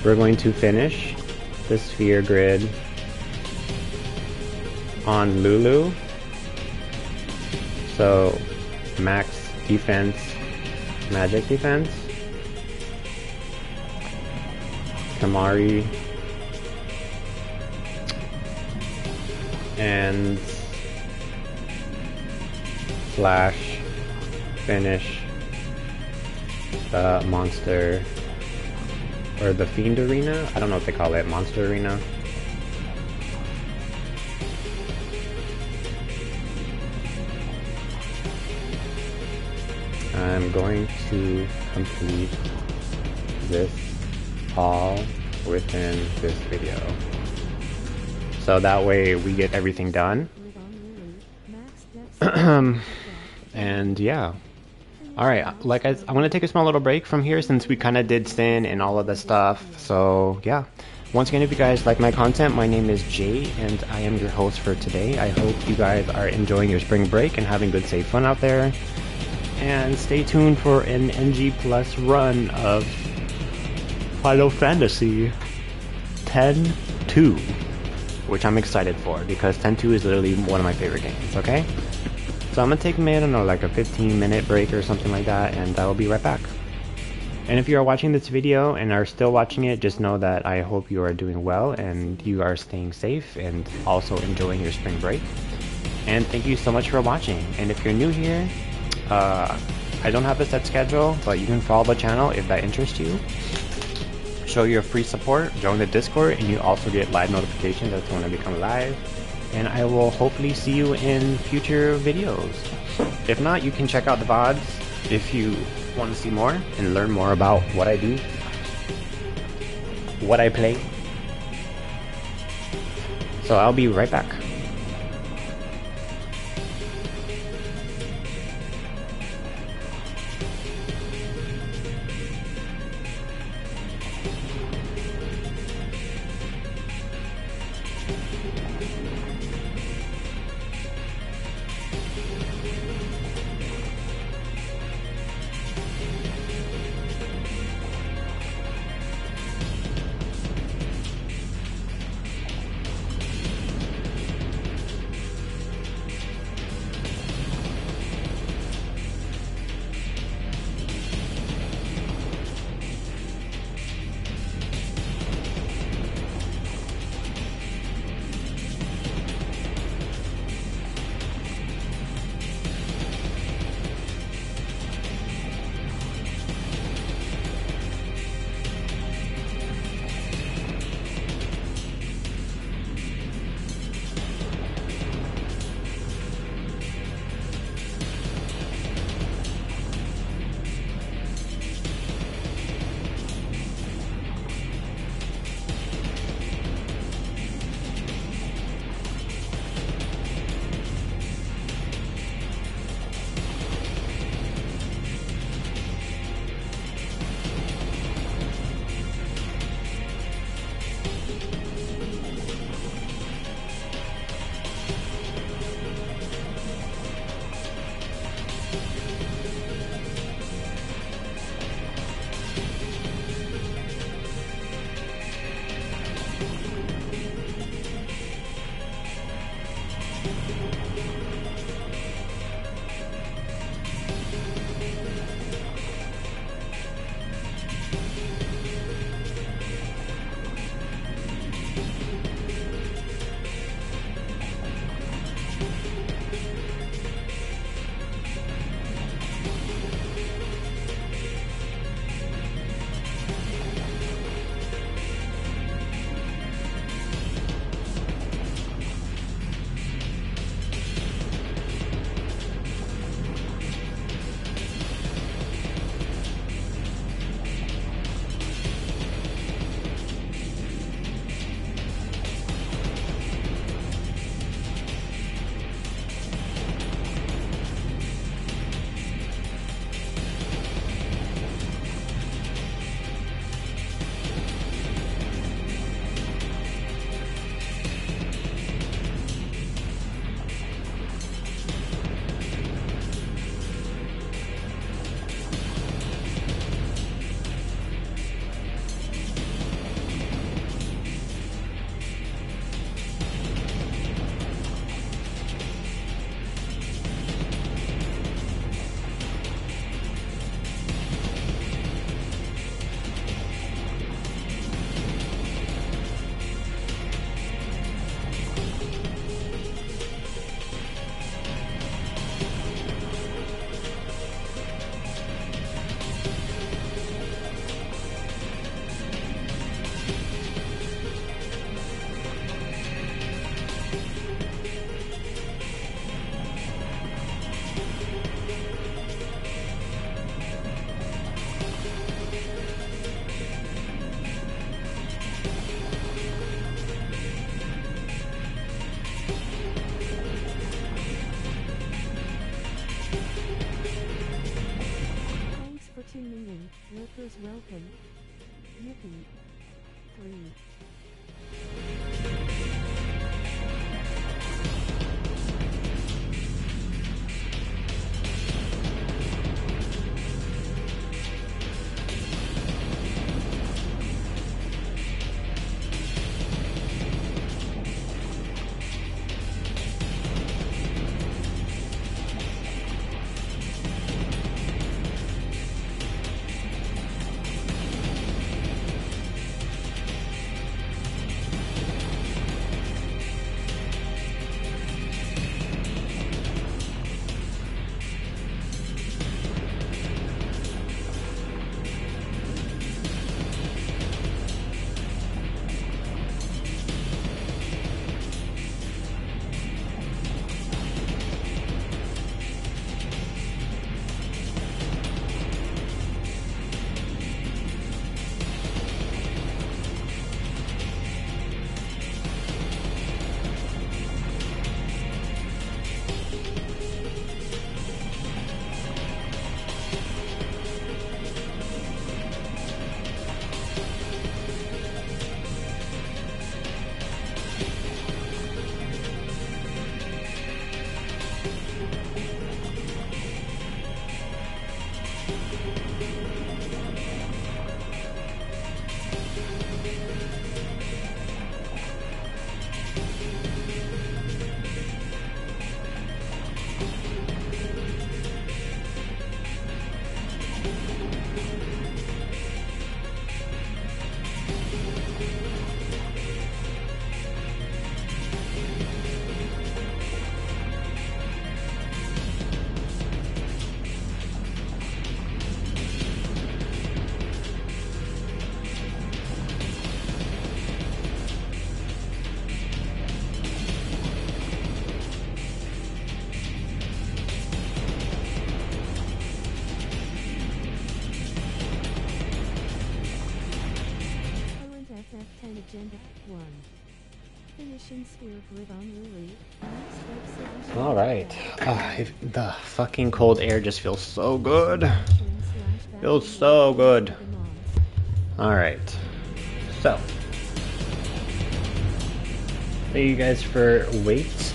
we're going to finish the sphere grid on Lulu. So max defense, magic defense, Kamari, and slash finish the monster or the fiend arena. I don't know what they call it, monster arena. I'm going to complete this all within this video, so that way we get everything done. And yeah. Alright, I'm going to take a small little break from here since we kind of did Sin and all of the stuff. So yeah. Once again, if you guys like my content, my name is Jay and I am your host for today. I hope you guys are enjoying your spring break and having good safe fun out there. And stay tuned for an NG Plus run of Final Fantasy 10-2, which I'm excited for because 10-2 is literally one of my favorite games, okay? So I'm gonna take a minute, I don't know, like a 15-minute break or something like that, and I will be right back. And if you are watching this video and are still watching it, just know that I hope you are doing well and you are staying safe and also enjoying your spring break. And thank you so much for watching. And if you're new here, I don't have a set schedule, but you can follow the channel if that interests you. Show your free support, join the Discord, and you also get live notifications that's when I become live. And I will hopefully see you in future videos. If not, you can check out the VODs if you want to see more and learn more about what I do, what I play. So I'll be right back. Lurkers welcome. Yippee. 3. Agenda 1. Finishing sphere grid on Lily. Alright. The fucking cold air just feels so good. Feels so good. Alright. So. Thank you guys for wait.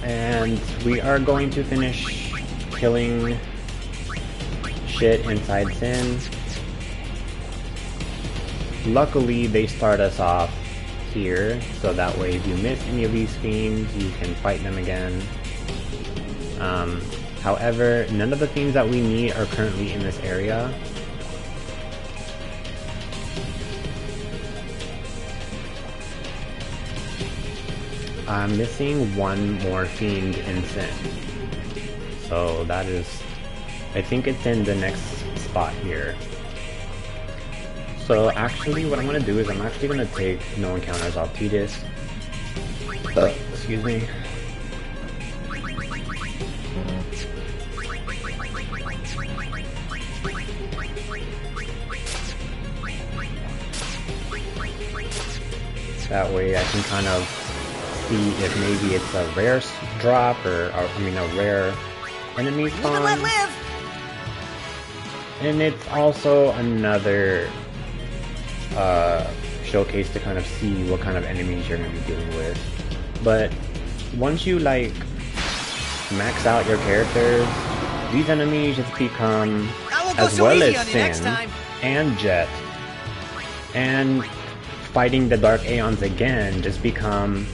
And we are going to finish killing shit inside Sin. Luckily, they start us off here, so that way if you miss any of these fiends, you can fight them again. However, none of the fiends that we need are currently in this area. I'm missing one more fiend in Sin. So that is, I think it's in the next spot here. So actually what I'm going to do is I'm actually going to take no encounters off T-Disc. Excuse me. That way I can kind of see if maybe it's a rare drop or I mean a rare enemy spawn. And it's also another showcase to kind of see what kind of enemies you're going to be dealing with. But once you like max out your characters, these enemies just become, as well as Sin and Jet and fighting the Dark Aeons again, just become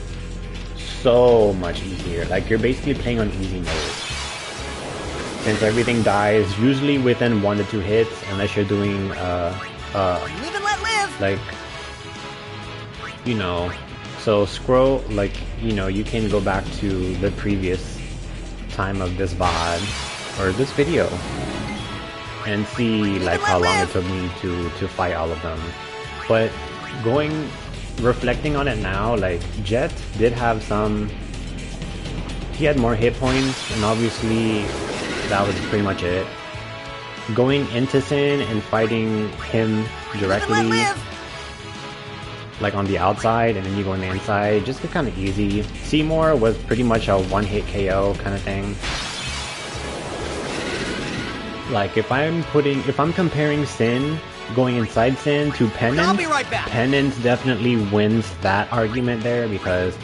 so much easier. Like you're basically playing on easy mode. Since everything dies usually within 1 to 2 hits, unless you're doing like, you know, so scroll, like, you know, you can go back to the previous time of this VOD or this video and see like how long it took me to fight all of them. But reflecting on it now, like Jet did have some, he had more hit points, and obviously that was pretty much it. Going into Sin and fighting him directly, like on the outside, and then you go on the inside, just kind of easy. Seymour was pretty much a one-hit KO kind of thing. Like if I'm comparing Sin going inside Sin to Penance, I'll be right back. Penance definitely wins that argument there because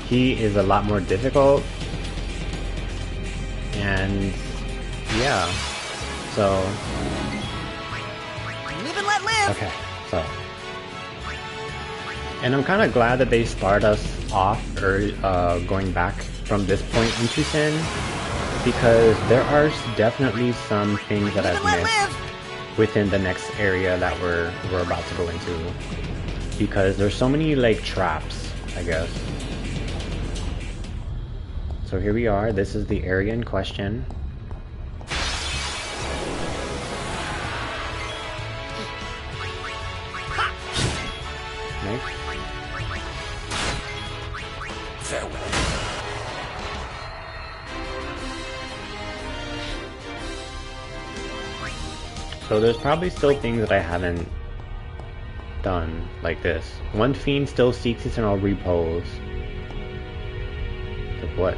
he is a lot more difficult. And yeah, so live and let live. Okay, so, and I'm kind of glad that they start us off or going back from this point into Sin, because there are definitely some things that I've missed within the next area that we're about to go into, because there's so many like traps, I guess. So here we are. This is the area in question. Nice. So there's probably still things that I haven't done, like this. One fiend still seeks eternal repose. Of what?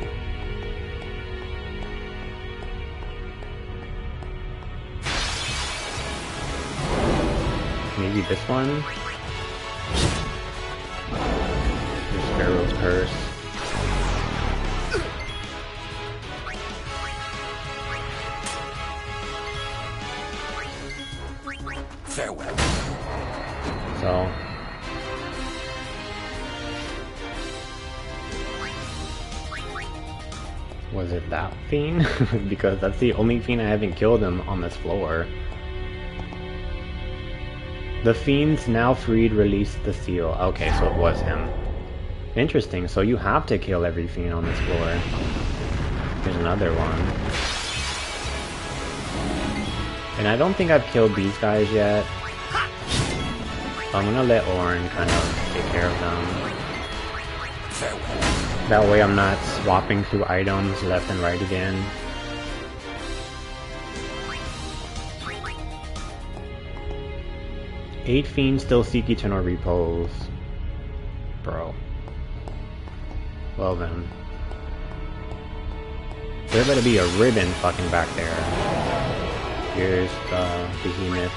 Maybe this one? The Sparrow's Curse. Farewell. So was it that fiend? Because that's the only fiend I haven't killed him on this floor. The fiends now freed release the seal. Okay, so it was him. Interesting, so you have to kill every fiend on this floor. Here's another one. And I don't think I've killed these guys yet. So I'm gonna let Orin kind of take care of them. That way I'm not swapping through items left and right again. 8 fiends still seek eternal repose. Bro. Well then. There better be a ribbon fucking back there. Here's the behemoth.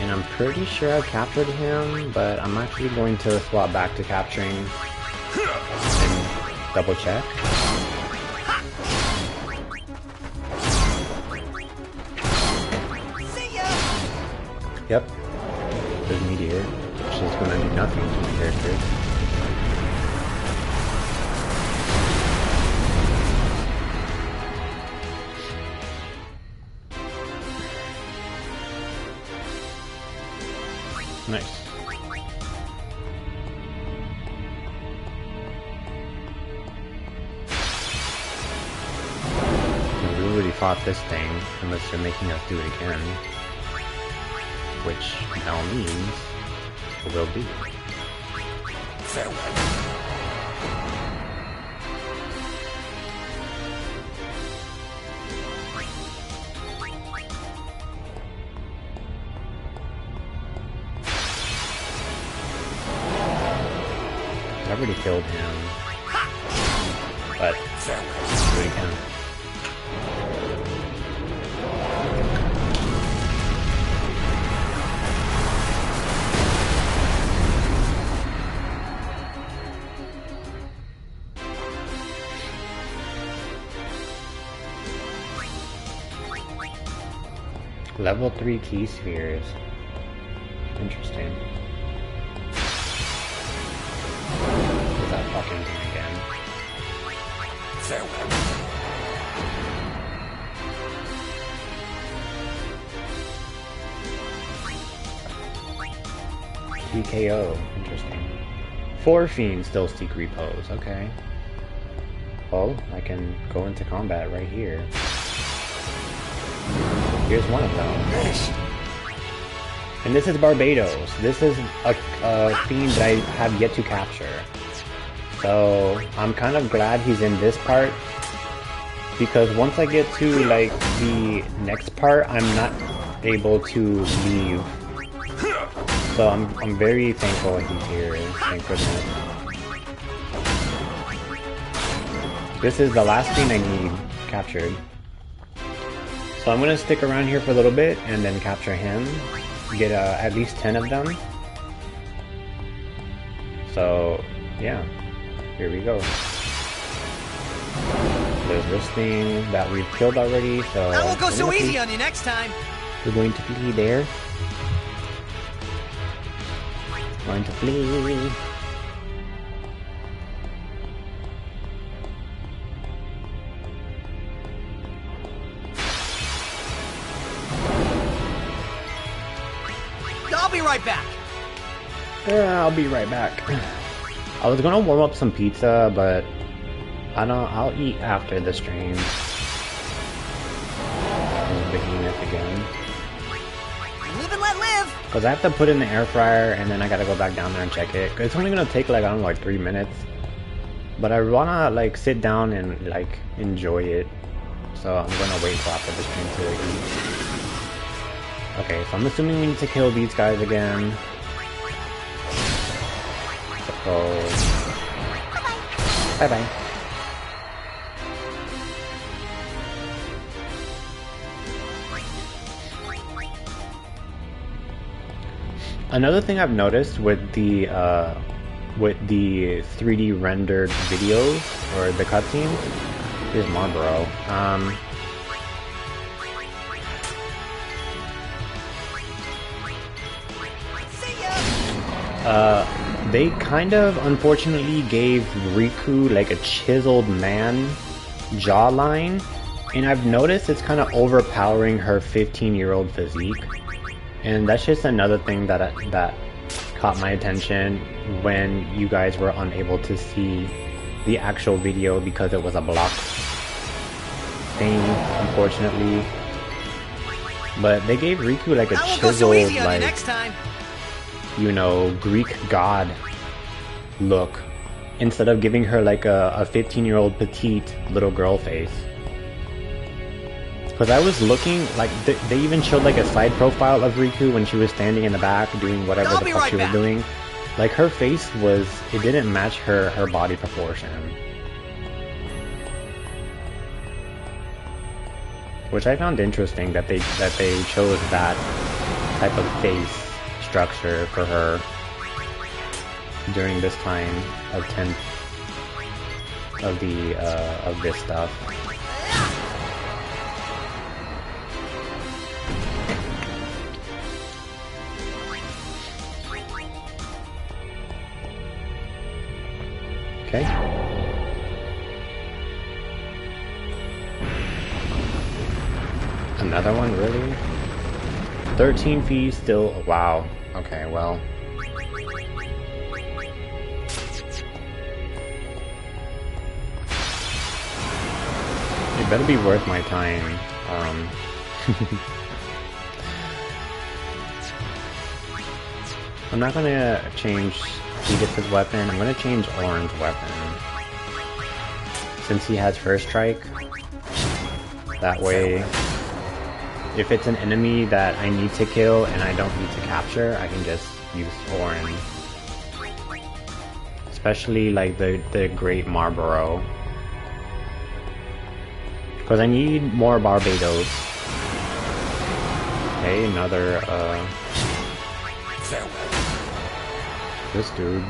And I'm pretty sure I captured him, but I'm actually going to swap back to capturing and double check. Yep. There's meteor, which is gonna do nothing to my character. Nice. We already fought this thing, unless they're making us do it again. Which now means we'll do. Farewell. I already killed him, but do it again. Level 3 key spheres. Interesting. That fucking thing again. Farewell. TKO. Interesting. 4 fiends still seek repose. Okay. Well, I can go into combat right here. Here's one of them. And this is Barbados. This is a fiend that I have yet to capture. So I'm kind of glad he's in this part, because once I get to like the next part, I'm not able to leave. So I'm very thankful he's here. Thank goodness. This is the last thing I need captured. So I'm gonna stick around here for a little bit and then capture him. Get at least 10 of them. So yeah. Here we go. There's this thing that we've killed already, so... That won't go so easy on you next time! We're going to flee there. Going to flee. I'll be right back! Yeah, I'll be right back. I was gonna warm up some pizza, but I'll eat after the stream. Behemoth again. Live and let live! Because I have to put it in the air fryer, and then I gotta go back down there and check it. It's only gonna take like, I don't know, like 3 minutes. But I wanna like sit down and like enjoy it. So I'm gonna wait till after the stream to eat. Okay, so I'm assuming we need to kill these guys again. So... Bye-bye. Another thing I've noticed with the 3D rendered videos or the cutscenes is Marlboro. They kind of unfortunately gave Riku like a chiseled man jawline, and I've noticed it's kind of overpowering her 15-year-old physique. And that's just another thing that caught my attention when you guys were unable to see the actual video because it was a blocked thing, unfortunately. But they gave Riku like a chiseled, like, next time. you know, Greek god look, instead of giving her like a 15-year-old petite little girl face. Because I was looking, like, they even showed like a side profile of Riku when she was standing in the back doing whatever the fuck she was doing. Like, her face was, it didn't match her body proportion. Which I found interesting that they chose that type of face structure for her during this time of of this stuff. Okay. Another one, really? 13 feet still. Wow. Okay, well. It better be worth my time. I'm not gonna change Edith's weapon. I'm gonna change Orin's weapon. Since he has first strike. That way, if it's an enemy that I need to kill and I don't need to capture, I can just use Orin. Especially like the Great Marlborough. Because I need more Barbados. Okay, another, this dude.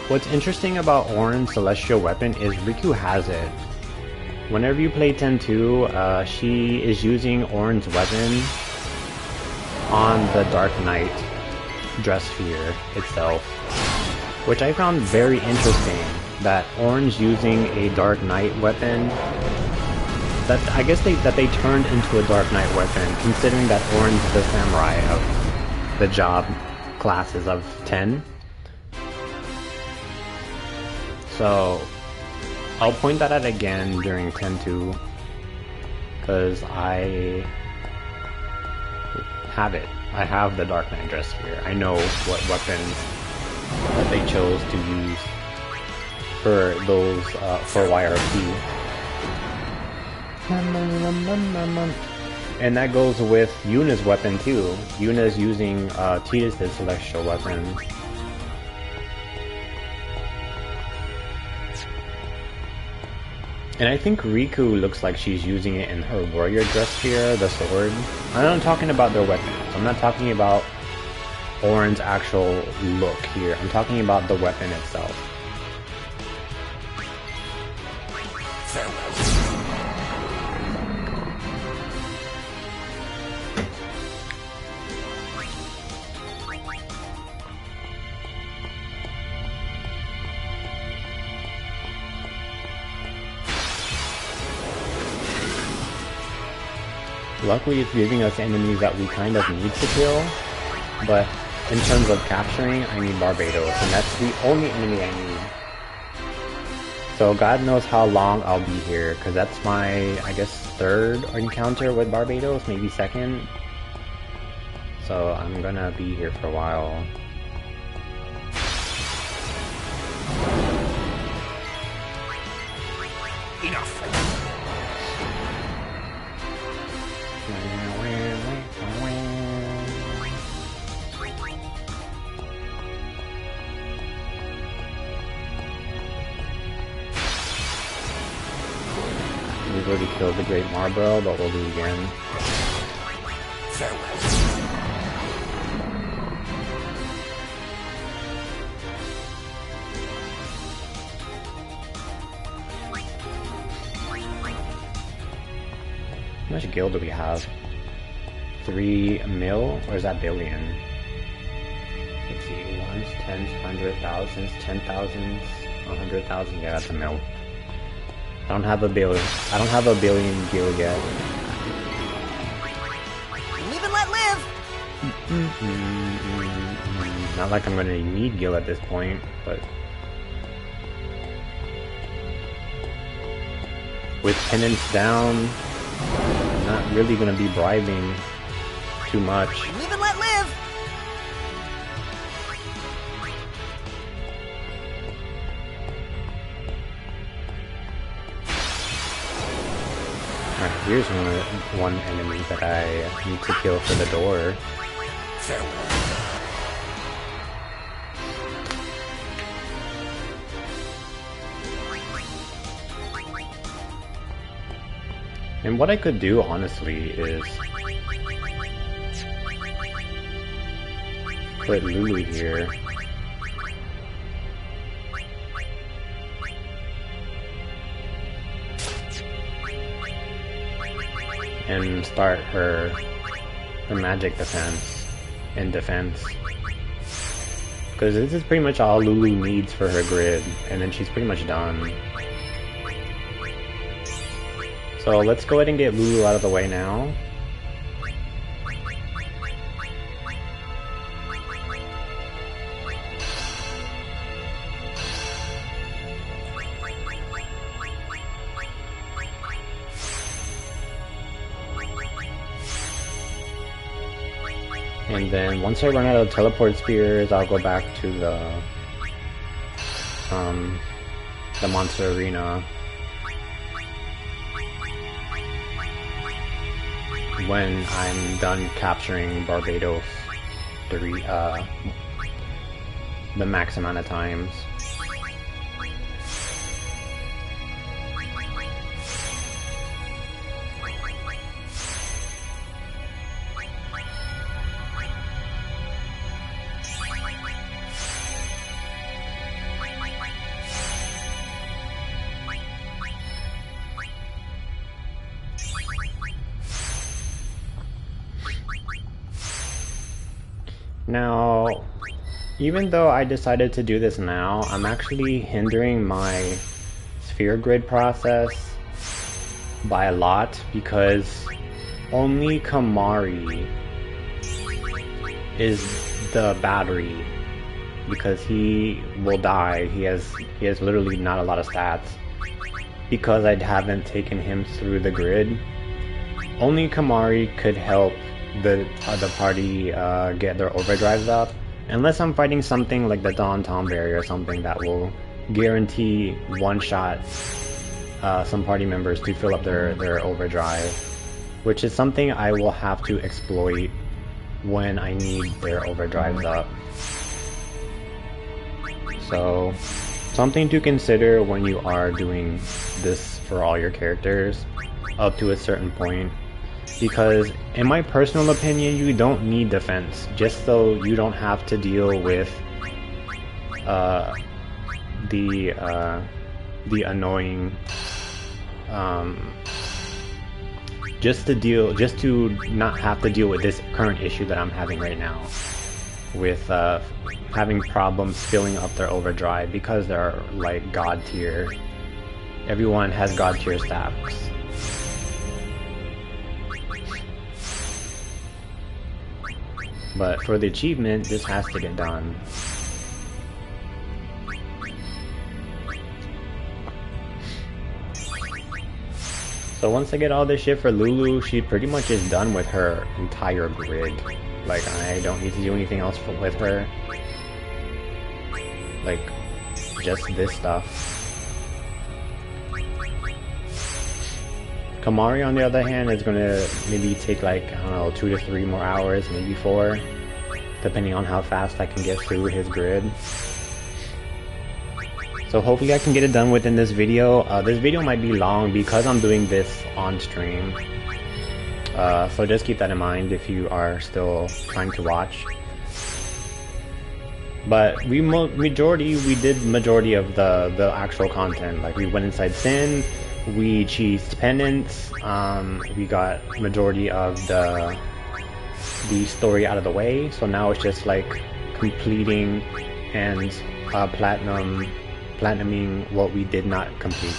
What's interesting about Orin's Celestial Weapon is Riku has it. Whenever you play 10-2, she is using Orin's weapon on the Dark Knight dress sphere itself. Which I found very interesting, that Orin's using a Dark Knight weapon. That I guess that they turned into a Dark Knight weapon, considering that Orin's the samurai of the job classes of 10. So, I'll point that out again during 10-2, because I have it. I have the Dark Knight dress sphere. I know what weapons that they chose to use for those, for YRP. And that goes with Yuna's weapon too. Yuna's using Tidus' celestial weapon. And I think Riku looks like she's using it in her warrior dress sphere, the sword. I'm not talking about their weapons. I'm not talking about Orin's actual look here. I'm talking about the weapon itself. Luckily, it's giving us enemies that we kind of need to kill, but in terms of capturing, I need Barbados, and that's the only enemy I need. So God knows how long I'll be here, because that's my, I guess, third encounter with Barbados, maybe second. So I'm gonna be here for a while. Enough. We've already killed the Great Marlborough, but we'll do it again. Farewell. How much gil do we have? 3 mil? Or is that billion? Let's see, ones, tens, 100,000s, 10,000s, 100,000. Yeah, that's a mil. I don't have a billion. I don't have a billion gil yet. Live and let live. Not like I'm gonna need gil at this point, but with Penance down, I'm not really gonna be bribing too much. Live and let live. here's one enemy that I need to kill for the door. And what I could do, honestly, is put Lulu here. And start her magic defense and defense. Because this is pretty much all Lulu needs for her grid, and then she's pretty much done. So let's go ahead and get Lulu out of the way now. And then once I run out of teleport spears, I'll go back to the monster arena when I'm done capturing Barbados the max amount of times. Now, even though I decided to do this now, I'm actually hindering my sphere grid process by a lot because only Kamari is the battery, because he will die. He has literally not a lot of stats because I haven't taken him through the grid. Only Kamari could help the party get their overdrives up, unless I'm fighting something like the Dawn Tomberry or something that will guarantee one-shot some party members to fill up their overdrive, which is something I will have to exploit when I need their overdrives up. So something to consider when you are doing this for all your characters up to a certain point. Because in my personal opinion, you don't need defense, just so you don't have to deal with the annoying just to not have to deal with this current issue that I'm having right now with having problems filling up their overdrive because they're like god tier. Everyone has god tier stats. But for the achievement, this has to get done. So once I get all this shit for Lulu, she pretty much is done with her entire grid. Like, I don't need to do anything else with her. Like, just this stuff. Kamari, on the other hand, is gonna maybe take like, I don't know, 2 to 3 more hours, maybe 4, depending on how fast I can get through his grid. So hopefully I can get it done within this video. This video might be long because I'm doing this on stream. So just keep that in mind if you are still trying to watch. But we did majority of the actual content. Like, we went inside Sin, we cheesed Penance, we got majority of the story out of the way, so now it's just like completing and platinuming what we did not complete.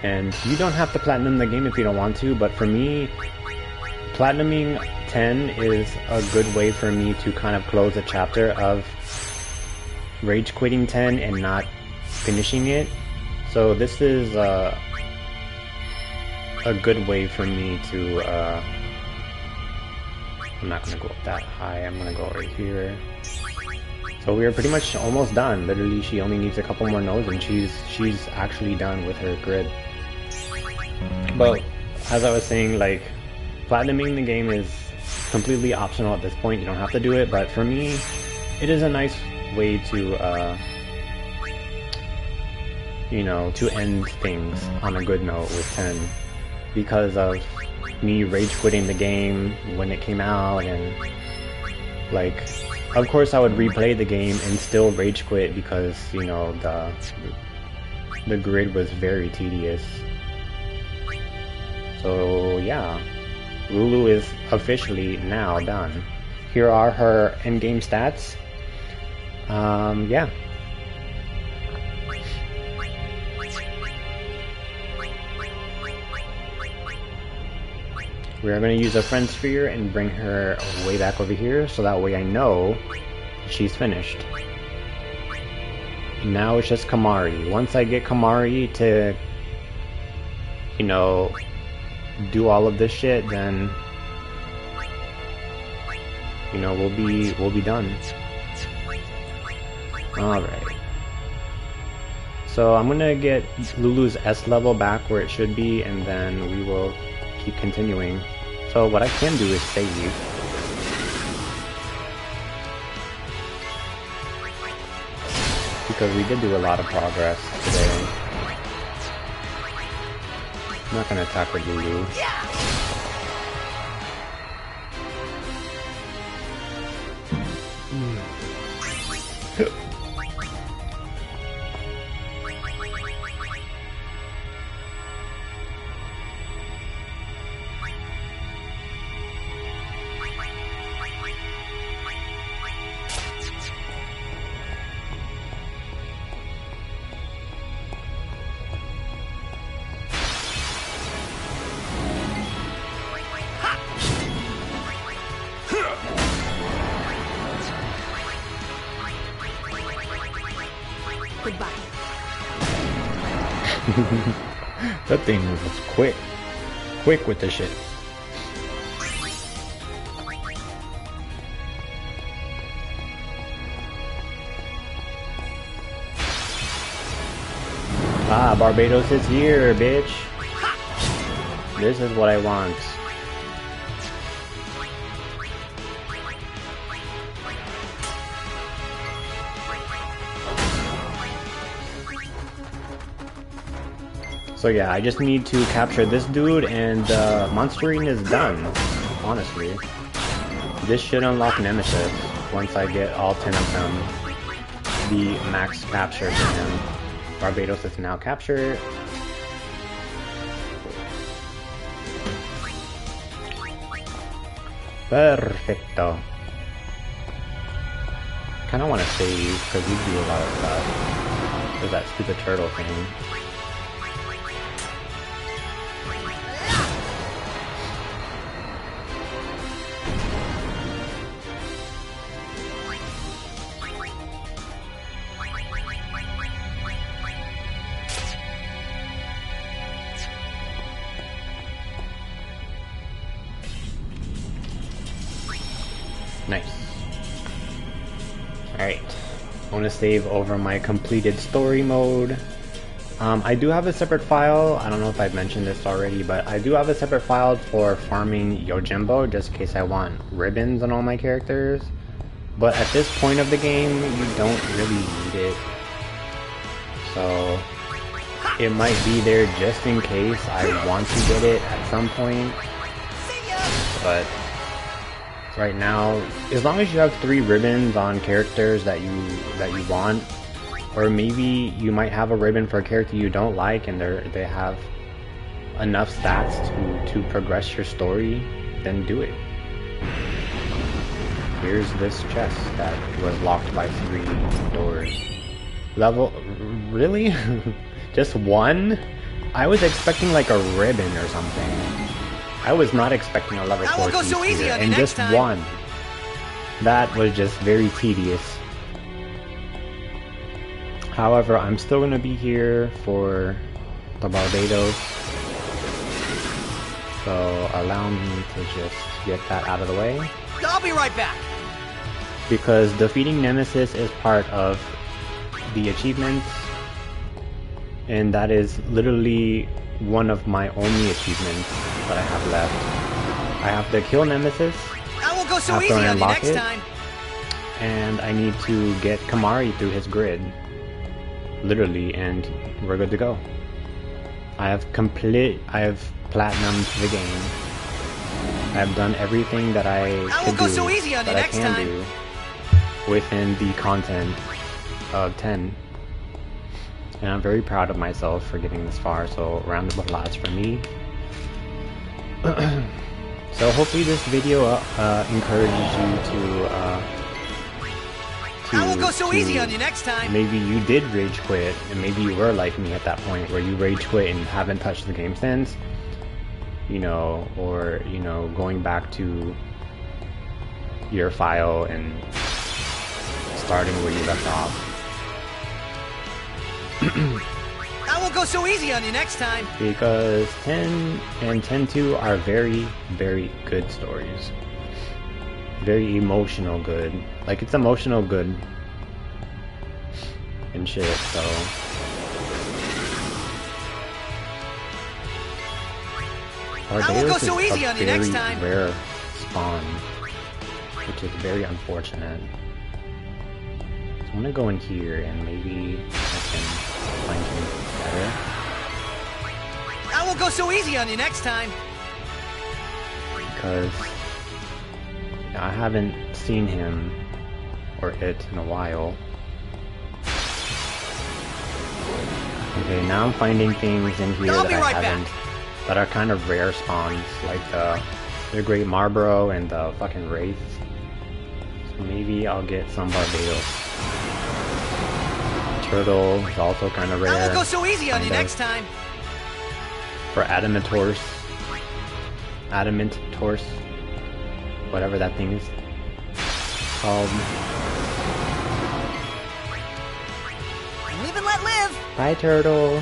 And you don't have to platinum the game if you don't want to, but for me, platinuming 10 is a good way for me to kind of close a chapter of rage quitting 10 and not finishing it. So this is a good way for me to, I'm not going to go up that high, I'm going to go right here. So we are pretty much almost done. Literally, she only needs a couple more nodes and she's actually done with her grid. But as I was saying, like, platinuming the game is completely optional at this point. You don't have to do it, but for me, it is a nice way to, you know, to end things on a good note with 10, because of me rage quitting the game when it came out, and like, of course I would replay the game and still rage quit because, you know, the grid was very tedious. So yeah, Lulu is officially now done. Here are her endgame stats. Yeah. We are going to use a friend sphere and bring her way back over here, so that way I know she's finished. Now it's just Kamari. Once I get Kamari to, you know, do all of this shit, then, you know, we'll be done. Alright. So I'm gonna get Lulu's S level back where it should be, and then we will keep continuing. So what I can do is save. Because we did do a lot of progress today. I'm not gonna attack with Lulu. That thing was quick with the shit. Ah, Barbados is here, bitch. This is what I want. So yeah, I just need to capture this dude, and monstering is done, honestly. This should unlock Nemesis once I get all 10 of them. The max capture for him. Barbados is now captured. Perfecto. Kinda wanna save, because we do a lot of stuff. There's that stupid turtle thing. Nice. Alright. I want to save over my completed story mode. I do have a separate file. I don't know if I've mentioned this already, but I do have a separate file for farming Yojimbo, just in case I want ribbons on all my characters. But at this point of the game, you don't really need it. So it might be there just in case I want to get it at some point. But right now, as long as you have 3 ribbons on characters that you want, or maybe you might have a ribbon for a character you don't like and they have enough stats to progress your story, then do it. Here's this chest that was locked by 3 doors. Level... really? Just 1? I was expecting like a ribbon or something. I was not expecting a level 4 go so easy on you and next just time. 1. That was just very tedious. However, I'm still going to be here for the Barbados. So allow me to just get that out of the way. I'll be right back. Because defeating Nemesis is part of the achievements. And that is literally one of my only achievements that I have left. I have to kill Nemesis I won't go so after easy I on you unlock next it, time. and I need to get Kamari through his grid, literally, and we're good to go. I have platinumed the game. I've done everything that I could do, so easy on you that I next can time. do within the content of 10. And I'm very proud of myself for getting this far, so round of applause for me. So hopefully this video encourages you to I won't go so easy on you next time. maybe you did rage quit, and maybe you were like me at that point where you rage quit and haven't touched the game since, you know, or, you know, going back to your file and starting where you left off. I won't go so easy on you next time. Because 10 and 10-2 are very, very good stories. Very emotional good. Like, it's emotional good and shit, so. I won't go Ardeos so is easy a on you next very time. rare spawn, which is very unfortunate. So I'm gonna go in here and maybe I can find him better. I won't go so easy on you next time. Because I haven't seen him or it in a while. Okay, now I'm finding things in here that I haven't, that are kind of rare spawns, like the Great Marlboro and the fucking Wraith. So maybe I'll get some Barbados. Turtle is also kind of rare. I won't go so easy on you next time. For Adamant Horse, whatever that thing is called. Live and let live. Bye, turtle.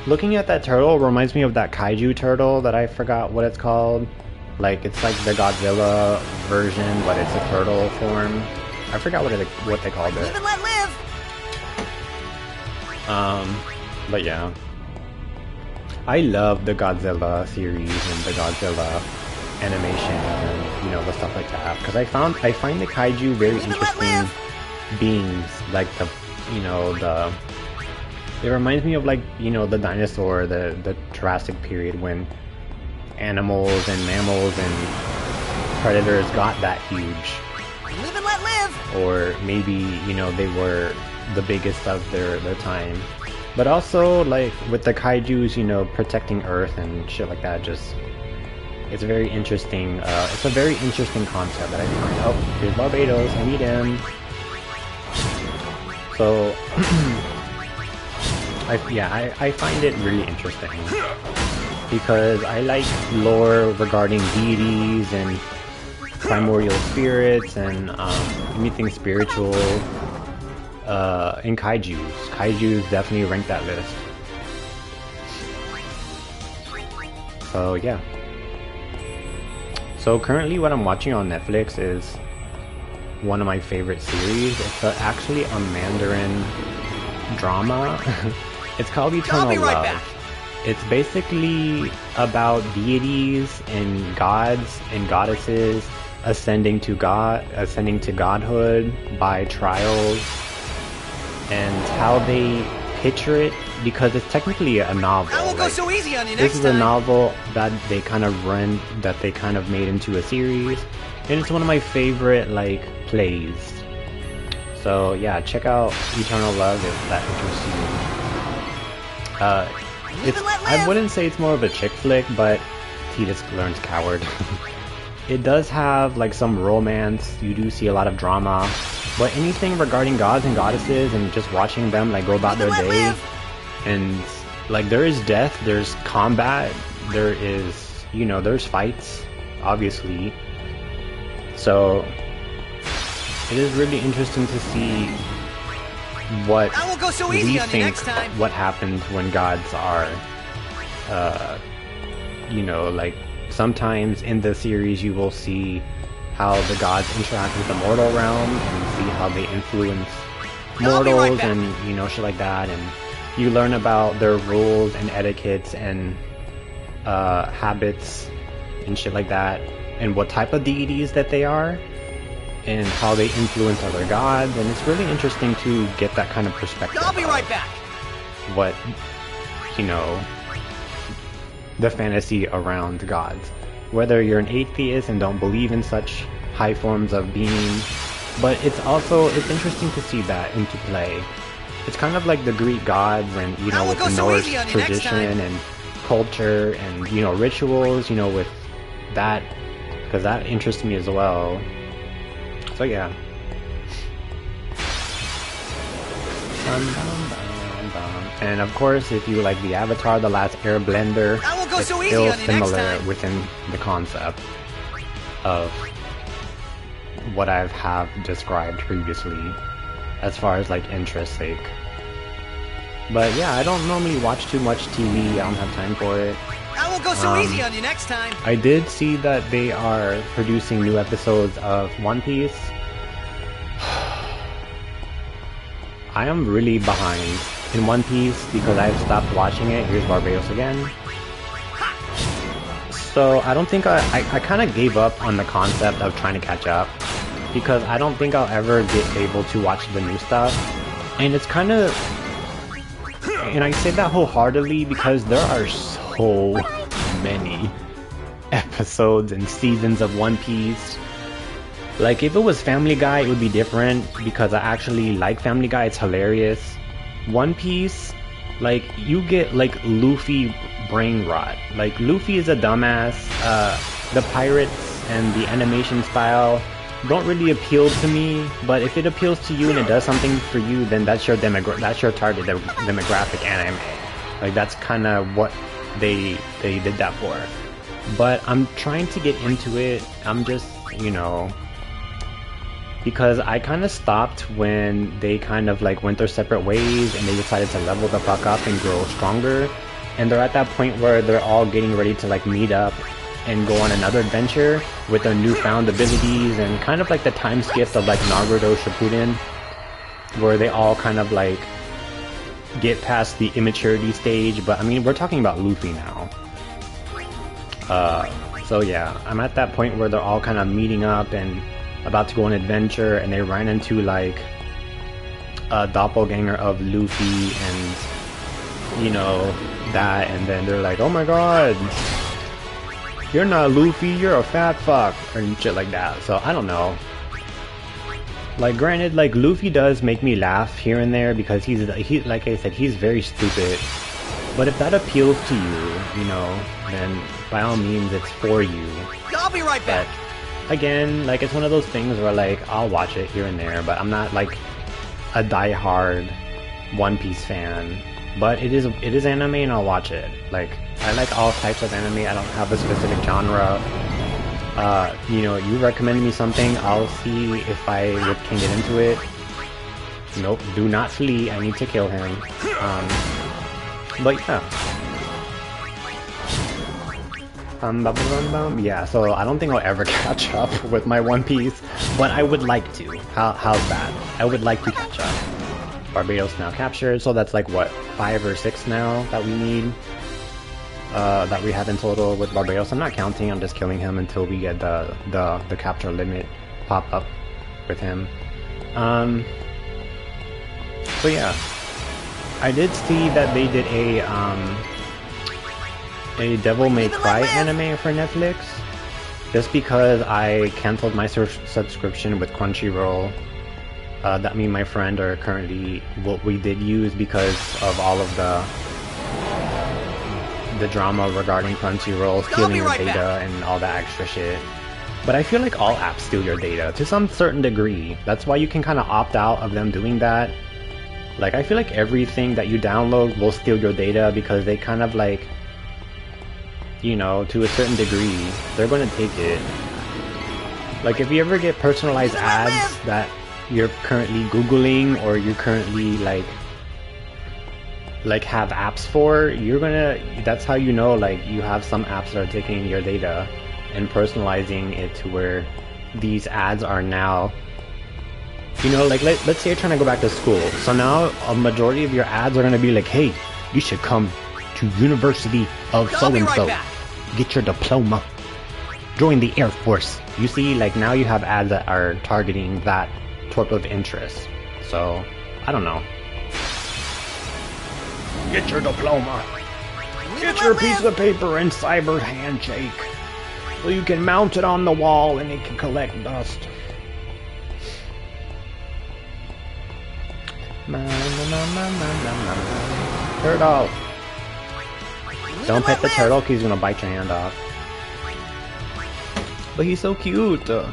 Looking at that turtle reminds me of that kaiju turtle that I forgot what it's called. Like, it's like the Godzilla version, but it's a turtle form. I forgot what they called it. Live and let live. But yeah. I love the Godzilla series and the Godzilla animation and, you know, the stuff like that. Because I find the kaiju very interesting beings. Like the, you know, it reminds me of, like, you know, the dinosaur, the Jurassic period, when animals and mammals and predators got that huge. Live and let live. Or maybe, you know, they were the biggest of their time. But also, like, with the kaijus, you know, protecting Earth and shit like that, just, it's very interesting. It's a very interesting concept that I find. Oh, here's Barbados, I need him. So, I find it really interesting. Because I like lore regarding deities and primordial spirits and anything spiritual. In kaijus. Kaijus definitely rank that list. So yeah. So currently what I'm watching on Netflix is one of my favorite series. It's actually a Mandarin drama. It's called Eternal Love. Back. It's basically about deities and gods and goddesses ascending to godhood by trials, and how they picture it, because it's technically a novel. I won't go so easy on you This next is a time. novel that they kind of made into a series, and it's one of my favorite, like, plays. So yeah, check out Eternal Love if that interests you. I wouldn't say it's more of a chick flick, but Titus learns coward. It does have, like, some romance. You do see a lot of drama, but anything regarding gods and goddesses and just watching them, like, go about their day, and, like, there is death, there's combat, there is, you know, there's fights, obviously. So it is really interesting to see what I won't go so we easy on you think next time. what happens when gods are, you know, like, sometimes in the series you will see how the gods interact with the mortal realm and see how they influence mortals and, you know, shit like that. And you learn about their rules and etiquettes and habits and shit like that, and what type of deities that they are, and how they influence other gods, and it's really interesting to get that kind of perspective. I'll be right back. What, you know, the fantasy around gods. Whether you're an atheist and don't believe in such high forms of being, but it's interesting to see that into play. It's kind of like the Greek gods, and you know, with the Norse tradition and culture and, you know, rituals, you know, with that, because that interests me as well. So yeah. And of course, if you like the Avatar, The Last Airbender, it's still similar within the concept of what I have described previously, as far as like interest's sake. But yeah, I don't normally watch too much TV. I don't have time for it. I won't go so easy on you next time. I did see that they are producing new episodes of One Piece. I am really behind in One Piece because I've stopped watching it. Here's Barbados again. So I don't think I kind of gave up on the concept of trying to catch up, because I don't think I'll ever get able to watch the new stuff. And it's kind of, and I say that wholeheartedly because there are so many episodes and seasons of One Piece. Like, if it was Family Guy, it would be different, because I actually like Family Guy. It's hilarious. One Piece, like, you get like Luffy brain rot. Like, Luffy is a dumbass. The pirates and the animation style don't really appeal to me, but if it appeals to you and it does something for you, then that's your target demographic anime. Like, that's kind of what they did that for. But I'm trying to get into it. I'm just, you know, because I kind of stopped when they kind of like went their separate ways and they decided to level the fuck up and grow stronger, and they're at that point where they're all getting ready to like meet up and go on another adventure with their newfound abilities, and kind of like the time skip of like Naruto Shippuden, where they all kind of like get past the immaturity stage. But I mean, we're talking about Luffy now. So yeah, I'm at that point where they're all kind of meeting up and about to go on an adventure, and they ran into like a doppelganger of Luffy, and you know that, and then they're like, oh my god, you're not Luffy, you're a fat fuck, or shit like that. So I don't know. Like, granted, like, Luffy does make me laugh here and there because he like I said, he's very stupid. But if that appeals to you, you know, then by all means, it's for you. I'll be right back. But again, like, it's one of those things where like I'll watch it here and there, but I'm not like a die-hard One Piece fan. But it is anime, and I'll watch it. Like, I like all types of anime. I don't have a specific genre. You know, you recommend me something, I'll see if I can get into it. Nope, do not flee, I need to kill him. But yeah. Yeah, so I don't think I'll ever catch up with my One Piece, but I would like to. How's that? I would like to catch up. Barbados now captured, so that's like what, 5 or 6 now that we need, that we have in total with Barbados. I'm not counting, I'm just killing him until we get the capture limit pop up with him. So yeah, I did see that they did a Devil May Cry anime for Netflix, just because I canceled my subscription with Crunchyroll. That me and my friend are currently what we did use because of all of the drama regarding Crunchyroll stealing your data and all that extra shit. But I feel like all apps steal your data to some certain degree. That's why you can kind of opt out of them doing that. Like, I feel like everything that you download will steal your data because they kind of like, you know, to a certain degree, they're going to take it. Like, if you ever get personalized ads that you're currently Googling, or you're currently like have apps for, that's how you know, like, you have some apps that are taking your data and personalizing it to where these ads are now You know, like let's say you're trying to go back to school. So now a majority of your ads are gonna be like, hey, you should come to University of so and so. Get your diploma. Join the Air Force. You see, like now you have ads that are targeting that type of interest. So I don't know. Get your diploma. Get your piece of paper and cyber handshake. So you can mount it on the wall and it can collect dust. Turtle. Don't pet the turtle because he's gonna bite your hand off. But he's so cute. So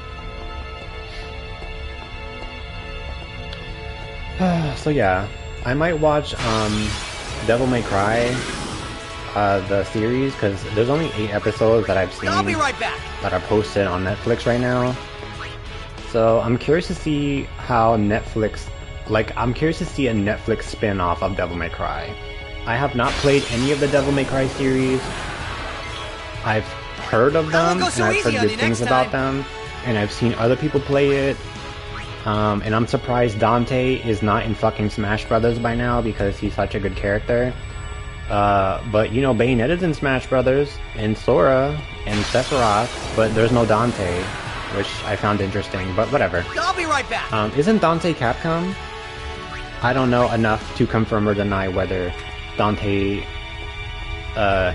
yeah, I might watch Devil May Cry, the series, because there's only 8 episodes that I've seen that are posted on Netflix right now. So I'm curious to see how Netflix, I'm curious to see a Netflix spin-off of Devil May Cry. I have not played any of the Devil May Cry series. I've heard of them, and I've heard good things about them, and I've seen other people play it. And I'm surprised Dante is not in fucking Smash Brothers by now because he's such a good character. But you know, Bayonetta's in Smash Brothers, and Sora, and Sephiroth, but there's no Dante, which I found interesting, but whatever. I'll be right back. Isn't Dante Capcom? I don't know enough to confirm or deny whether Dante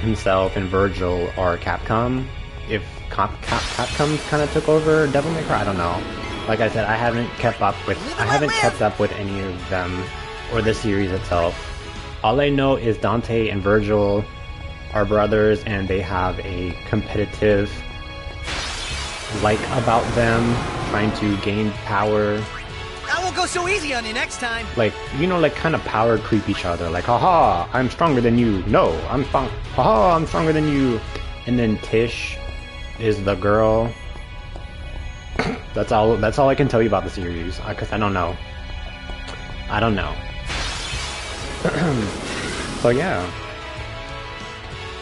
himself and Virgil are Capcom. If Capcom kind of took over Devil May Cry, I don't know. Like I said, I haven't kept up with any of them or the series itself. All I know is Dante and Virgil are brothers, and they have a competitive about them, trying to gain power. I won't go so easy on you next time. Like, you know, like kind of power creep each other. Like, haha, I'm stronger than you. No, haha, I'm stronger than you. And then Tish is the girl. That's all I can tell you about the series, because I don't know. So yeah.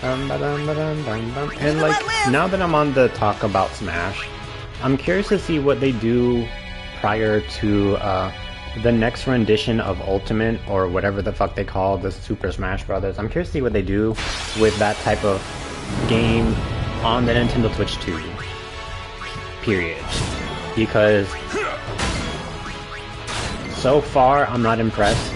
And like, now that I'm on the talk about Smash, I'm curious to see what they do prior to the next rendition of Ultimate, or whatever the fuck they call the Super Smash Brothers. I'm curious to see what they do with that type of game on the Nintendo Switch 2. Period. Because so far I'm not impressed.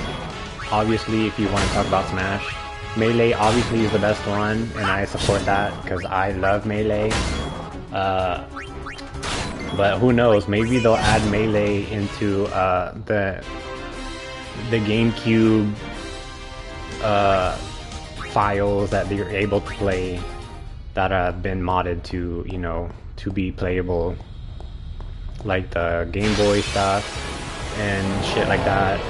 Obviously, if you want to talk about Smash, Melee obviously is the best one, and I support that because I love Melee. But who knows? Maybe they'll add Melee into the GameCube files that you're able to play that have been modded to, you know, to be playable, like the Game Boy stuff and shit like that.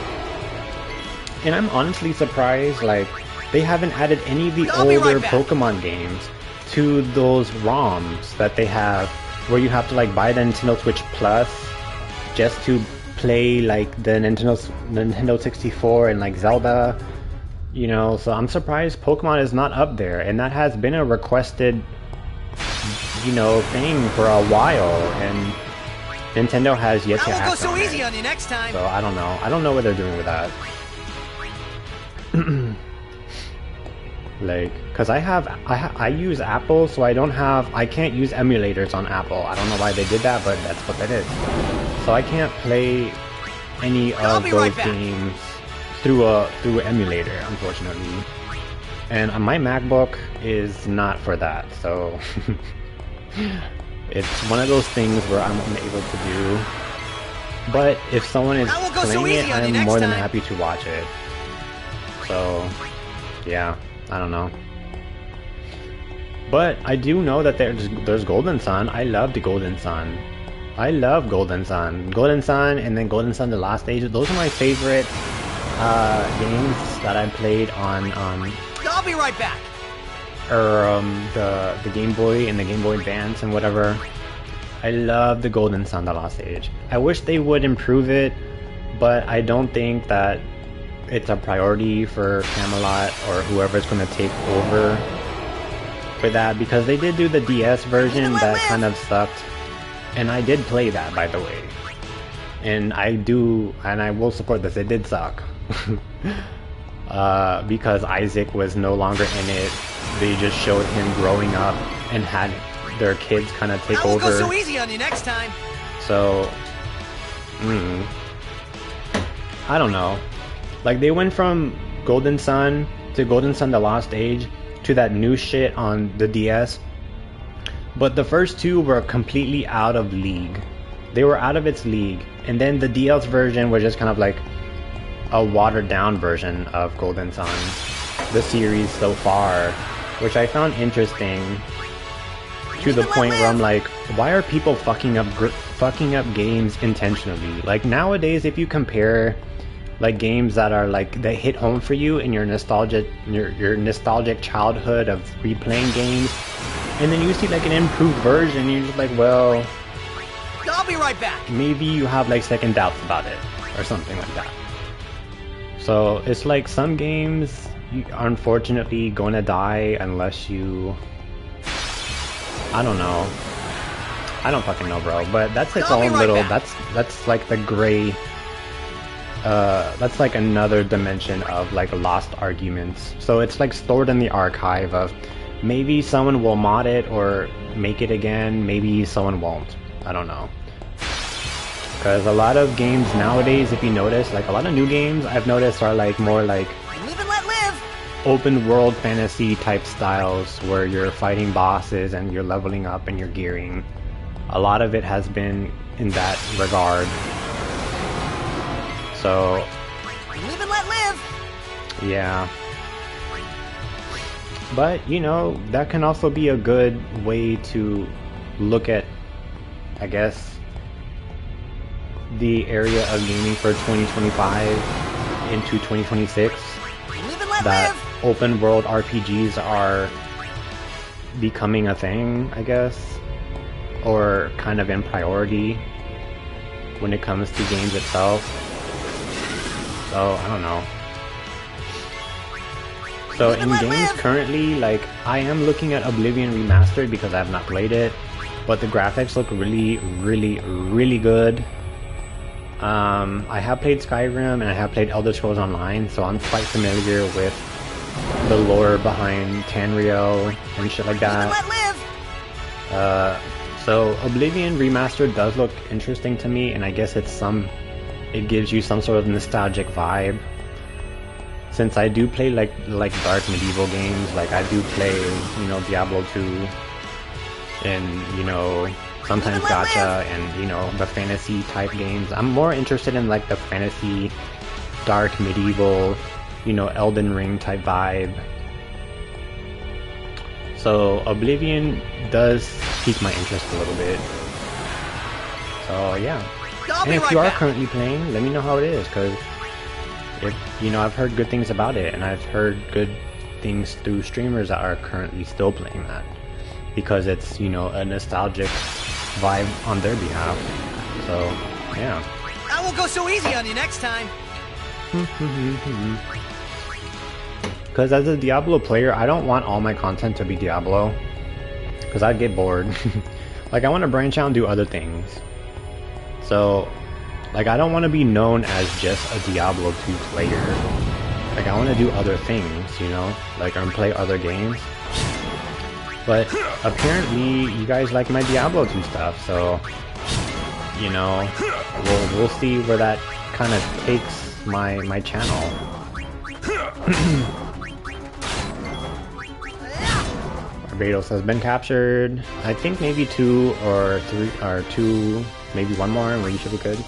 And I'm honestly surprised, like, they haven't added any of the older Pokemon games to those ROMs that they have, where you have to like buy the Nintendo Switch Plus just to play like the Nintendo 64 and like Zelda, you know. So I'm surprised Pokemon is not up there, and that has been a requested, you know, thing for a while, and Nintendo has yet to act on it. I won't go so easy on you next time. So I don't know what they're doing with that. Like, cause I use Apple, so I can't use emulators on Apple. I don't know why they did that, but that's what they did. So I can't play any of those games through emulator, unfortunately. And my MacBook is not for that, so it's one of those things where I'm unable to do. But if someone is playing it, I'm more than happy to watch it. So, yeah. I don't know. But I do know that there's Golden Sun. I loved Golden Sun. I love Golden Sun. Golden Sun and then Golden Sun The Lost Age. Those are my favorite games that I played on I'll be right back. Or the Game Boy and the Game Boy Advance and whatever. I love the Golden Sun The Lost Age. I wish they would improve it, but I don't think that it's a priority for Camelot or whoever's going to take over for that, because they did do the DS version that kind of sucked, and I did play that, by the way. And I will support this. It did suck. Because Isaac was no longer in it. They just showed him growing up and had their kids kind of take over. I won't go so easy on you next time. So, I don't know. Like, they went from Golden Sun to Golden Sun: The Lost Age to that new shit on the DS. But the first two were completely out of league. They were out of its league. And then the DS version was just kind of like a watered down version of Golden Sun, the series so far, which I found interesting to the point where I'm like, why are people fucking up games intentionally? Like nowadays, if you compare like games that are like that hit home for you in your nostalgic childhood of replaying games, and then you see like an improved version, you're just like, well, I'll be right back. Maybe you have like second doubts about it or something like that. So it's like some games are unfortunately going to die unless you, I don't know. I don't fucking know, bro. But that's its own little. That's like the gray. That's like another dimension of like lost arguments. So it's like stored in the archive of maybe someone will mod it or make it again. Maybe someone won't. I don't know. Because a lot of games nowadays, if you notice, like a lot of new games I've noticed are like more like live and let live. Open world fantasy type styles where you're fighting bosses and you're leveling up and you're gearing. A lot of it has been in that regard. So live and let live. Yeah. But you know, that can also be a good way to look at, I guess, the area of gaming for 2025 into 2026. That open world RPGs are becoming a thing, I guess, or kind of in priority when it comes to games itself. So I don't know. So in games currently, like I am looking at Oblivion Remastered because I have not played it, but the graphics look really good. I have played Skyrim and I have played Elder Scrolls Online, so I'm quite familiar with the lore behind Tamriel and shit like that. So Oblivion Remastered does look interesting to me, and I guess it gives you some sort of nostalgic vibe. Since I do play like dark medieval games, like I do play, you know, Diablo 2 and, you know, sometimes gacha and, you know, the fantasy type games. I'm more interested in like the fantasy, dark medieval, you know, Elden Ring type vibe. So Oblivion does pique my interest a little bit. So yeah. And if you are currently playing, let me know how it is, because if, you know, I've heard good things about it, and I've heard good things through streamers that are currently still playing that, because it's, you know, a nostalgic vibe on their behalf. So yeah. I won't go so easy on you next time. Because as a Diablo player, I don't want all my content to be Diablo, because I'd get bored. Like I want to branch out and do other things. So like I don't want to be known as just a Diablo 2 player. Like I want to do other things, you know, like play other games. But apparently you guys like my Diablo 2 stuff, so you know, we'll see where that kind of takes my channel. Barbados has been captured. I think maybe 2 or 3 or 2, maybe 1 more, and we should be good.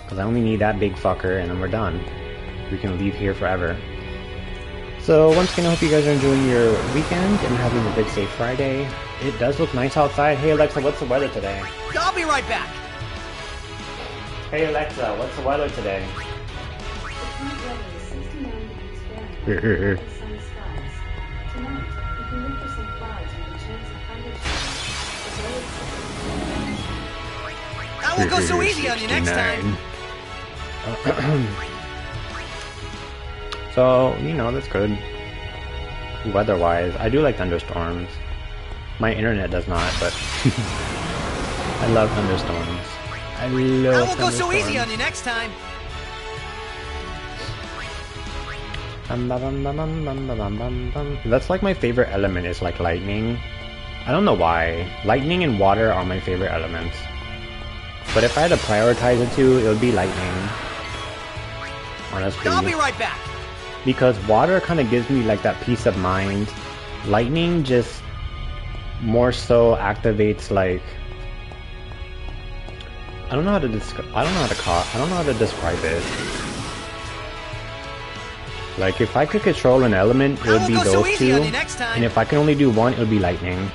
Because I only need that big fucker, and then we're done. We can leave here forever. So once again, I hope you guys are enjoying your weekend and having a good safe Friday. It does look nice outside. Hey Alexa, what's the weather today? I'll be right back. Hey Alexa, what's the weather today? I won't go so easy on you next time. So, you know, that's good. Weather-wise, I do like thunderstorms. My internet does not, but I love thunderstorms. I love I won't go so easy thunderstorms. on you next time. That's like my favorite element is like lightning. I don't know why. Lightning and water are my favorite elements. But if I had to prioritize the two, it would be lightning. Honestly. I'll be right back. Because water kind of gives me like that peace of mind. Lightning just more so activates like I don't know how to describe it. Like if I could control an element, it would be those two. And if I can only do one, it would be lightning.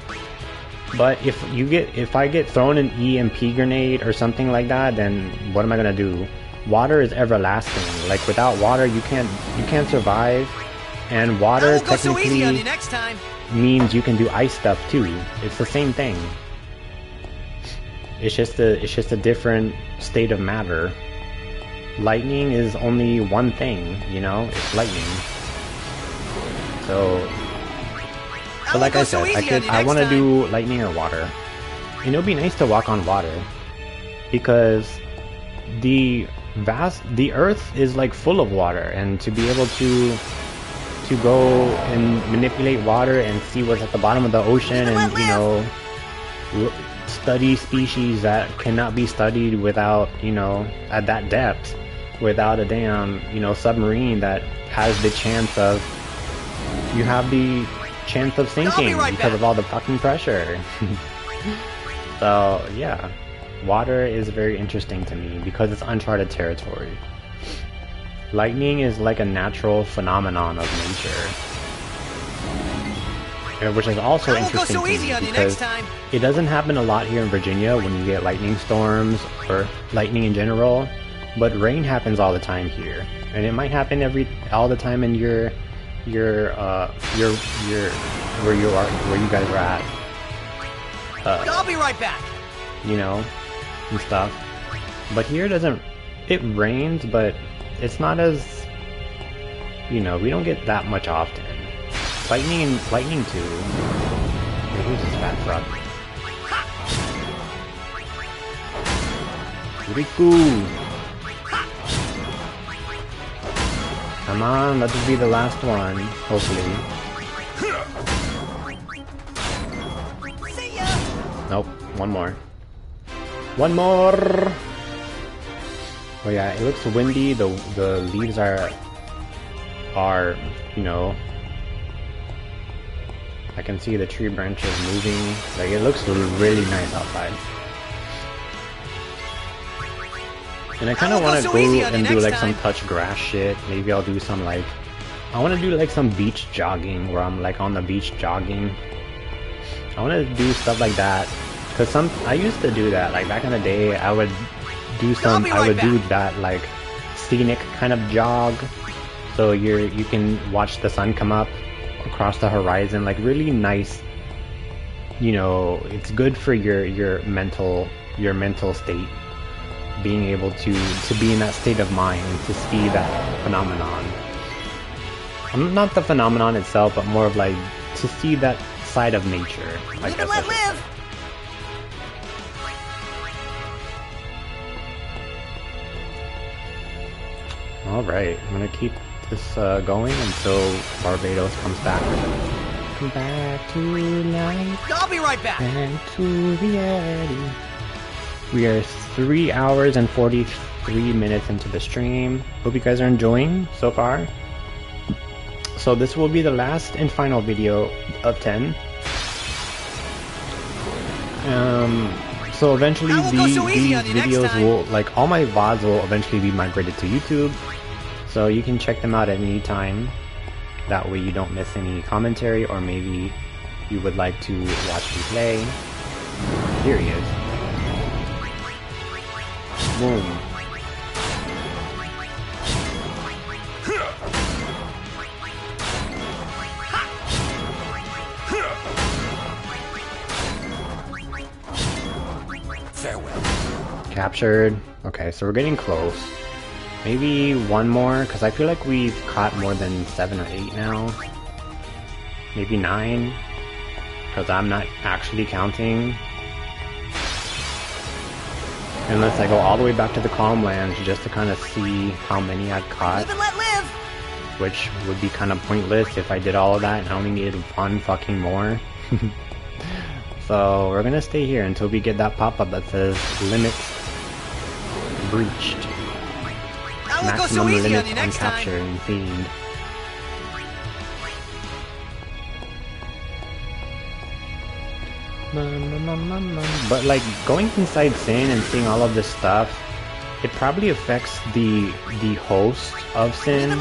But if I get thrown an EMP grenade or something like that, then what am I gonna do? Water is everlasting. Like without water, you can't survive. And water technically means you can do ice stuff too. It's the same thing. It's just a different state of matter. Lightning is only one thing, you know? It's lightning. So like I said, I want to do lightning or water. And it would be nice to walk on water because the earth is like full of water, and to be able to go and manipulate water and see what's at the bottom of the ocean and, you know, study species that cannot be studied without, you know, at that depth, without a damn, you know, submarine that has the chance of, you have the chance of sinking because of all the fucking pressure. So yeah, water is very interesting to me because it's uncharted territory. Lightning is like a natural phenomenon of nature, which is also interesting to me because it doesn't happen a lot here in Virginia when you get lightning storms or lightning in general, but rain happens all the time here, and it might happen all the time in your where you guys are at. I'll be right back. You know, and stuff. But here it rains, but it's not as, you know, we don't get that much often. Lightning too. Hey, who's this fat frog? Riku! Come on, let this be the last one, hopefully. See ya. Nope, one more. One more! Oh yeah, it looks windy, the leaves are, you know, I can see the tree branches moving. Like, it looks really nice outside. And I kind of want to go and do like some touch grass shit. Maybe I'll do some like, I want to do like some beach jogging where I'm like on the beach jogging. I want to do stuff like that. Cause I used to do that. Like back in the day, I would do that like scenic kind of jog. So you can watch the sun come up across the horizon, like really nice. You know, it's good for your mental state. Being able to be in that state of mind and to see that phenomenon. Not the phenomenon itself, but more of like to see that side of nature. Live and let live. Alright, I'm gonna keep this going until Barbados comes back. Come back to life. I'll be right back. And to reality. We are 3 hours and 43 minutes into the stream. Hope you guys are enjoying so far. So this will be the last and final video of 10. So eventually these videos will, like all my VODs will eventually be migrated to YouTube. So you can check them out at any time. That way you don't miss any commentary, or maybe you would like to watch me play. Here he is. Boom. Farewell. Captured. Okay, so we're getting close. Maybe one more, because I feel like we've caught more than 7 or 8 now. Maybe 9, because I'm not actually counting. Unless I go all the way back to the Calm Lands just to kind of see how many I've caught. Live and let live! Which would be kind of pointless if I did all of that and I only needed one fucking more. So we're gonna stay here until we get that pop-up that says limit breached. Maximum limit on capture and fiend. But like going inside Sin and seeing all of this stuff, it probably affects the host of Sin,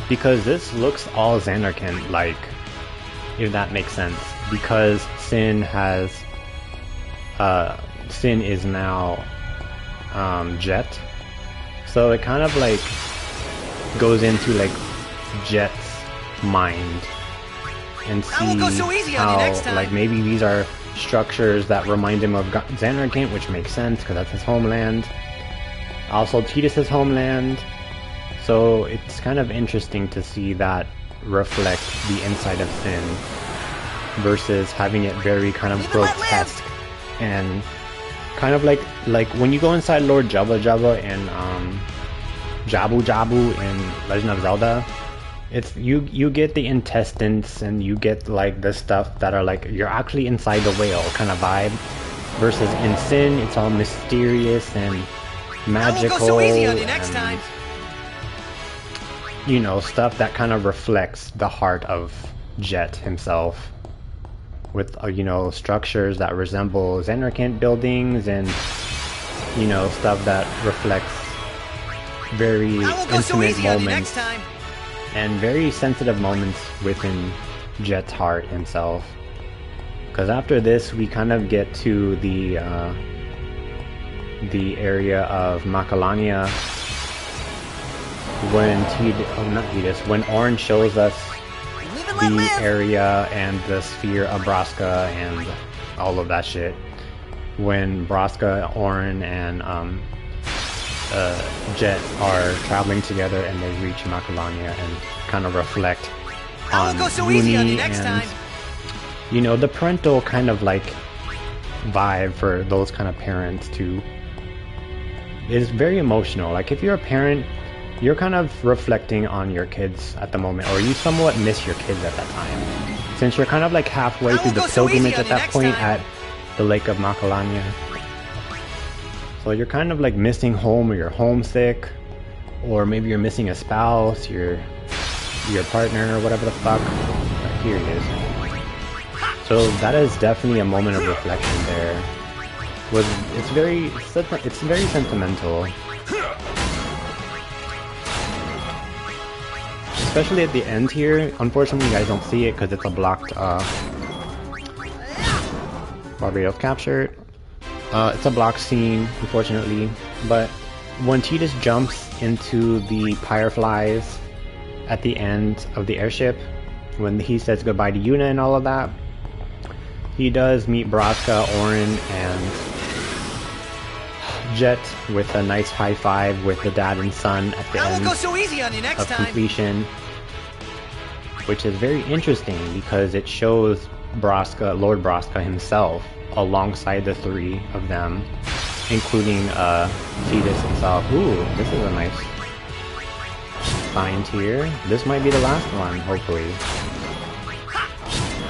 because this looks all Xanarkand like, if that makes sense. Because Sin has Sin is now Jet, so it kind of like goes into like Jet's mind and see how like maybe these are structures that remind him of Xanarkand, which makes sense because that's his homeland. Also Tidus' homeland. So it's kind of interesting to see that reflect the inside of Sin versus having it very kind of grotesque and kind of like when you go inside Lord Jabba Jabba and Jabu Jabu in Legend of Zelda. It's you get the intestines and you get like the stuff that are like you're actually inside the whale kind of vibe, versus in Sin it's all mysterious and magical. I won't go so easy on you next time. You know, stuff that kind of reflects the heart of Jet himself, with you know, structures that resemble Xanarkand buildings and you know, stuff that reflects very intimate moments and very sensitive moments within Jet's heart himself. Because after this we kind of get to the area of Macalania when when Orange shows us the area and the sphere of Braska and all of that shit. When Braska, Orin, and Jet are traveling together and they reach Macalania and kind of reflect on Uni and you know, the parental kind of like vibe for those kind of parents too is very emotional. Like if you're a parent, you're kind of reflecting on your kids at the moment, or you somewhat miss your kids at that time, since you're kind of like halfway through the pilgrimage at that point at the Lake of Macalania. So you're kind of like missing home, or you're homesick, or maybe you're missing a spouse, your partner, or whatever the fuck. Here it is. So that is definitely a moment of reflection there. It's very sentimental. Especially at the end here. Unfortunately you guys don't see it because it's a blocked Barbados captured. It's a blocked scene, unfortunately. But when Tidus jumps into the Fireflies at the end of the airship, when he says goodbye to Yuna and all of that, he does meet Braska, Orin, and Jet with a nice high five with the dad and son at the end of completion, which is very interesting because it shows Lord Braska himself alongside the three of them, including Tidus himself. Ooh, this is a nice find here. This might be the last one, hopefully.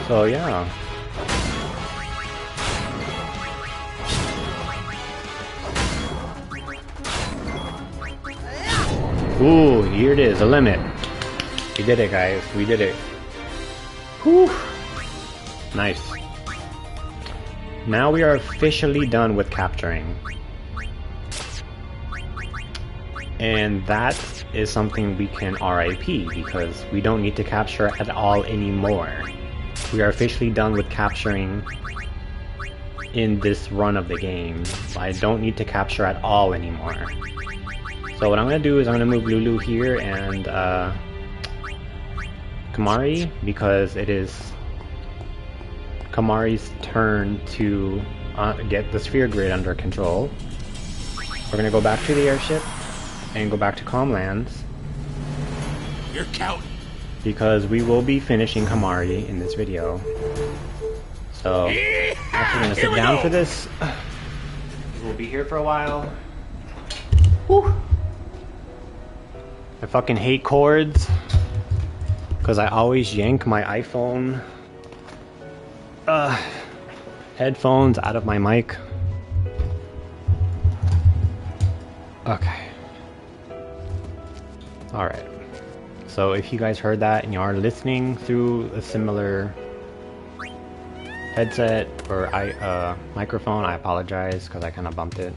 So yeah. Ooh, here it is, a limit. We did it, guys. We did it. Whew. Nice. Now we are officially done with capturing. And that is something we can RIP because we don't need to capture at all anymore. We are officially done with capturing in this run of the game. I don't need to capture at all anymore. So what I'm going to do is I'm going to move Lulu here and Kamari, because it is Kamari's turn to get the sphere grid under control. We're going to go back to the airship and go back to Calm Lands. You're counting. Because we will be finishing Kamari in this video. So, I'm actually going to sit down for this. We'll be here for a while. Whew. I fucking hate cords because I always yank my iPhone headphones out of my mic. Okay. Alright. So if you guys heard that and you are listening through a similar headset or microphone, I apologize because I kind of bumped it.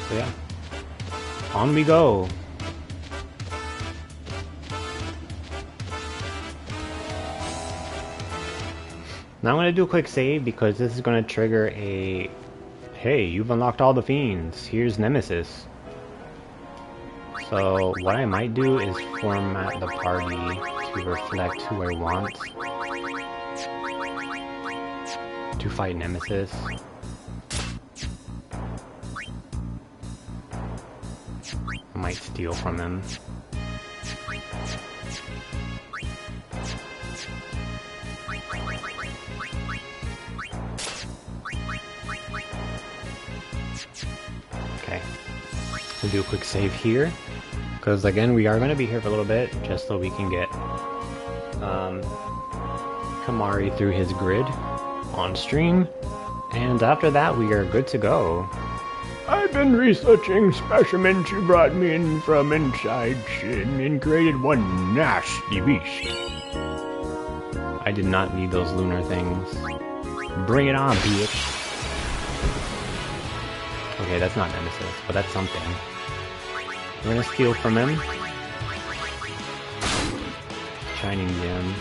So yeah, on we go. Now I'm going to do a quick save because this is going to trigger a, hey, you've unlocked all the fiends, here's Nemesis. So what I might do is format the party to reflect who I want to fight Nemesis. I might steal from him. Okay, we'll do a quick save here. Because again, we are going to be here for a little bit, just so we can get Kamari through his grid on stream. And after that, we are good to go. I've been researching specimens you brought me in from inside Shin and created one nasty beast. I did not need those lunar things. Bring it on, bitch. Okay, that's not Nemesis, but that's something. We're gonna steal from him. Shining gem.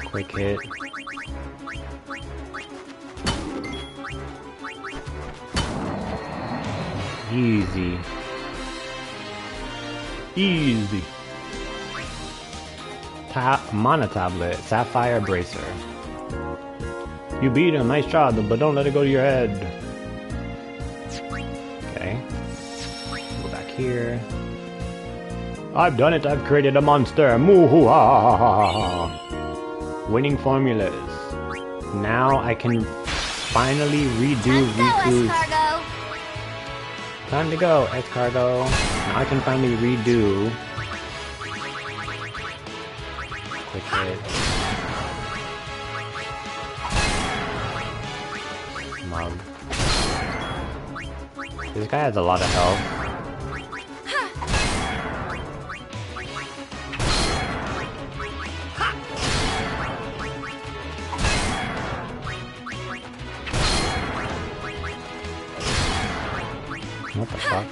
Quick hit. Easy. Easy. Mana tablet. Sapphire bracer. You beat him, nice job, but don't let it go to your head. Okay. Go back here. I've done it, I've created a monster. Moo-hoo, ha ha ha ha. Winning formulas. Now I can finally redo Riku's... Time to go, X-Cargo. Now I can finally redo... Quick hit. Mug. This guy has a lot of health. What the fuck?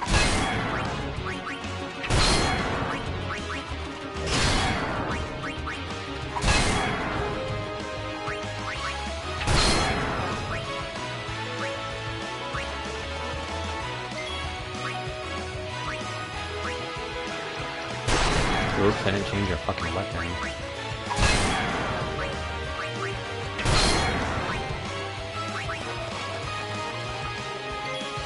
Oops, I didn't change your fucking weapon.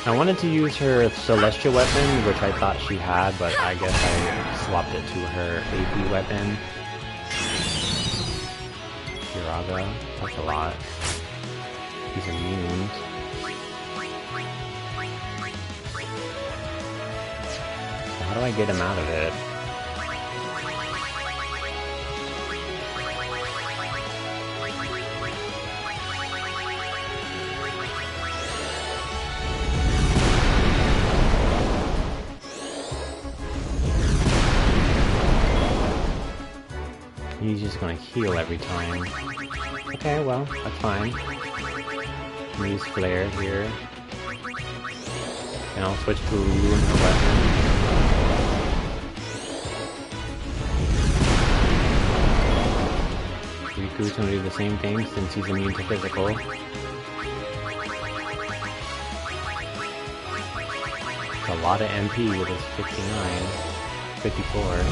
I wanted to use her celestial weapon, which I thought she had, but I guess I swapped it to her AP weapon. Kiraga, that's a lot. He's immune. So how do I get him out of it? He's just gonna heal every time. Okay, well, that's fine. Use flare here. And I'll switch to lunar weapon. Riku's gonna do the same thing since he's immune to physical. It's a lot of MP with his 59, 54.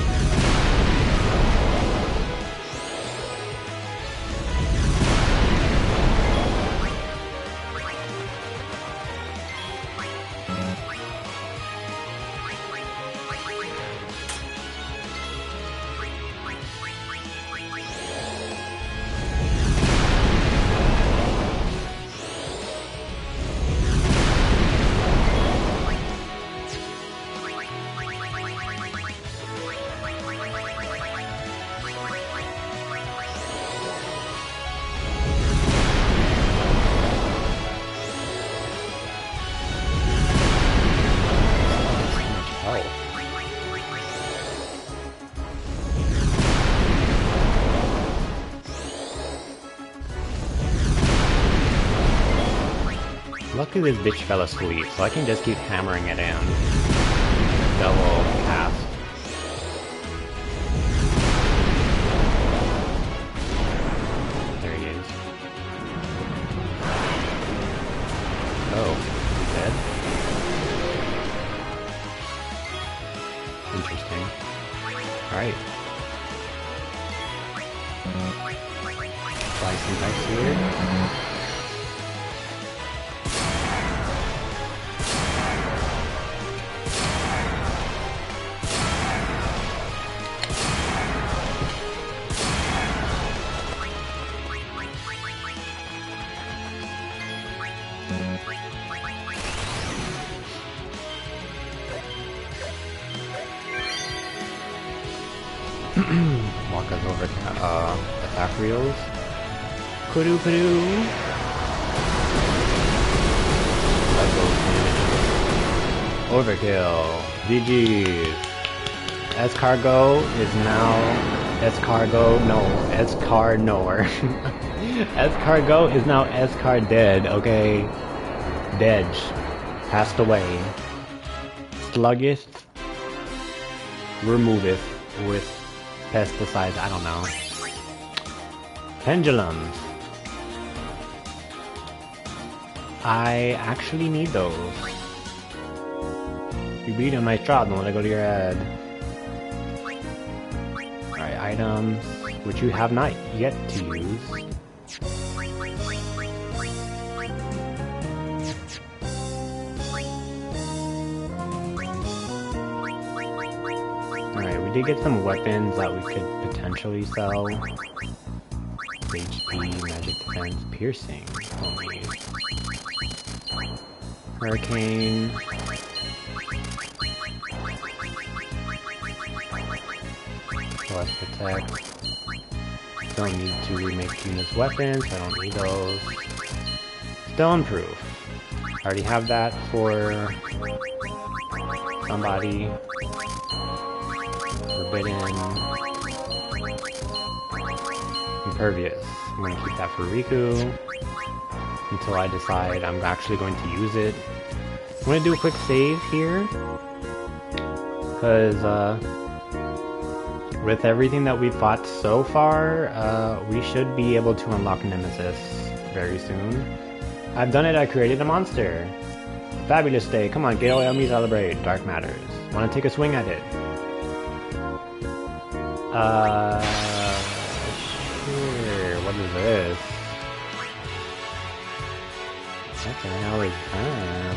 Luckily this bitch fell asleep, so I can just keep hammering it in. Double cast. There he is. Oh, he's dead? Interesting. Alright. Slice and dice here. Walk us over attack reels. Kudu kudu. Overkill. GG's. Escargo is now Escargo no. Escarnor. Escargo is now Escar dead, okay? Dead. Passed away. Sluggish removeth with pesticides, I don't know. Pendulums. I actually need those. You beat on my shot, don't let it go to your head. Alright, items which you have not yet to use. Alright, we did get some weapons that we could potentially sell. HP, magic defense, piercing. Only. Hurricane. Plus protect. Don't need to remake Yuna's weapons, I don't need those. Stone proof. I already have that for somebody. Forbidden. Impervious. I'm going to keep that for Riku until I decide I'm actually going to use it. I'm going to do a quick save here because with everything that we've fought so far, we should be able to unlock Nemesis very soon. I've done it, I created a monster. Fabulous day, come on, Gale, help me celebrate. Dark matters. Want to take a swing at it? Sure. What is this? What the hell is that?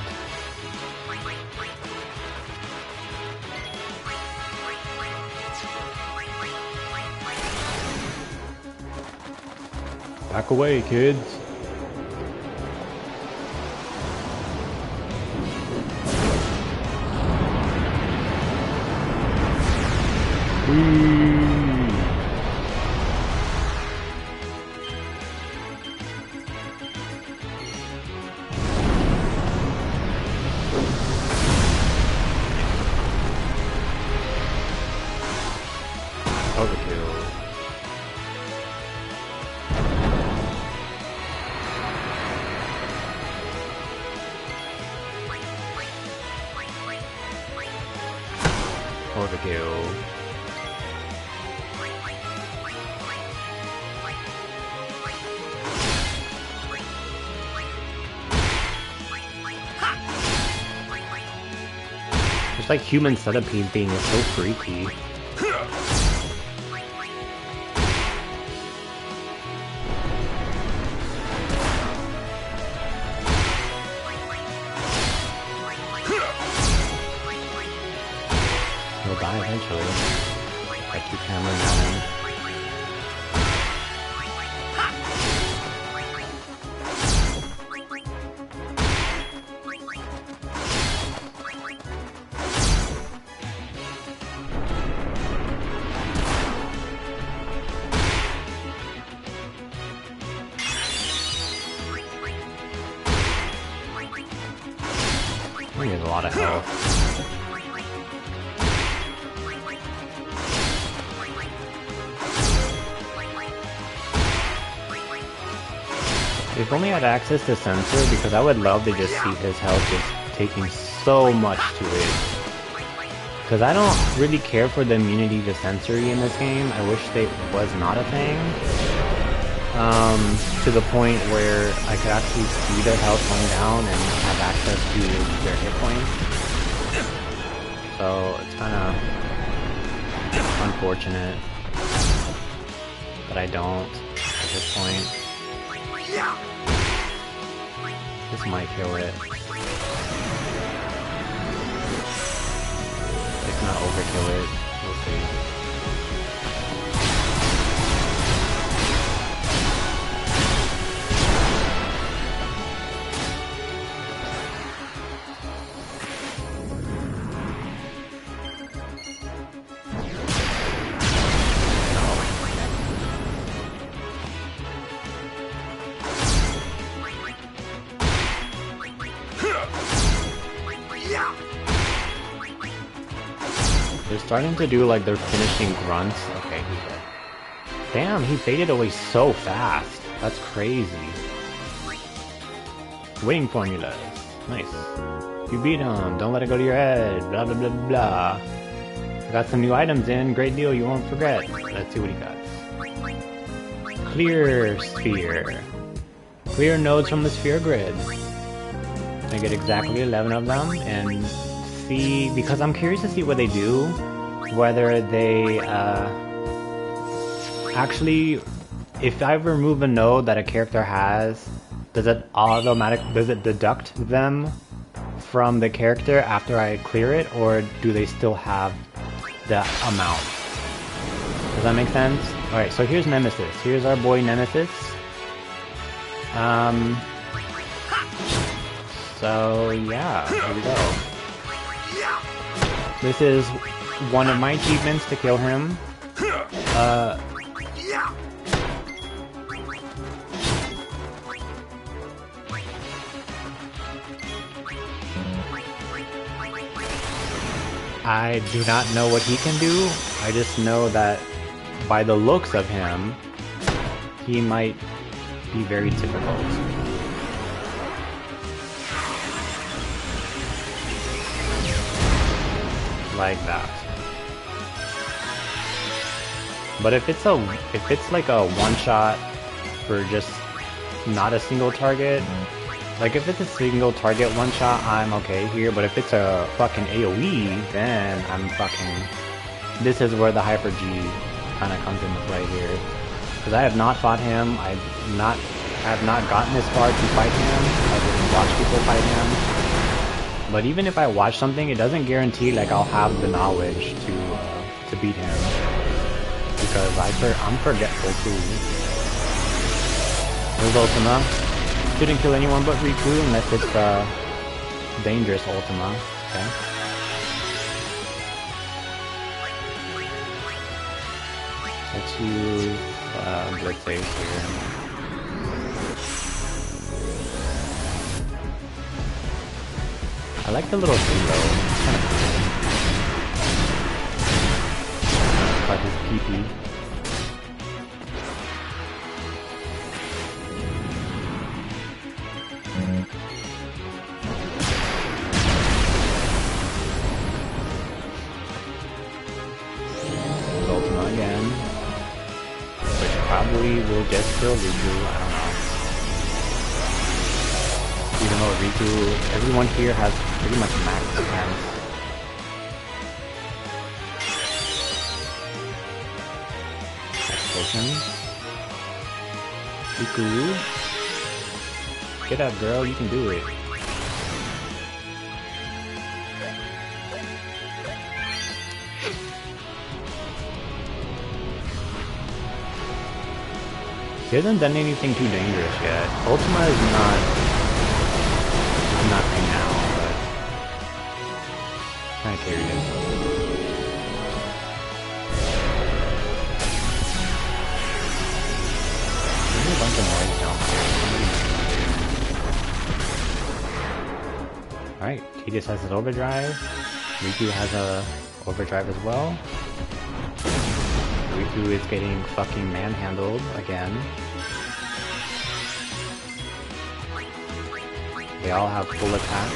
Back away, kids. Overkill. This like human centipede thing is so freaky. He'll die eventually. I keep hammering at him. He has a lot of health. If only I had access to sensor, because I would love to just see his health just taking so much to it. Because I don't really care for the immunity to sensory in this game. I wish they was not a thing. To the point where I could actually see their health going down and have access to their hit points. So it's kind of unfortunate that I don't at this point. This might kill it. If not overkill it, we'll see. They're starting to do like their finishing grunts. Okay, he's dead. Damn, he faded away so fast. That's crazy. Winning formulas. Nice. You beat him. Don't let it go to your head. Blah, blah, blah, blah. I got some new items in. Great deal. You won't forget. Let's see what he got. Clear sphere. Clear nodes from the sphere grid. I get exactly 11 of them and see, because I'm curious to see what they do, whether they actually, if I remove a node that a character has, does it deduct them from the character after I clear it, or do they still have the amount? Does that make sense? Alright, so here's Nemesis. Here's our boy Nemesis. So yeah, here we go. This is one of my achievements to kill him. I do not know what he can do. I just know that by the looks of him, he might be very difficult. Like that. But if it's like a one shot for just not a single target, like if it's a single target one shot, I'm okay here. But if it's a fucking AoE, then I'm fucking. This is where the Hyper G kind of comes into play here, because I have not fought him. I have not gotten this far to fight him. I didn't watch people fight him. But even if I watch something, it doesn't guarantee like I'll have the knowledge to beat him, because I'm forgetful too. There's Ultima. Shouldn't kill anyone but Riku unless it's dangerous Ultima. Okay. Let's use Blitz Ace here. I like the little halo. It's kind of cool. Like his pee-pee. Ultima again. Which probably will just kill Riku, I don't know. Even though Riku, everyone here has pretty much max defense. Explosions. Riku. Get up, girl, you can do it. He hasn't done anything too dangerous yet. Ultima is nothing now, but kind of carried it. There's a bunch of noise downstairs. Alright, Tidus has his overdrive. Riku has a overdrive as well. Riku is getting fucking manhandled again. They all have full attack,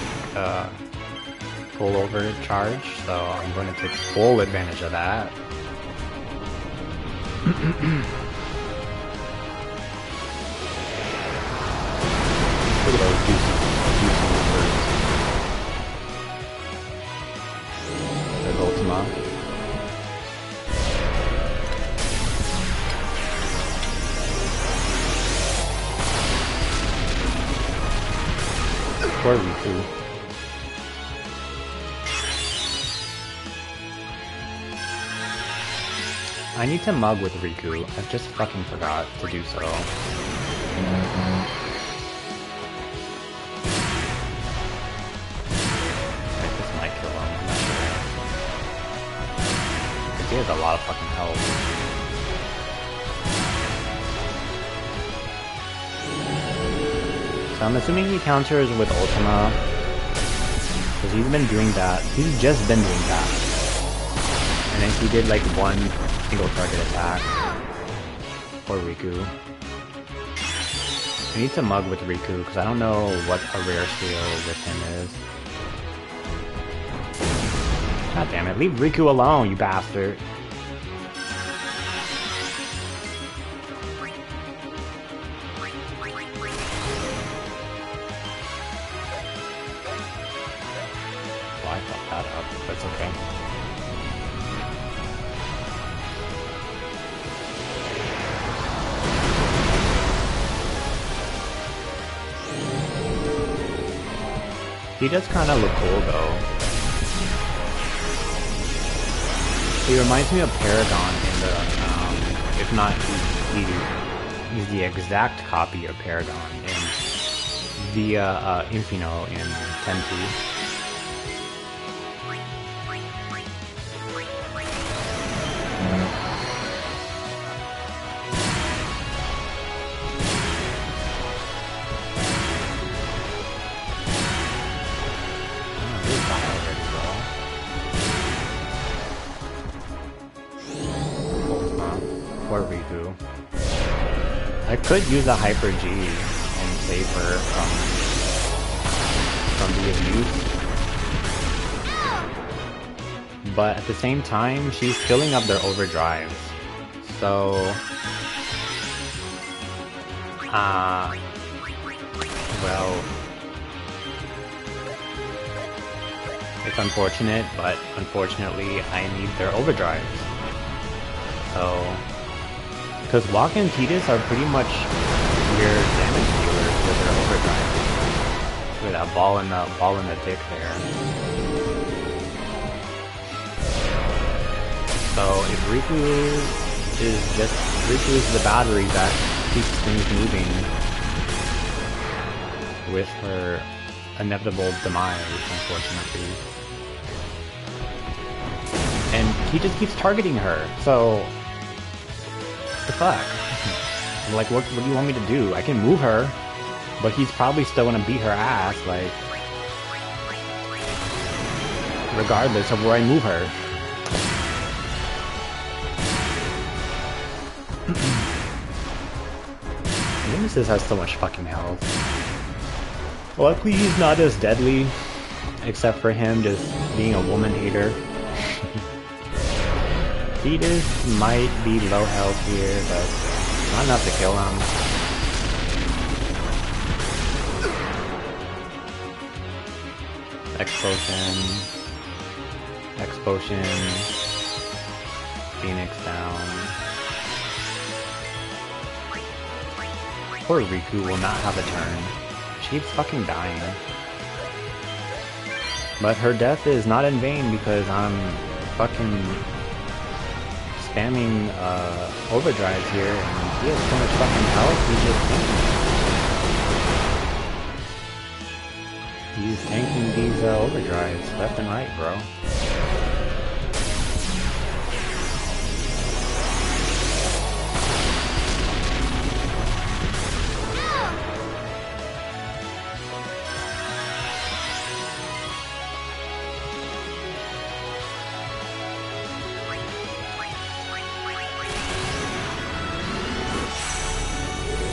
full overcharge, so I'm going to take full advantage of that. Look at those juicy numbers. There's Ultima. Poor Riku. I need to mug with Riku. I just fucking forgot to do so. This might kill him. I'm not sure. Because he has a lot of fucking health. So I'm assuming he counters with Ultima. Because he's been doing that. He's just been doing that. And then he did like one single target attack. Or Riku. I need to mug with Riku because I don't know what a rare skill with him is. God damn it, leave Riku alone, you bastard. Well, I fucked that up, but it's okay. He does kind of look cool though. He reminds me of Paragon in the, if not, he's the exact copy of Paragon in the Infino in 10-2. Riku. I could use a Hyper G and save her from the abuse. But at the same time, she's filling up their overdrives. So well, it's unfortunate, but unfortunately I need their overdrives. So because Waka and Tidus are pretty much your damage dealers with their overdrive. Look at that ball in the dick there. So if Riku is the battery that keeps things moving with her inevitable demise, unfortunately. And he just keeps targeting her, so what the fuck? Like, what do you want me to do? I can move her, but he's probably still gonna beat her ass, like, regardless of where I move her. Nemesis has so much fucking health. Luckily, he's not as deadly, except for him just being a woman hater. Tidus might be low health here, but not enough to kill him. X-Potion, Phoenix down. Poor Riku will not have a turn. She keeps fucking dying. But her death is not in vain because I'm fucking spamming overdrives here, and he has so much fucking health, he's tanking these overdrives left and right, bro.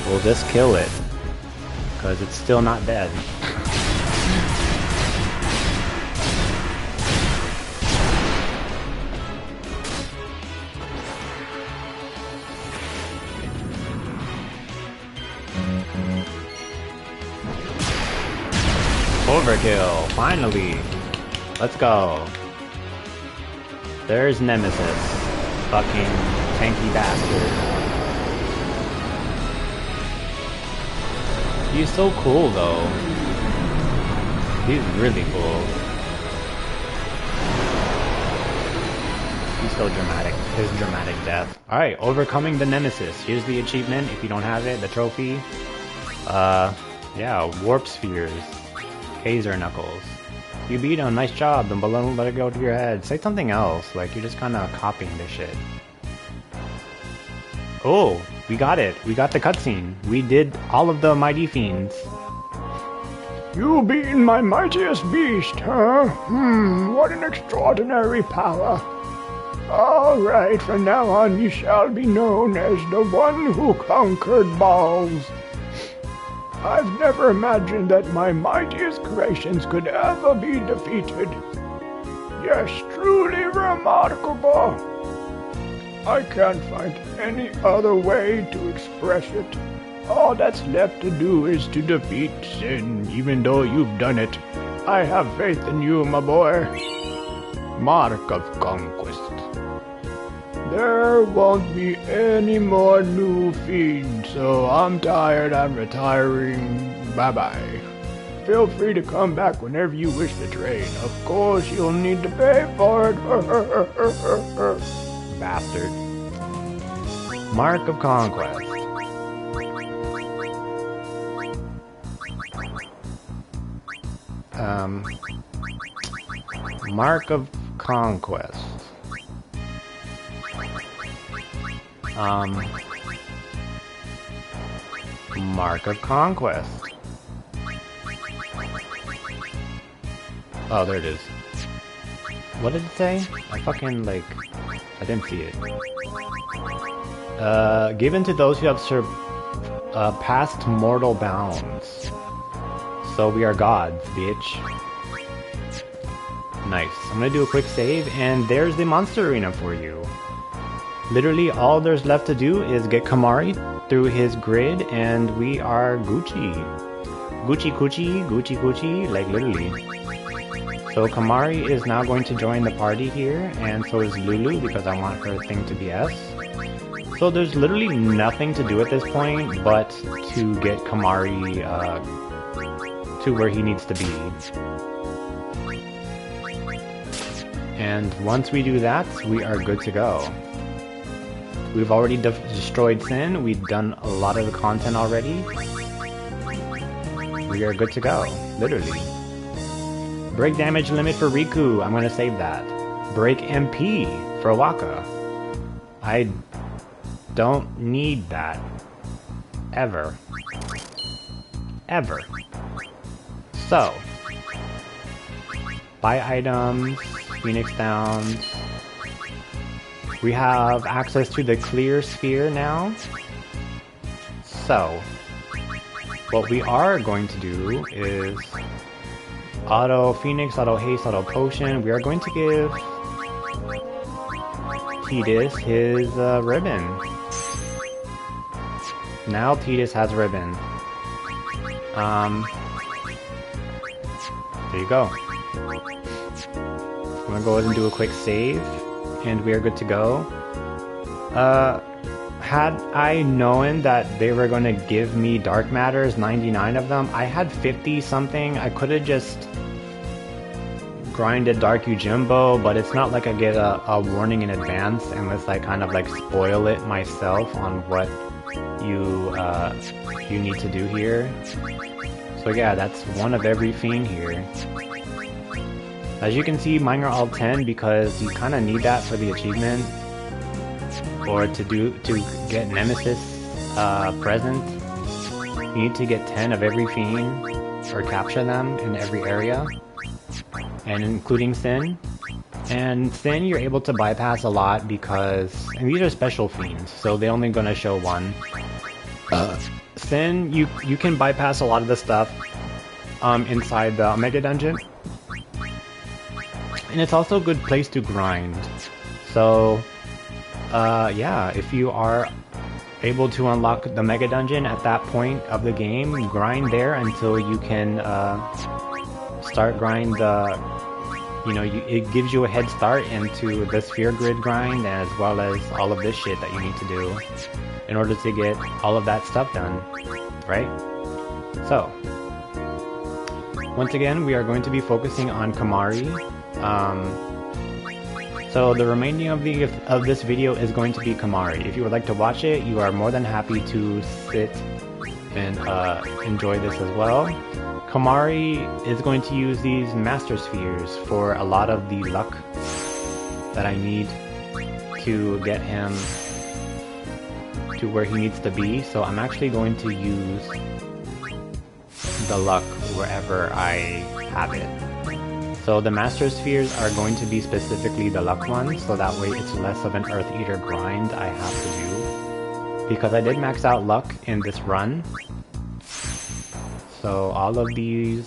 We'll just kill it, because it's still not dead. Overkill, finally. Let's go. There's Nemesis. Fucking tanky bastard. He's so cool though. He's really cool. He's so dramatic. His dramatic death. Alright, overcoming the Nemesis. Here's the achievement. If you don't have it, the trophy. Yeah, warp spheres. Hazer knuckles. You beat him, nice job. The balloon let it go to your head. Say something else, like you're just kinda copying this shit. Oh, we got it. We got the cutscene. We did all of the mighty fiends. You beaten my mightiest beast, huh? What an extraordinary power. Alright, from now on you shall be known as the one who conquered balls. I've never imagined that my mightiest creations could ever be defeated. Yes, truly remarkable. I can't find any other way to express it. All that's left to do is to defeat sin, even though you've done it. I have faith in you, my boy. Mark of Conquest. There won't be any more new feeds, so I'm tired, I'm retiring. Bye-bye. Feel free to come back whenever you wish to train. Of course, you'll need to pay for it. Bastard. Mark of Conquest. Mark of Conquest. Mark of Conquest. Oh, there it is. What did it say? I fucking, like, I didn't see it. Given to those who have surpassed mortal bounds. So we are gods, bitch. Nice. I'm gonna do a quick save, and there's the monster arena for you. Literally, all there's left to do is get Kamari through his grid, and we are Gucci. Gucci Gucci, Gucci Gucci, like literally. So Kamari is now going to join the party here, and so is Lulu, because I want her thing to be S. So there's literally nothing to do at this point, but to get Kamari to where he needs to be. And once we do that, we are good to go. We've already destroyed Sin, we've done a lot of the content already. We are good to go, literally. Break damage limit for Riku, I'm gonna save that. Break MP for Waka. I don't need that. Ever. Ever. So. Buy items, Phoenix Downs. We have access to the clear sphere now. So, what we are going to do is auto Phoenix, auto haste, auto potion. We are going to give Tidus his ribbon. Now Tidus has ribbon. There you go. I'm gonna go ahead and do a quick save, and we are good to go. Had I known that they were gonna give me Dark Matters, 99 of them, I had 50 something. I could have just grinded Dark Yojimbo, but it's not like I get a warning in advance unless I kind of like spoil it myself on what you need to do here. So yeah, that's one of every fiend here. As you can see, mine are all 10 because you kind of need that for the achievement, or to get Nemesis present. You need to get 10 of every fiend or capture them in every area, and including Sin. And Sin you're able to bypass a lot because, and these are special fiends, so they're only gonna show one. Sin you can bypass a lot of the stuff inside the Omega Dungeon. And it's also a good place to grind. So, yeah, if you are able to unlock the Mega Dungeon at that point of the game, grind there until you can start grind it gives you a head start into the sphere grid grind as well as all of this shit that you need to do in order to get all of that stuff done, right? So, once again, we are going to be focusing on Kamari. So the remaining of this video is going to be Kamari. If you would like to watch it, you are more than happy to sit and enjoy this as well. Kamari is going to use these Master Spheres for a lot of the luck that I need to get him to where he needs to be. So I'm actually going to use the luck wherever I have it. So the Master Spheres are going to be specifically the luck ones, so that way it's less of an Earth Eater grind I have to do. Because I did max out luck in this run. So all of these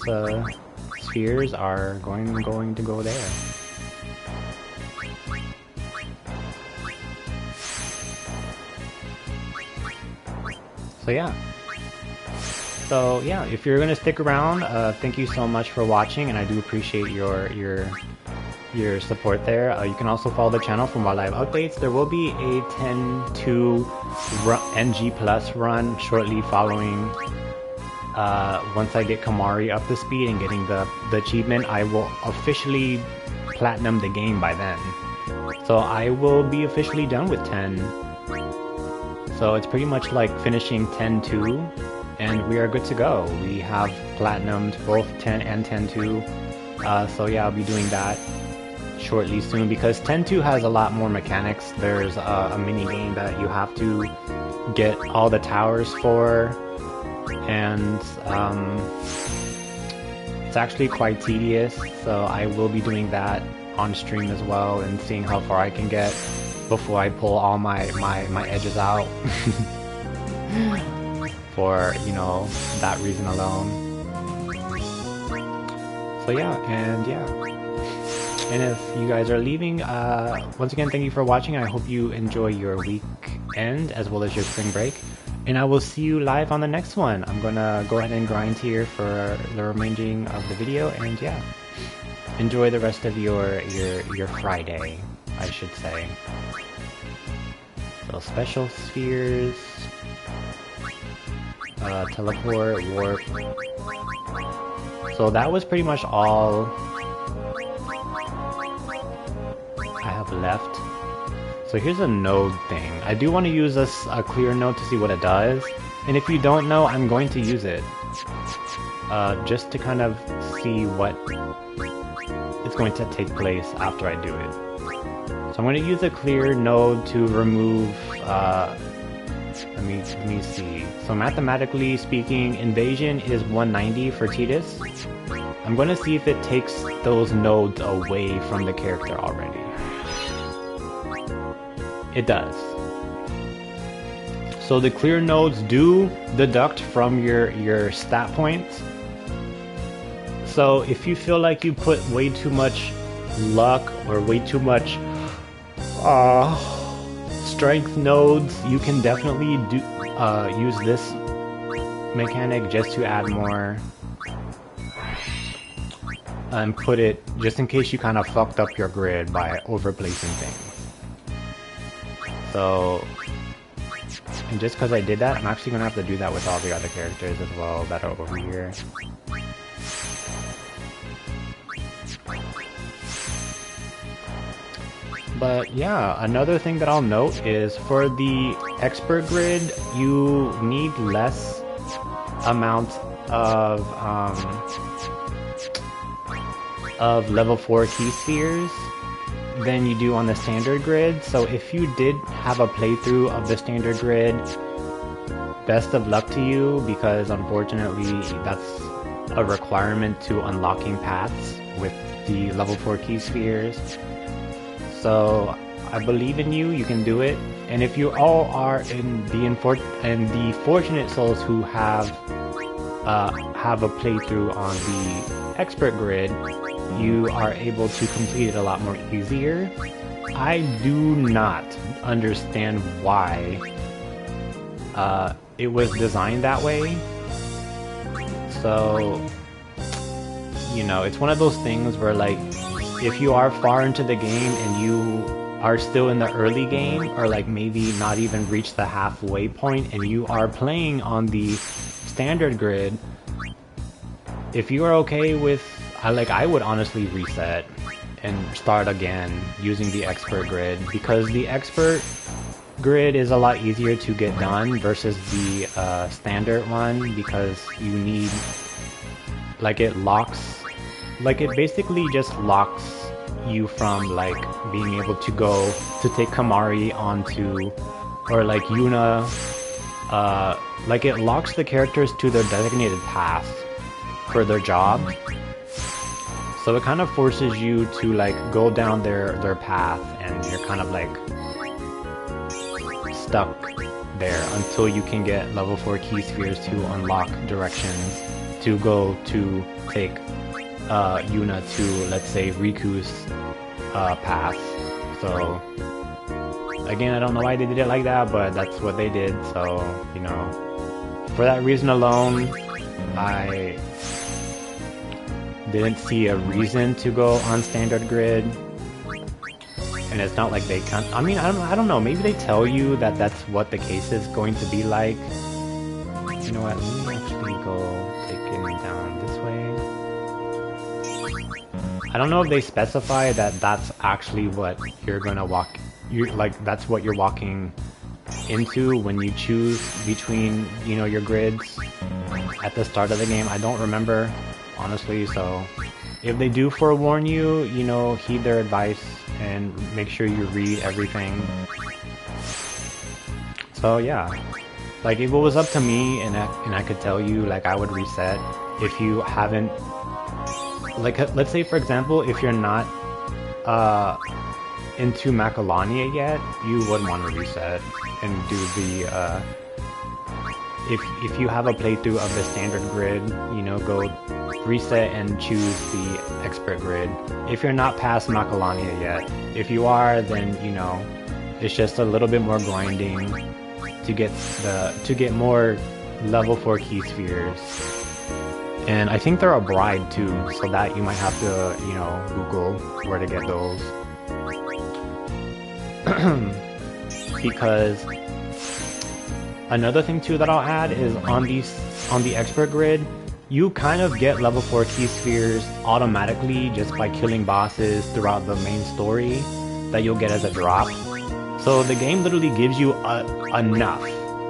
spheres are going to go there. So yeah. So yeah, if you're gonna stick around, thank you so much for watching, and I do appreciate your support there. You can also follow the channel for more live updates. There will be a 10-2 NG Plus run shortly following. Once I get Kamari up to speed and getting the achievement, I will officially platinum the game by then. So I will be officially done with 10. So it's pretty much like finishing 10-2. And we are good to go. We have platinumed both 10 and 10-2. So yeah, I'll be doing that shortly soon because 10-2 has a lot more mechanics. There's a mini game that you have to get all the towers for, and it's actually quite tedious. So I will be doing that on stream as well and seeing how far I can get before I pull all my edges out. For, you know, that reason alone. So yeah, and if you guys are leaving, once again, thank you for watching. I hope you enjoy your weekend as well as your spring break. And I will see you live on the next one. I'm gonna go ahead and grind here for the remaining of the video, and yeah. Enjoy the rest of your Friday, I should say. So special spheres. Teleport, warp. So that was pretty much all I have left. So here's a node thing. I do want to use a clear node to see what it does. And if you don't know, I'm going to use it. Just to kind of see what is going to take place after I do it. So I'm going to use a clear node to remove let me see. So mathematically speaking, invasion is 190 for Tidus. I'm going to see if it takes those nodes away from the character already. It does. So the clear nodes do deduct from your stat points. So if you feel like you put way too much luck or way too much strength nodes, you can definitely use this mechanic just to add more and put it just in case you kind of fucked up your grid by overplacing things. So, and just because I did that, I'm actually gonna have to do that with all the other characters as well that are over here. But yeah, another thing that I'll note is for the expert grid, you need less amount of level 4 key spheres than you do on the standard grid. So if you did have a playthrough of the standard grid, best of luck to you, because unfortunately that's a requirement to unlocking paths with the level 4 key spheres. So I believe in you, you can do it. And if you all are in the fortunate souls who have a playthrough on the expert grid, you are able to complete it a lot more easier. I do not understand why it was designed that way. So you know, it's one of those things where like, if you are far into the game and you are still in the early game, or like maybe not even reached the halfway point, and you are playing on the standard grid, if you are okay with, I would honestly reset and start again using the expert grid, because the expert grid is a lot easier to get done versus the standard one, because you need, like, it basically just locks you from like being able to go to take Kamari onto, or like Yuna, like it locks the characters to their designated path for their job. So it kind of forces you to like go down their path, and you're kind of like stuck there until you can get level 4 key spheres to unlock directions to go to take Yuna to, let's say, Riku's path. So again, I don't know why they did it like that, but that's what they did. So, you know, for that reason alone, I didn't see a reason to go on standard grid. And it's not like they can't, I mean, I don't know, maybe they tell you that that's what the case is going to be like. You know what, let me actually go take him down this way. I don't know if they specify that that's actually what you're gonna walk, that's what you're walking into when you choose between, you know, your grids at the start of the game. I don't remember, honestly, so if they do forewarn you, you know, heed their advice and make sure you read everything. So yeah, like if it was up to me and I could tell you, like, I would reset if you haven't, like, let's say for example, if you're not into Macalania yet, you would want to reset and do the if you have a playthrough of the standard grid, you know, go reset and choose the expert grid. If you're not past Macalania yet, if you are, then, you know, it's just a little bit more grinding to get more level 4 key spheres. And I think they're a bribe too, so that you might have to, you know, Google where to get those. Because another thing too that I'll add is on the expert grid, you kind of get level 4 key spheres automatically just by killing bosses throughout the main story that you'll get as a drop. So the game literally gives you enough,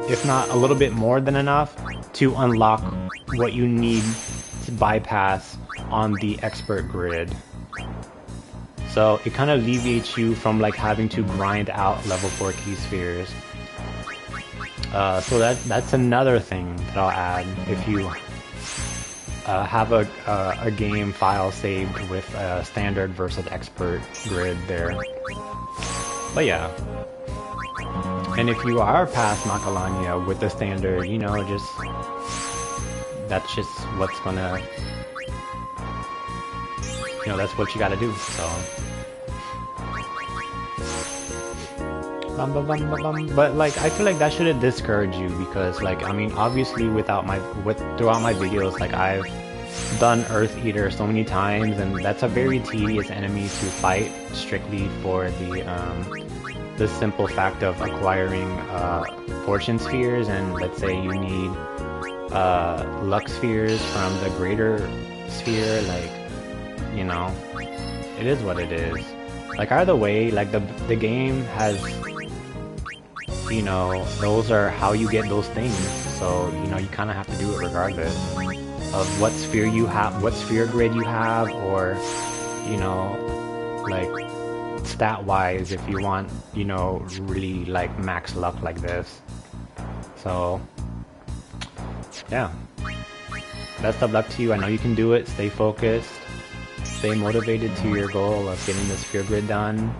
if not a little bit more than enough, to unlock what you need to bypass on the expert grid. So it kind of alleviates you from like having to grind out level 4 key spheres. So that's another thing that I'll add if you have a game file saved with standard versus expert grid there. But yeah. And if you are past Macalania with the standard, you know, that's just what's gonna, you know, that's what you gotta do, so. But like, I feel like that shouldn't discourage you, because like, I mean, obviously throughout my videos, like, I've done Earth Eater so many times, and that's a very tedious enemy to fight strictly for the simple fact of acquiring fortune spheres, and let's say you need luck spheres from the greater sphere, like, you know, it is what it is. Like, either way, like, the game has, you know, those are how you get those things, so, you know, you kind of have to do it regardless of what sphere you have, what sphere grid you have, or, you know, like, stat-wise, if you want, you know, really, like, max luck like this. So, yeah. Best of luck to you. I know you can do it. Stay focused. Stay motivated to your goal of getting the sphere grid done.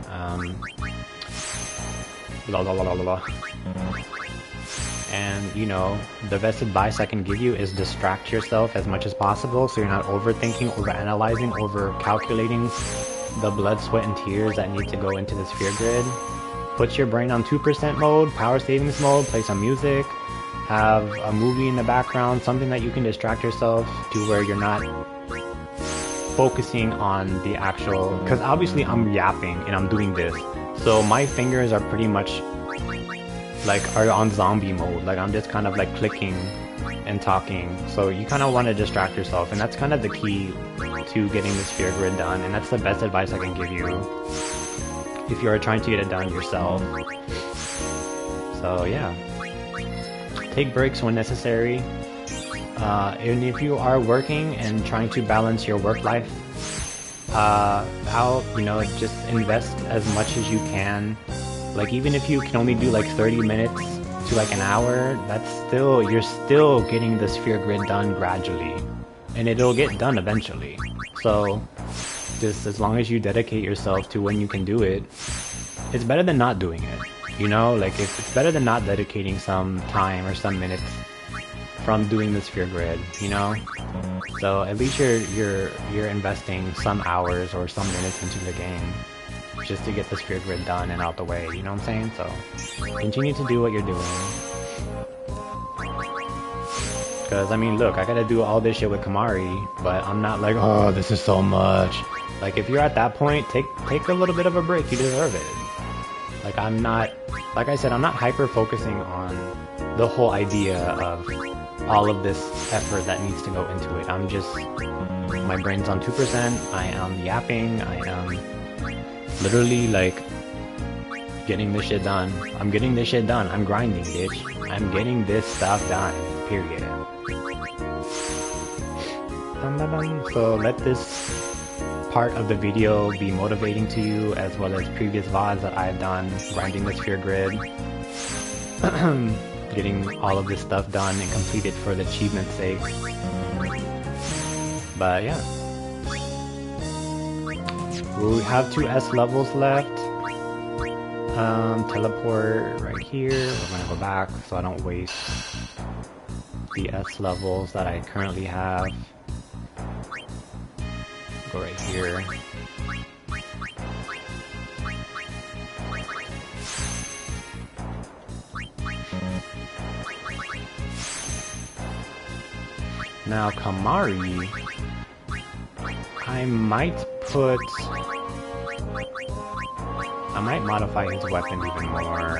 And, you know, the best advice I can give you is distract yourself as much as possible, so you're not overthinking, overanalyzing, over-calculating the blood, sweat, and tears that need to go into the sphere grid. Put your brain on 2% mode, power savings mode, play some music, have a movie in the background, something that you can distract yourself to where you're not focusing on the actual, because obviously I'm yapping and I'm doing this, so my fingers are pretty much like are on zombie mode. Like I'm just kind of like clicking and talking, so you kind of want to distract yourself, and that's kind of the key to getting the sphere grid done, and that's the best advice I can give you if you are trying to get it done yourself. So yeah, take breaks when necessary. And if you are working and trying to balance your work life out, you know, just invest as much as you can. Like even if you can only do like 30 minutes to like an hour, that's still, you're still getting the sphere grid done gradually, and it'll get done eventually. So just as long as you dedicate yourself to when you can do it, it's better than not doing it. You know, like if it's better than not dedicating some time or some minutes from doing the sphere grid, you know. So at least you're investing some hours or some minutes into the game just to get the sphere grid done and out the way, you know what I'm saying? So continue to do what you're doing. Because I mean, look, I gotta do all this shit with Kamari, but I'm not like, oh, this is so much. Like if you're at that point, take a little bit of a break. You deserve it. Like I'm not, like I said, I'm not hyper focusing on the whole idea of all of this effort that needs to go into it. I'm just, my brain's on 2%, I am yapping, I am literally like getting this shit done. I'm getting this shit done. I'm grinding, bitch. I'm getting this stuff done, period. So let this part of the video be motivating to you, as well as previous VODs that I've done grinding the sphere grid. Getting all of this stuff done and completed for the achievement's sake. But yeah, we have 2 S levels left. Teleport right here. We're gonna go back so I don't waste the S levels that I currently have. Go right here. Now Kamari, I might modify his weapon even more.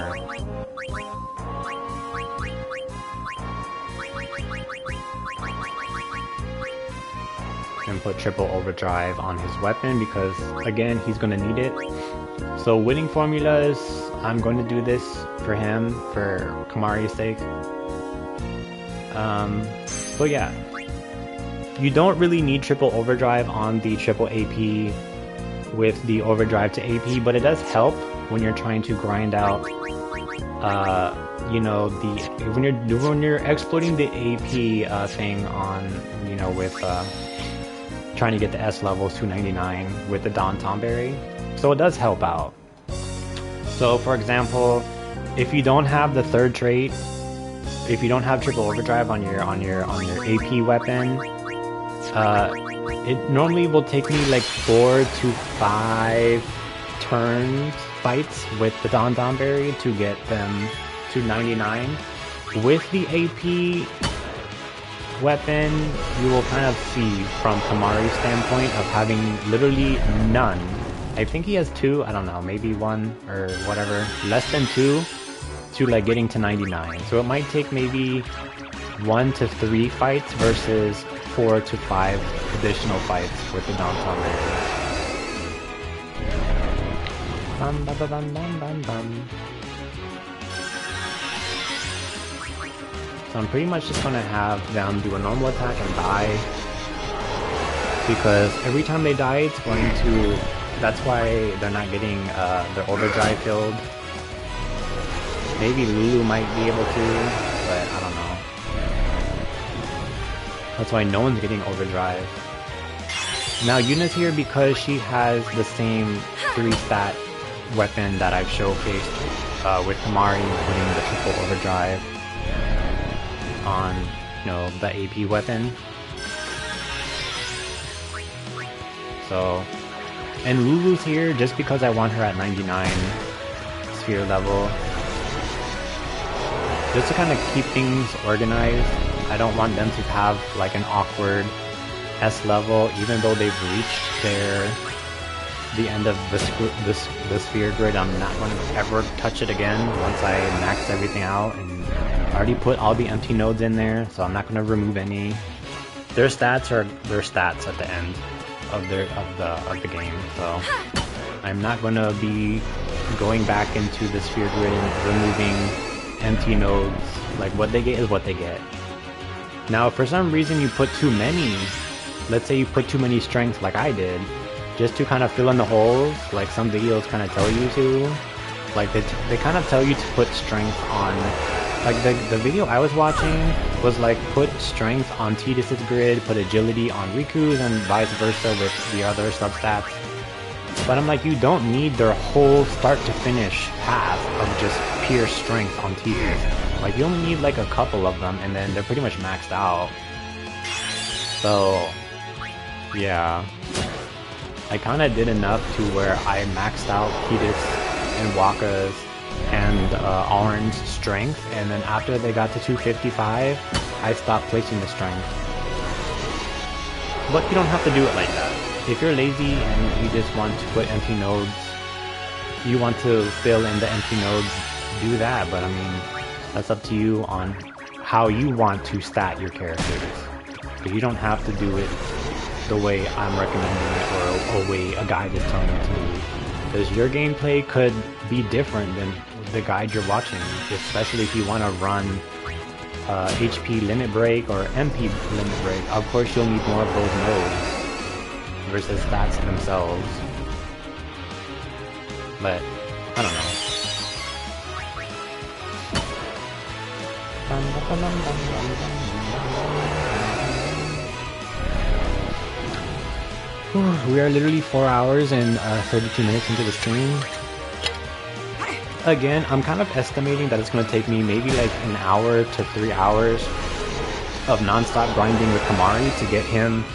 And put triple overdrive on his weapon because, again, he's gonna need it. So winning formulas, I'm going to do this for him, for Kamari's sake. So yeah. You don't really need triple overdrive on the triple AP with the overdrive to AP, but it does help when you're trying to grind out, you know, when you're exploiting the AP thing on, you know, with trying to get the S levels 299 with the Don Tomberry. So it does help out. So for example, if you don't have the third trait, if you don't have triple overdrive on your AP weapon, it normally will take me like 4 to 5 turns fights with the Don Tomberry to get them to 99. With the AP weapon, you will kind of see from Kamari's standpoint of having literally none. I think he has 2, I don't know, maybe 1 or whatever, less than 2 to like getting to 99. So it might take maybe 1 to 3 fights versus 4 to 5 additional fights with the Don Tomberry. Bum, bum, bum, bum, bum, bum. So I'm pretty much just gonna have them do a normal attack and die, because every time they die, it's going to. That's why they're not getting their overdrive filled. Maybe Lulu might be able to, but I don't know. That's why no one's getting overdrive. Now Yuna's here because she has the same 3-stat weapon that I've showcased with Kamari, including the triple overdrive on, you know, the AP weapon. So, and Lulu's here just because I want her at 99 sphere level, just to kind of keep things organized. I don't want them to have like an awkward S level, even though they've reached the end of the sphere grid. I'm not going to ever touch it again once I max everything out, and I already put all the empty nodes in there, so I'm not going to remove any. Their stats are their stats at the end of the game, so I'm not going to be going back into the sphere grid and removing empty nodes. Like, what they get is what they get. Now, if for some reason you put too many, let's say you put too many strengths like I did, just to kind of fill in the holes, like some videos kind of tell you to, like they kind of tell you to put strength on, like the video I was watching was like put strength on Tidus's grid, put agility on Riku's, and vice versa with the other substats. But I'm like, you don't need their whole start to finish path of just pure strength on Tidus. Like, you only need like a couple of them, and then they're pretty much maxed out. So yeah, I kind of did enough to where I maxed out Tidus and Waka's and Orange's strength, and then after they got to 255, I stopped placing the strength. But you don't have to do it like that. If you're lazy and you just want to put empty nodes, you want to fill in the empty nodes, do that. But I mean, that's up to you on how you want to stat your characters. But you don't have to do it the way I'm recommending it, or a way a guide is telling you to. Because your gameplay could be different than the guide you're watching, especially if you want to run HP limit break or MP limit break. Of course you'll need more of those nodes versus stats themselves. But I don't know. We are literally 4 hours and 32 minutes into the stream. Again, I'm kind of estimating that it's going to take me maybe like an hour to 3 hours of non-stop grinding with Kamari to get him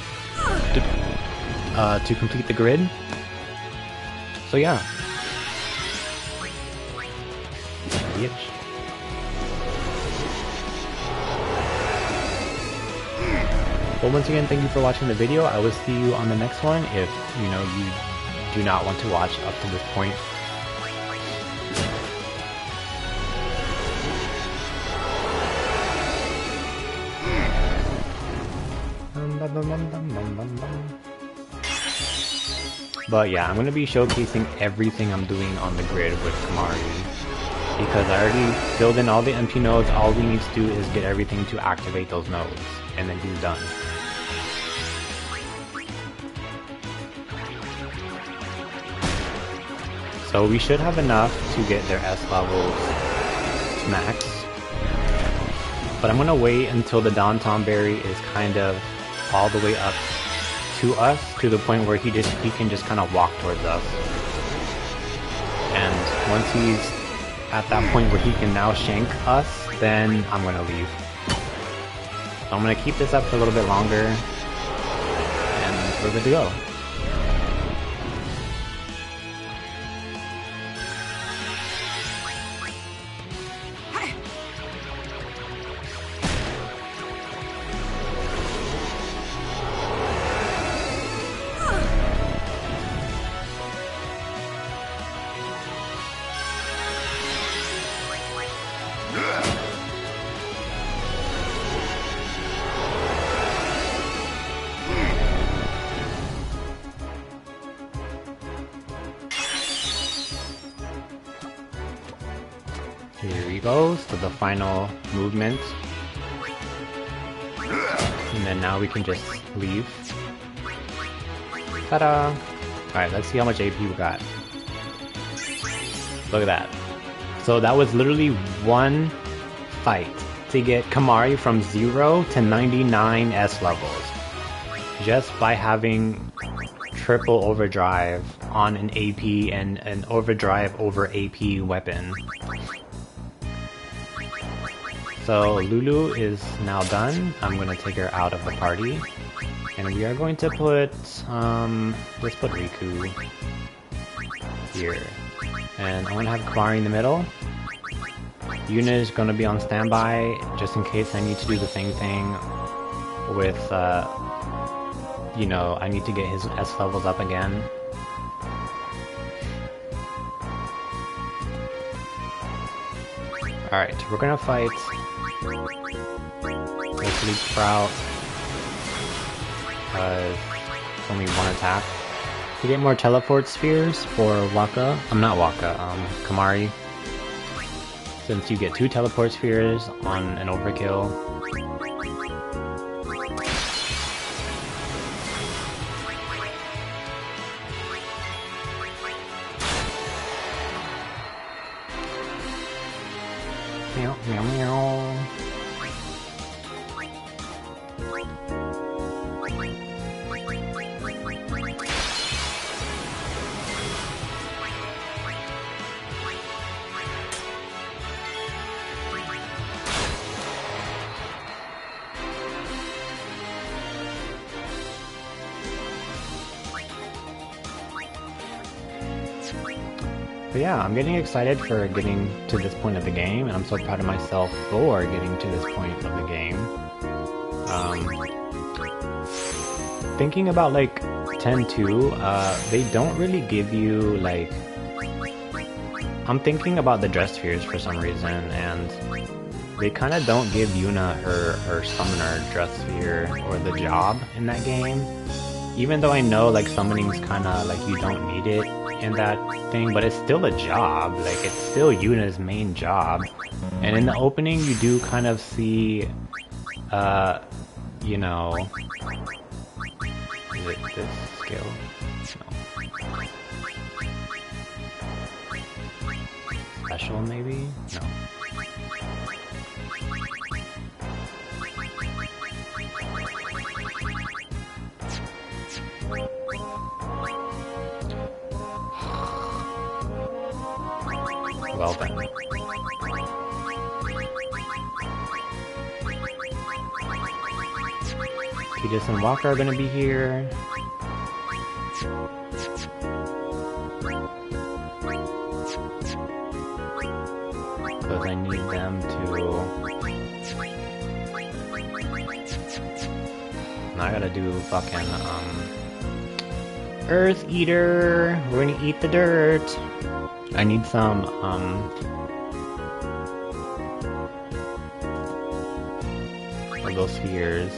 to complete the grid. So yeah. Bitch. Well, once again, thank you for watching the video. I will see you on the next one if, you know, you do not want to watch up to this point. But yeah, I'm going to be showcasing everything I'm doing on the grid with Kamari, because I already filled in all the empty nodes. All we need to do is get everything to activate those nodes, and then he's done. So we should have enough to get their S levels to max. But I'm going to wait until the Don Berry is kind of all the way up to us, to the point where he can just kind of walk towards us. And once he's at that point where he can now shank us, then I'm going to leave. So I'm going to keep this up for a little bit longer, and we're good to go. Here he goes to the final movement. And then now we can just leave. Ta-da! Alright, let's see how much AP we got. Look at that. So that was literally one fight to get Kamari from 0 to 99 S levels. Just by having triple overdrive on an AP and an overdrive over AP weapon. So Lulu is now done. I'm going to take her out of the party. And we are going to put, let's put Riku here. And I'm going to have Kamari in the middle. Yuna is going to be on standby, just in case I need to do the same thing with you know, I need to get his S levels up again. Alright, we're gonna fight this Leaf Sprout. It's only one attack. To get more teleport spheres for Waka, Kamari. Since you get 2 teleport spheres on an overkill. Meow, meow, meow. But yeah, I'm getting excited for getting to this point of the game, and I'm so proud of myself for getting to this point of the game. Thinking about like 10-2, they don't really give you like... I'm thinking about the dress spheres for some reason, and they kind of don't give Yuna her summoner dress sphere or the job in that game. Even though I know like summoning's kind of like you don't need it in that thing, but it's still a job. Like, it's still Yuna's main job. And in the opening, you do kind of see, you know, is it this skill? No. Special, maybe? No. Well then. Tidus and Waka are gonna be here. Because I need them to... Now I gotta do fucking, Earth Eater! We're gonna eat the dirt! I need some, of those spheres.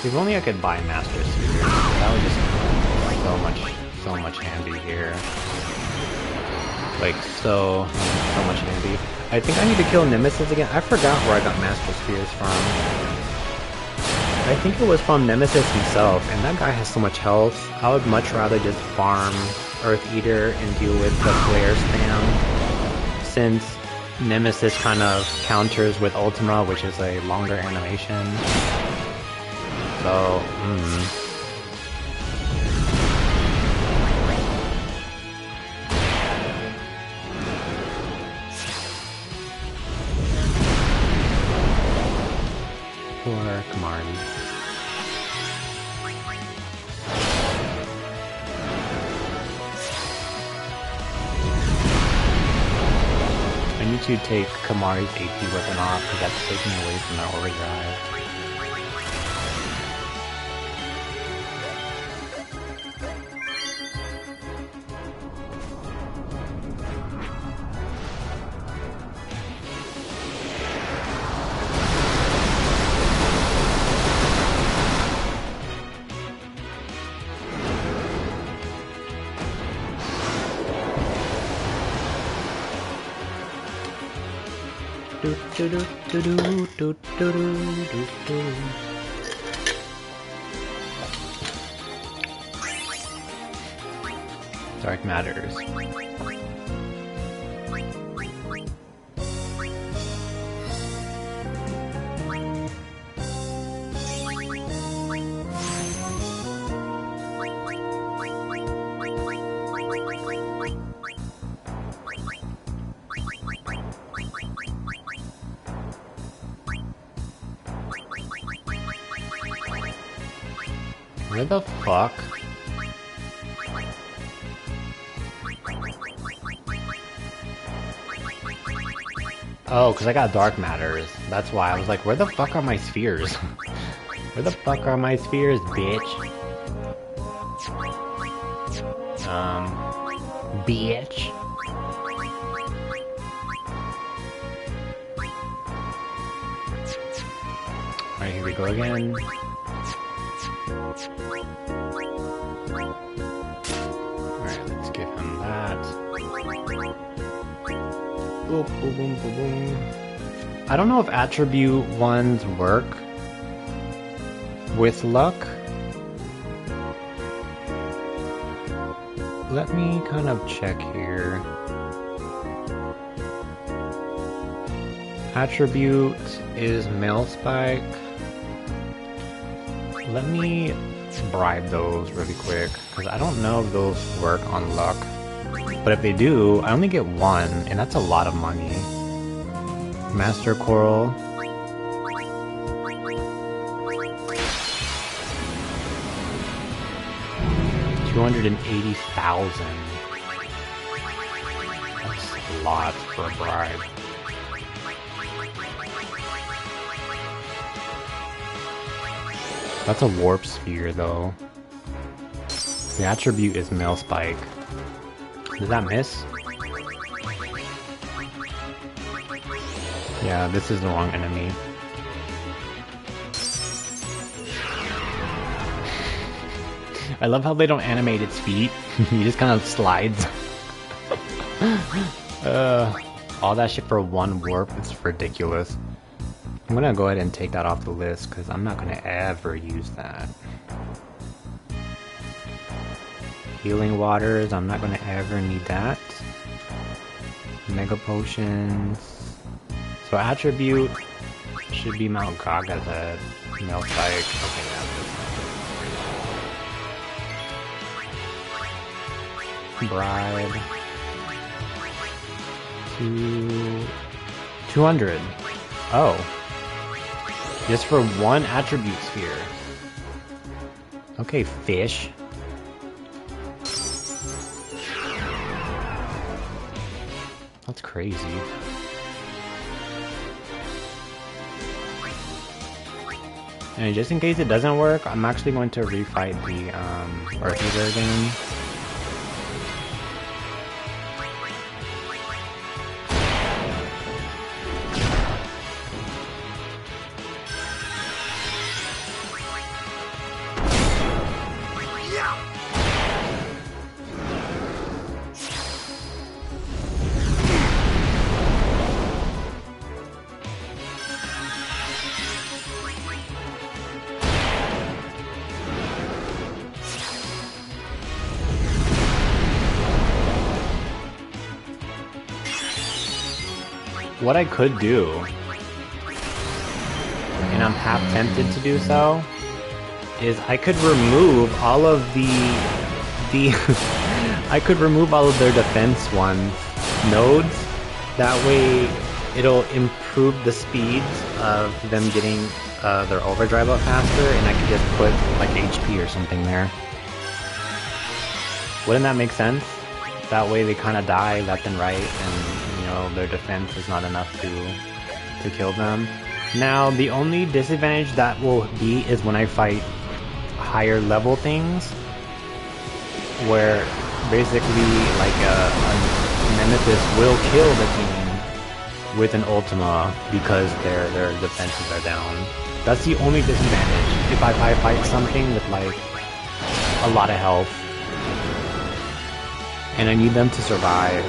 If only I could buy Master Sphere. That would just be so much handy here. Like, so much handy. I think I need to kill Nemesis again. I forgot where I got Master Spheres from. I think it was from Nemesis himself, and that guy has so much health. I would much rather just farm Earth Eater and deal with the flare spam, since Nemesis kind of counters with Ultima, which is a longer animation. So, Poor Kamari. I need to take Kamari's AP weapon off because that's taking away from their overdrive. Dark Matters. Where the fuck? Oh, because I got dark matters. That's why. I was like, where the fuck are my spheres? Where the fuck are my spheres, bitch? Bitch. Alright, here we go again. Alright, let's give him that. Boom, boom, boom, boom, boom. I don't know if attribute ones work with luck. Let me kind of check here. Attribute is Mailspike. Let me bribe those really quick, because I don't know if those work on luck. But if they do, I only get one, and that's a lot of money. Master Coral. $280,000. That's a lot for a bribe. That's a warp sphere, though. The attribute is Mailspike. Did that miss? Yeah, this is the wrong enemy. I love how they don't animate its feet. He just kind of slides. All that shit for one warp, it's ridiculous. I'm gonna go ahead and take that off the list because I'm not gonna ever use that. Healing waters, I'm not gonna ever need that. Mega potions. So attribute should be Mount Gaga's head. Mailspike. Okay, yeah, bribe. 200. Oh. Just for one attribute sphere. Okay, fish. That's crazy. And just in case it doesn't work, I'm actually going to refight the Earth Eater again. What I could do, and I'm half tempted to do so, is I could remove all of I could remove all of their defense nodes. That way it'll improve the speeds of them getting their overdrive up faster, and I could just put like HP or something there. Wouldn't that make sense? That way they kind of die left and right, and their defense is not enough to kill them. Now, the only disadvantage that will be is when I fight higher level things, where basically like a Nemesis will kill the team with an Ultima because their defenses are down. That's the only disadvantage. If I fight something with like a lot of health and I need them to survive.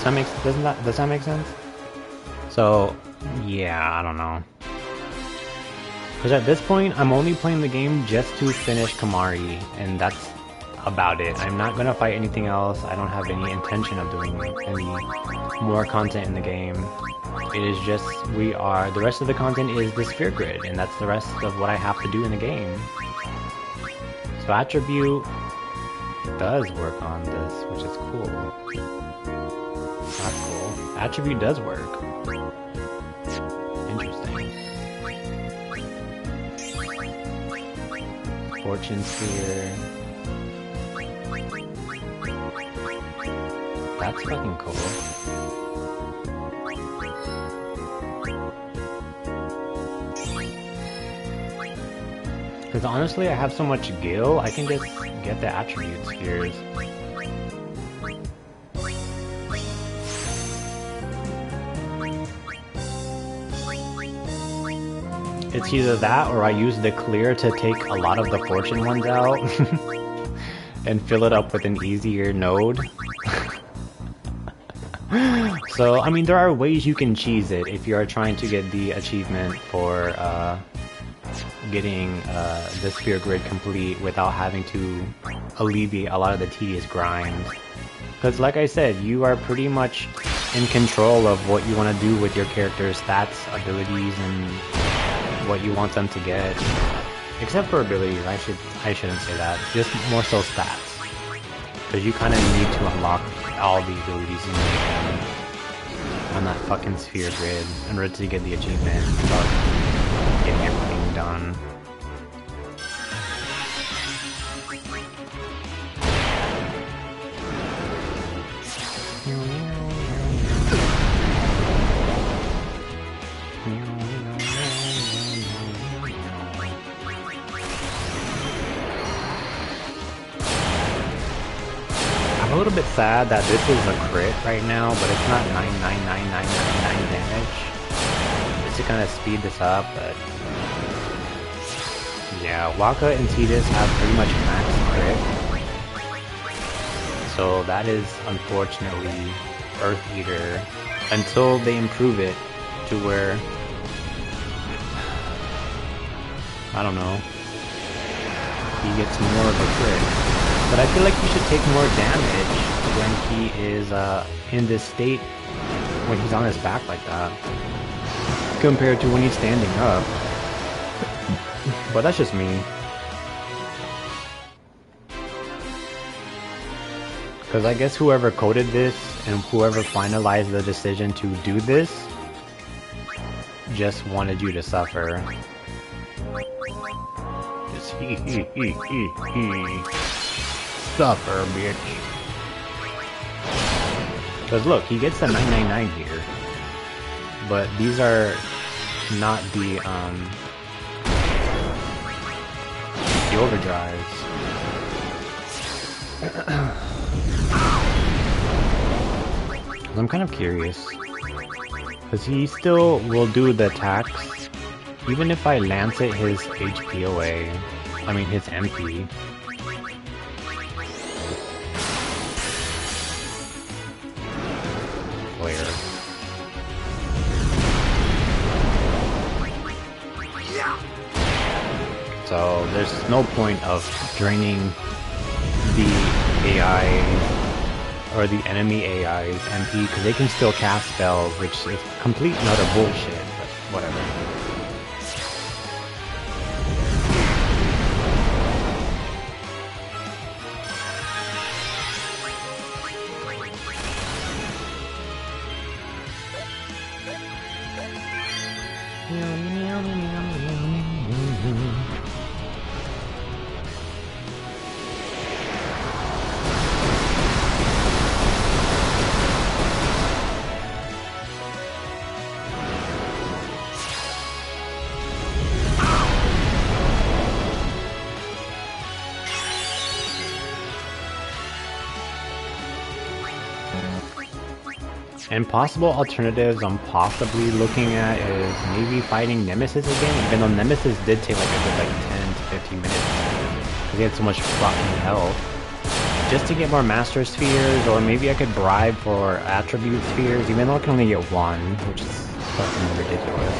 Does that make sense? So, yeah, I don't know. Because at this point, I'm only playing the game just to finish Kamari, and that's about it. I'm not gonna fight anything else. I don't have any intention of doing any more content in the game. It is just, the rest of the content is the sphere grid, and that's the rest of what I have to do in the game. So attribute does work on this, which is cool. That's cool. Attribute does work. Interesting. fortune sphere. That's fucking cool. Because honestly, I have so much gil, I can just get the attribute spheres. It's either that or I use the clear to take a lot of the fortune ones out and fill it up with an easier node. So, I mean, there are ways you can cheese it if you are trying to get the achievement for getting the sphere grid complete without having to alleviate a lot of the tedious grinds. Because like I said, you are pretty much in control of what you want to do with your character's stats, abilities, and what you want them to get. Except for abilities, I shouldn't say that. Just more so stats. Because you kind of need to unlock all the abilities in the game on that fucking sphere grid in order to get the achievement without getting everything done. I'm a little bit sad that this is a crit right now, but it's not 99999 damage. Just to kind of speed this up, but yeah, Waka and Tidus have pretty much max crit. So that is unfortunately Earth Eater until they improve it to where, I don't know, he gets more of a crit. But I feel like he should take more damage when he is in this state, when he's on his back like that, compared to when he's standing up. But that's just me. Because I guess whoever coded this and whoever finalized the decision to do this just wanted you to suffer. Just he. Suffer, bitch. Because look, he gets the 999 here. But these are not the overdrives. I'm kind of curious. Because he still will do the attacks. Even if I lance it his HP away. I mean his MP. So there's no point of draining the AI or the enemy AI's MP because they can still cast spells, which is complete and utter bullshit, but whatever. And possible alternatives I'm possibly looking at is maybe fighting Nemesis again, even though Nemesis did take like a good 10 to 15 minutes because he had so much fucking health. Just to get more Master Spheres, or maybe I could bribe for Attribute Spheres, even though I can only get one, which is fucking ridiculous.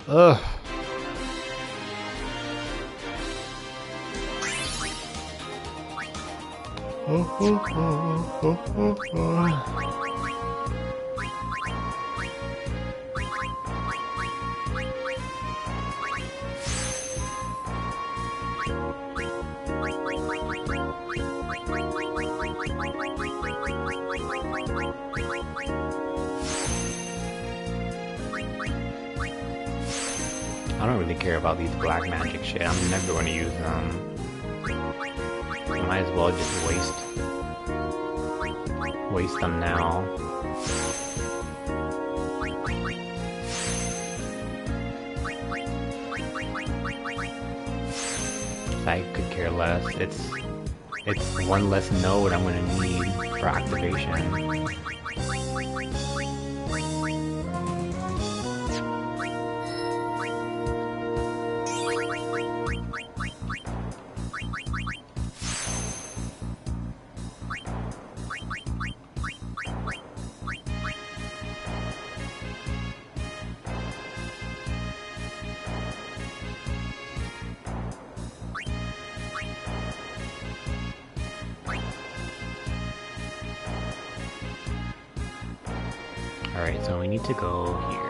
Ugh. I don't really care about these black magic shit. I'm never going to use them. Might as well just waste them now. I could care less. It's one less node I'm gonna need for activation. Alright, so we need to go here.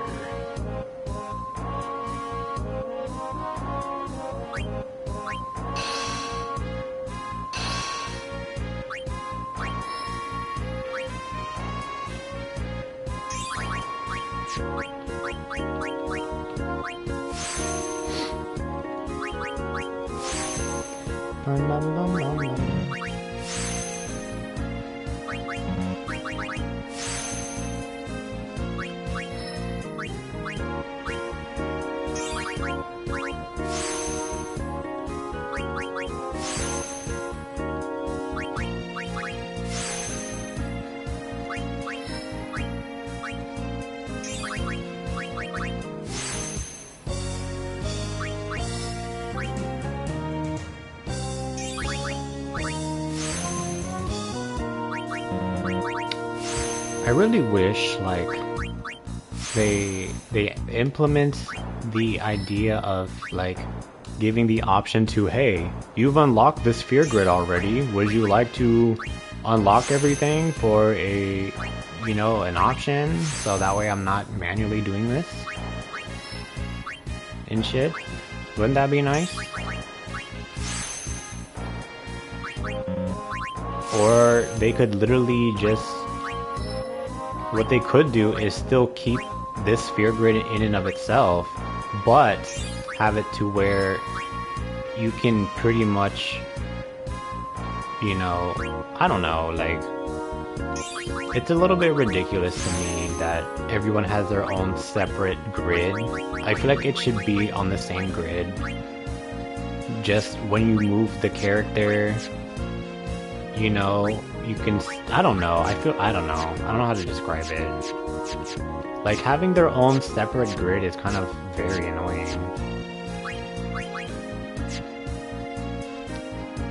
I really wish, like, they implement the idea of, like, giving the option to, hey, you've unlocked the sphere grid already, would you like to unlock everything for a, you know, an option, so that way I'm not manually doing this and shit? Wouldn't that be nice? Or they could literally just, what they could do is still keep this sphere grid in and of itself, but have it to where you can pretty much, you know, I don't know, like, it's a little bit ridiculous to me that everyone has their own separate grid. I feel like it should be on the same grid. Just when you move the character, you know, you can, I don't know, I don't know how to describe it. Like, having their own separate grid is kind of very annoying.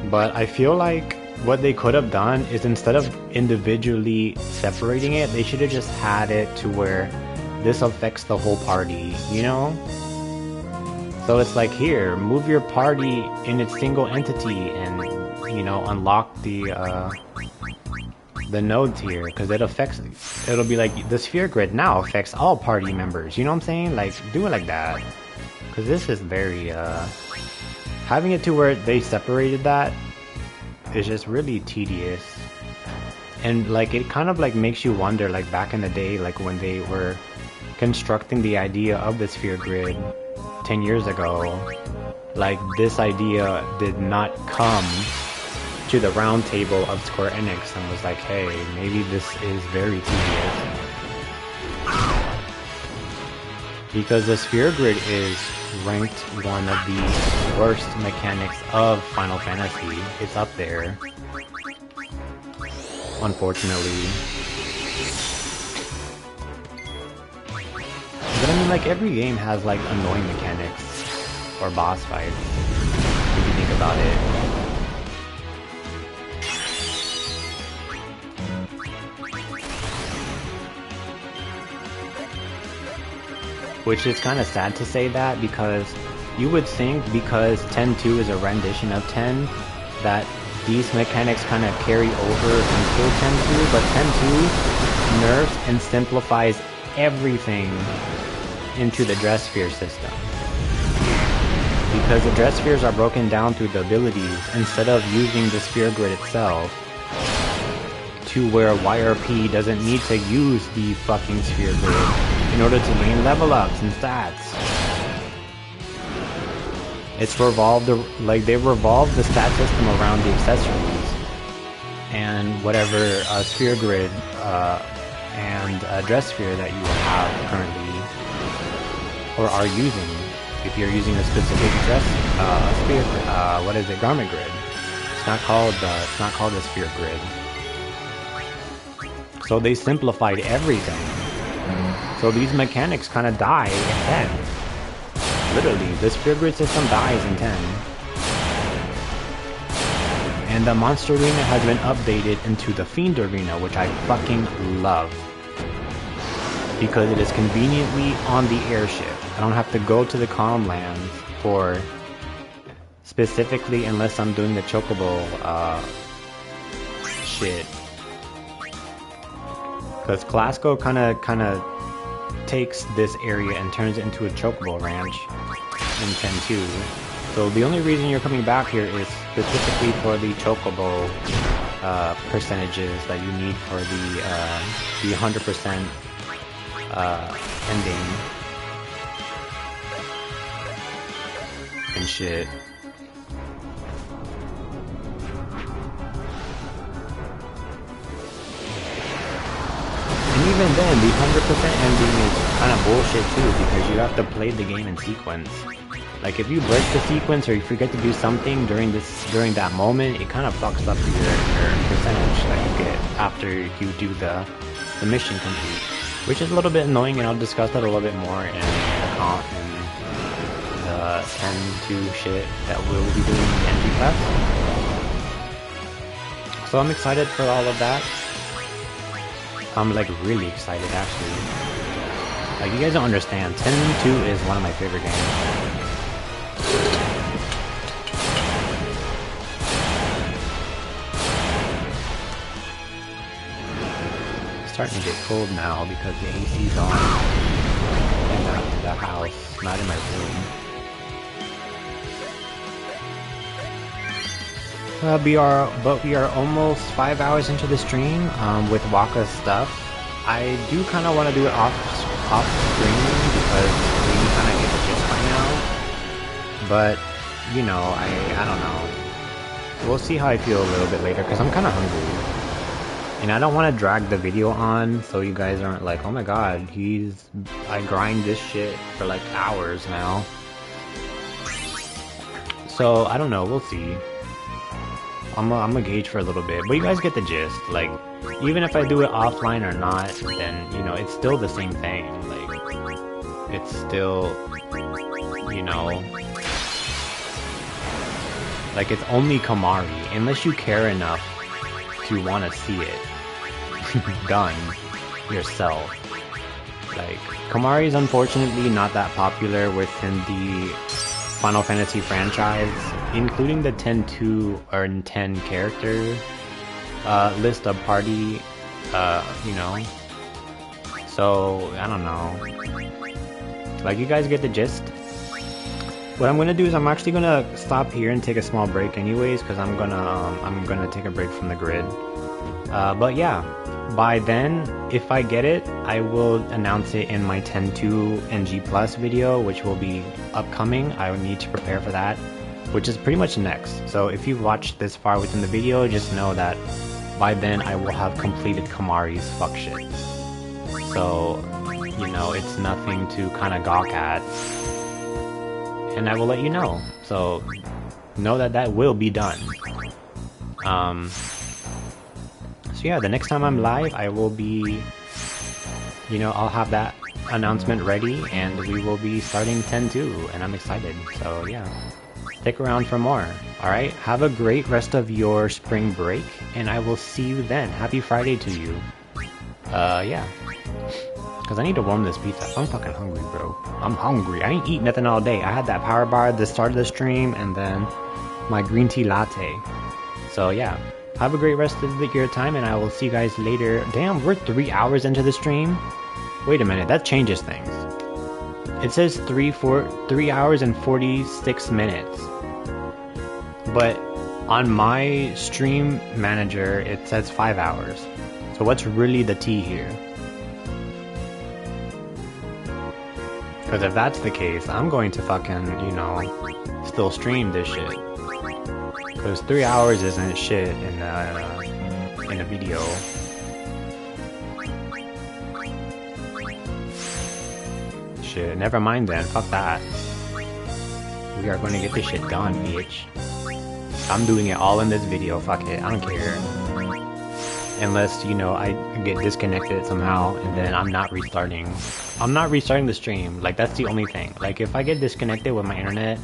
But I feel like what they could have done is, instead of individually separating it, they should have just had it to where this affects the whole party, you know? So it's like, here, move your party in its single entity and, you know, unlock the nodes here, because it'll be like, the sphere grid now affects all party members, you know what I'm saying? Like, do it like that. Because this is very, having it to where they separated that is just really tedious. And, like, it kind of, like, makes you wonder, like, back in the day, like, when they were constructing the idea of the sphere grid 10 years ago, like, this idea did not come to the round table of Square Enix and was like, hey, maybe this is very tedious. Because the sphere grid is ranked one of the worst mechanics of Final Fantasy. It's up there, unfortunately. But I mean, like, every game has, like, annoying mechanics or boss fights, if you think about it. Which is kind of sad to say that, because you would think, because 10-2 is a rendition of 10, that these mechanics kind of carry over until 10-2, but 10-2 nerfs and simplifies everything into the dress sphere system. Because the dress spheres are broken down through the abilities, instead of using the sphere grid itself, to where YRP doesn't need to use the fucking sphere grid in order to gain level ups and stats. It's revolved, like they revolve the stat system around the accessories and whatever sphere grid and dress sphere that you have currently or are using. If you're using a specific dress sphere, what is it? Garment grid. It's not called a sphere grid. So they simplified everything. So these mechanics kind of die in 10. Literally, the sphere grid system dies in 10. And the monster arena has been updated into the fiend arena, which I fucking love. Because it is conveniently on the airship. I don't have to go to the calm lands for specifically unless I'm doing the chocobo shit. Because Classico kind of takes this area and turns it into a chocobo ranch in 10-2. So the only reason you're coming back here is specifically for the chocobo percentages that you need for the 100% ending and shit. And even then, the 100% ending is kind of bullshit too, because you have to play the game in sequence. Like if you break the sequence or you forget to do something during that moment, it kind of fucks up your percentage that you get after you do the mission complete, which is a little bit annoying, and I'll discuss that a little bit more in the comp and the 10-2 shit that we'll be doing in the NG class. So I'm excited for all of that. I'm like really excited actually. Like you guys don't understand, 10-2 is one of my favorite games. It's starting to get cold now because the AC's on. I'm out to the house, not in my room. But we are almost 5 hours into the stream with Waka's stuff. I do kind of want to do it off stream because we kind of get the gist by now. But you know, I don't know. We'll see how I feel a little bit later because I'm kind of hungry, and I don't want to drag the video on so you guys aren't like, oh my god, I grind this shit for like hours now. So I don't know. We'll see. I'm gonna gauge for a little bit, but you guys get the gist. Like, even if I do it offline or not, then, you know, it's still the same thing. Like, it's still, you know, like it's only Kamari, unless you care enough to want to see it done yourself. Like, Kamari is unfortunately not that popular within the Final Fantasy franchise, including the 10-2 or 10 character list of party, you know. So I don't know. Like, you guys get the gist. What I'm gonna do is I'm actually gonna stop here and take a small break, anyways, because I'm gonna take a break from the grid. But yeah, by then, if I get it, I will announce it in my 10-2 NG Plus video, which will be upcoming. I will need to prepare for that, which is pretty much next. So if you've watched this far within the video, just know that by then I will have completed Kamari's fuck shit. So, you know, it's nothing to kind of gawk at. And I will let you know. So, know that that will be done. So yeah, the next time I'm live, I will be, you know, I'll have that announcement ready, and we will be starting 10-2, and I'm excited. So yeah, stick around for more. Alright, have a great rest of your spring break, and I will see you then. Happy Friday to you. Yeah. Because I need to warm this pizza. I'm fucking hungry, bro. I'm hungry. I ain't eat nothing all day. I had that power bar at the start of the stream, and then my green tea latte. So yeah. Have a great rest of your time, and I will see you guys later. Damn, we're 3 hours into the stream? Wait a minute, that changes things. It says 3 hours and 46 minutes. But on my stream manager, it says 5 hours. So what's really the tea here? Because if that's the case, I'm going to fucking, you know, still stream this shit. Because 3 hours isn't shit in a video. Shit, never mind then. Fuck that. We are going to get this shit done, bitch. I'm doing it all in this video. Fuck it. I don't care. Unless, you know, I get disconnected somehow and then I'm not restarting. I'm not restarting the stream. Like, that's the only thing. Like, if I get disconnected with my internet,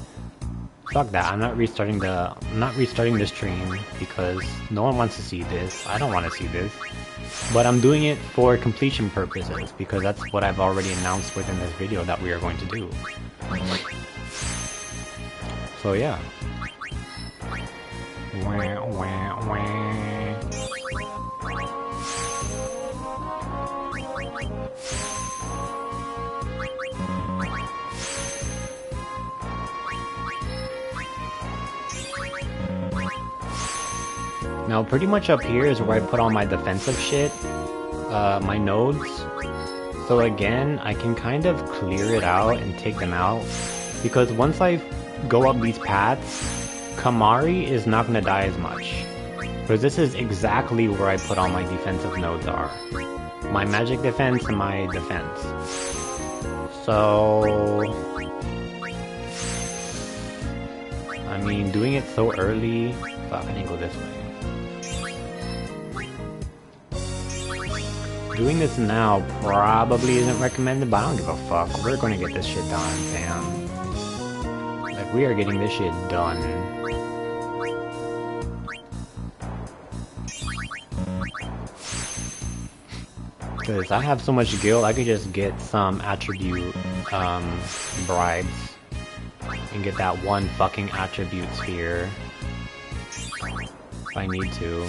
fuck that. I'm not restarting the stream because no one wants to see this. I don't want to see this. But I'm doing it for completion purposes because that's what I've already announced within this video that we are going to do. So yeah. Wah, wah, wah. Now pretty much up here is where I put all my defensive shit, my nodes. So again, I can kind of clear it out and take them out. Because once I go up these paths, Kamari is not going to die as much. Because this is exactly where I put all my defensive nodes are. My magic defense and my defense. So... I mean, doing it so early... Fuck, I didn't go this way. Doing this now probably isn't recommended, but I don't give a fuck. We're gonna get this shit done, fam. Like, we are getting this shit done. Because I have so much guilt, I could just get some attribute bribes. And get that one fucking attribute sphere. If I need to.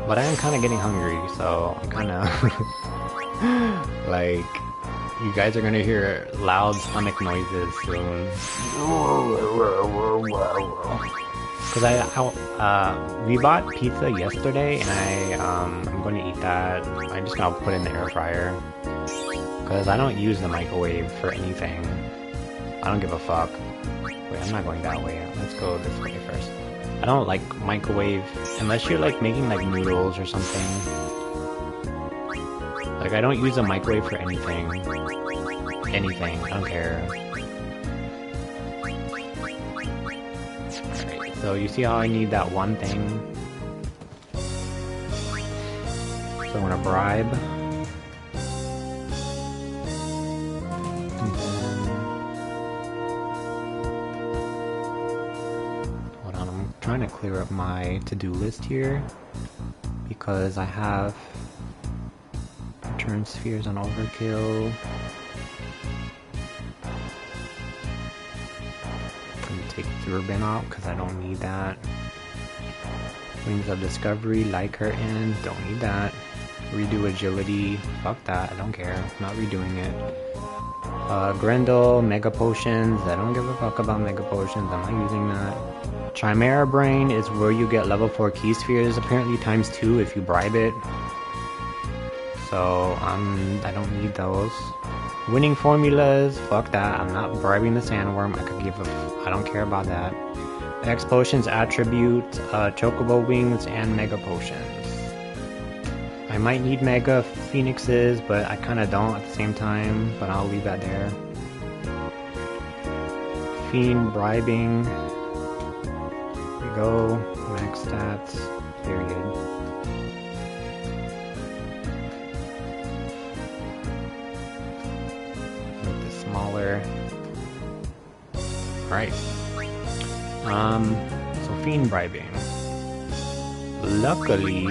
But I am kind of getting hungry, so I'm kind of like, you guys are gonna hear loud stomach noises soon. Cause we bought pizza yesterday, and I'm going to eat that. I'm just gonna put it in the air fryer. Cause I don't use the microwave for anything. I don't give a fuck. Wait, I'm not going that way. Let's go this way first. I don't like microwave unless you're like making like noodles or something. Like, I don't use a microwave for anything. Anything. I don't care. Alright, so you see how I need that one thing? So I'm gonna bribe. Trying to clear up my to-do list here because I have return spheres on overkill. I'm gonna take Thurbin out because I don't need that. Wings of Discovery, Light Curtain, don't need that. Redo Agility, fuck that, I don't care, I'm not redoing it. Grendel, Mega Potions, I don't give a fuck about Mega Potions, I'm not using that. Chimera Brain is where you get level 4 key spheres, apparently ×2 if you bribe it. So, I don't need those. Winning formulas, fuck that, I'm not bribing the Sandworm, I don't care about that. X Potions attribute, Chocobo Wings, and Mega Potions. I might need Mega Phoenixes, but I kinda don't at the same time, but I'll leave that there. Fiend bribing. Go, max stats, period. Make this smaller. Alright. So fiend bribing. Luckily,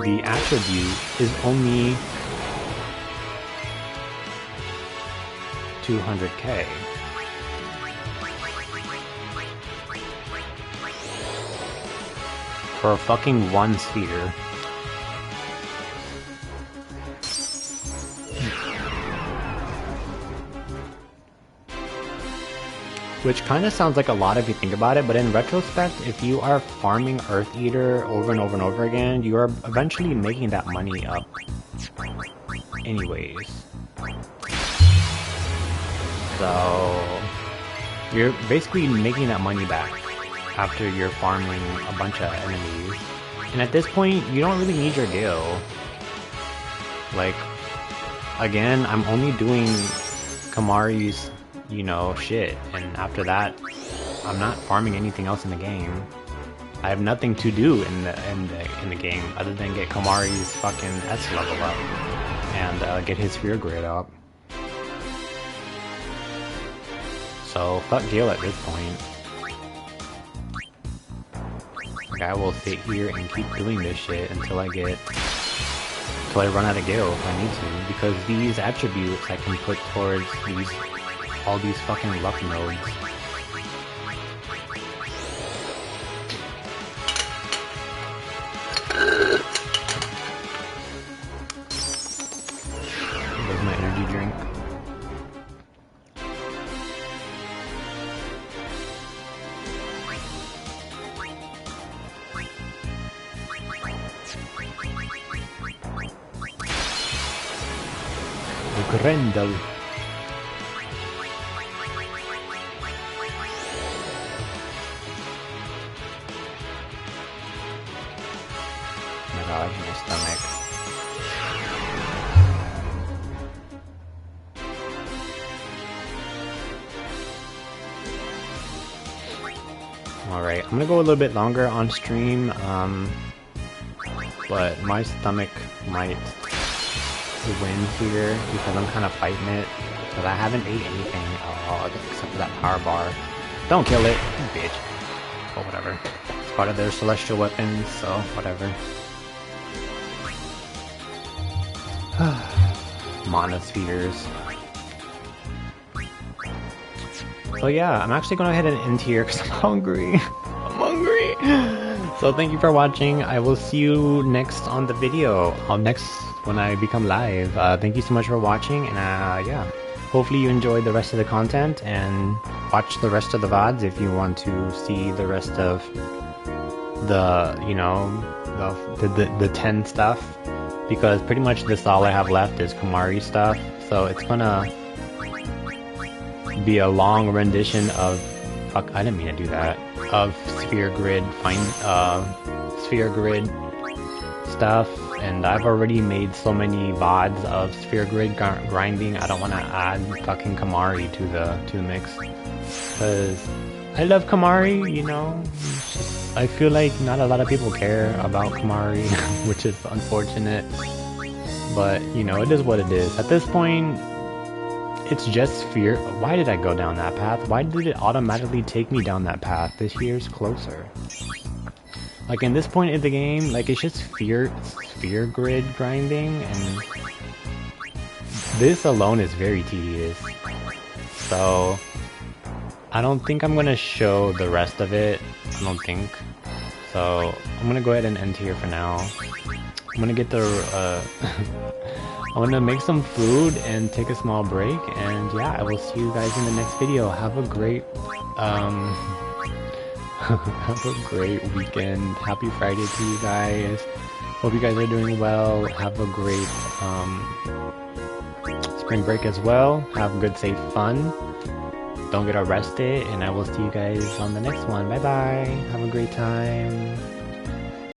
the attribute is only 200k. For fucking one sphere. which kind of sounds like a lot if you think about it, but in retrospect, if you are farming Earth Eater over and over and over again, you are eventually making that money up anyways. So you're basically making that money back after you're farming a bunch of enemies. And at this point, you don't really need your gil. Like, again, I'm only doing Kamari's, you know, shit, and after that, I'm not farming anything else in the game. I have nothing to do in the game other than get Kamari's fucking S level up and get his Fear Grid up. So fuck Gil at this point. Like, I will sit here and keep doing this shit until I run out of Gil if I need to, because these attributes I can put towards all these fucking luck nodes. There's my energy drink. Grendel. Oh my god, my stomach. Alright, I'm gonna go a little bit longer on stream, but my stomach might win here because I'm kind of fighting it, because I haven't ate anything except for that power bar. Don't kill it, you bitch. But whatever. It's part of their celestial weapons, so whatever. Mana spheres. So yeah, I'm actually going to go ahead and end here because I'm hungry. I'm hungry. So thank you for watching. I will see you next on the video. Next when I become live. Thank you so much for watching, and yeah, hopefully you enjoyed the rest of the content, and watch the rest of the VODs if you want to see the rest of the, you know, the 10 stuff, because pretty much this all I have left is Kamari stuff, so it's gonna be a long rendition of, fuck, I didn't mean to do that, of Sphere Grid stuff. And I've already made so many VODs of Sphere Grid grinding, I don't want to add fucking Kamari to the mix. Because I love Kamari, you know. I feel like not a lot of people care about Kamari, which is unfortunate. But, you know, it is what it is. At this point, it's just Sphere. Why did I go down that path? Why did it automatically take me down that path? This year's closer. Like, in this point in the game, like, it's just Sphere Grid grinding, and this alone is very tedious. So, I don't think I'm gonna show the rest of it. I don't think. So, I'm gonna go ahead and end here for now. I'm gonna get the, I'm gonna make some food and take a small break, and yeah, I will see you guys in the next video. Have a great, have a great weekend. Happy Friday to you guys. Hope you guys are doing well. Have a great spring break as well. Have good, safe fun. Don't get arrested, and I will see you guys on the next one. Bye bye. Have a great time.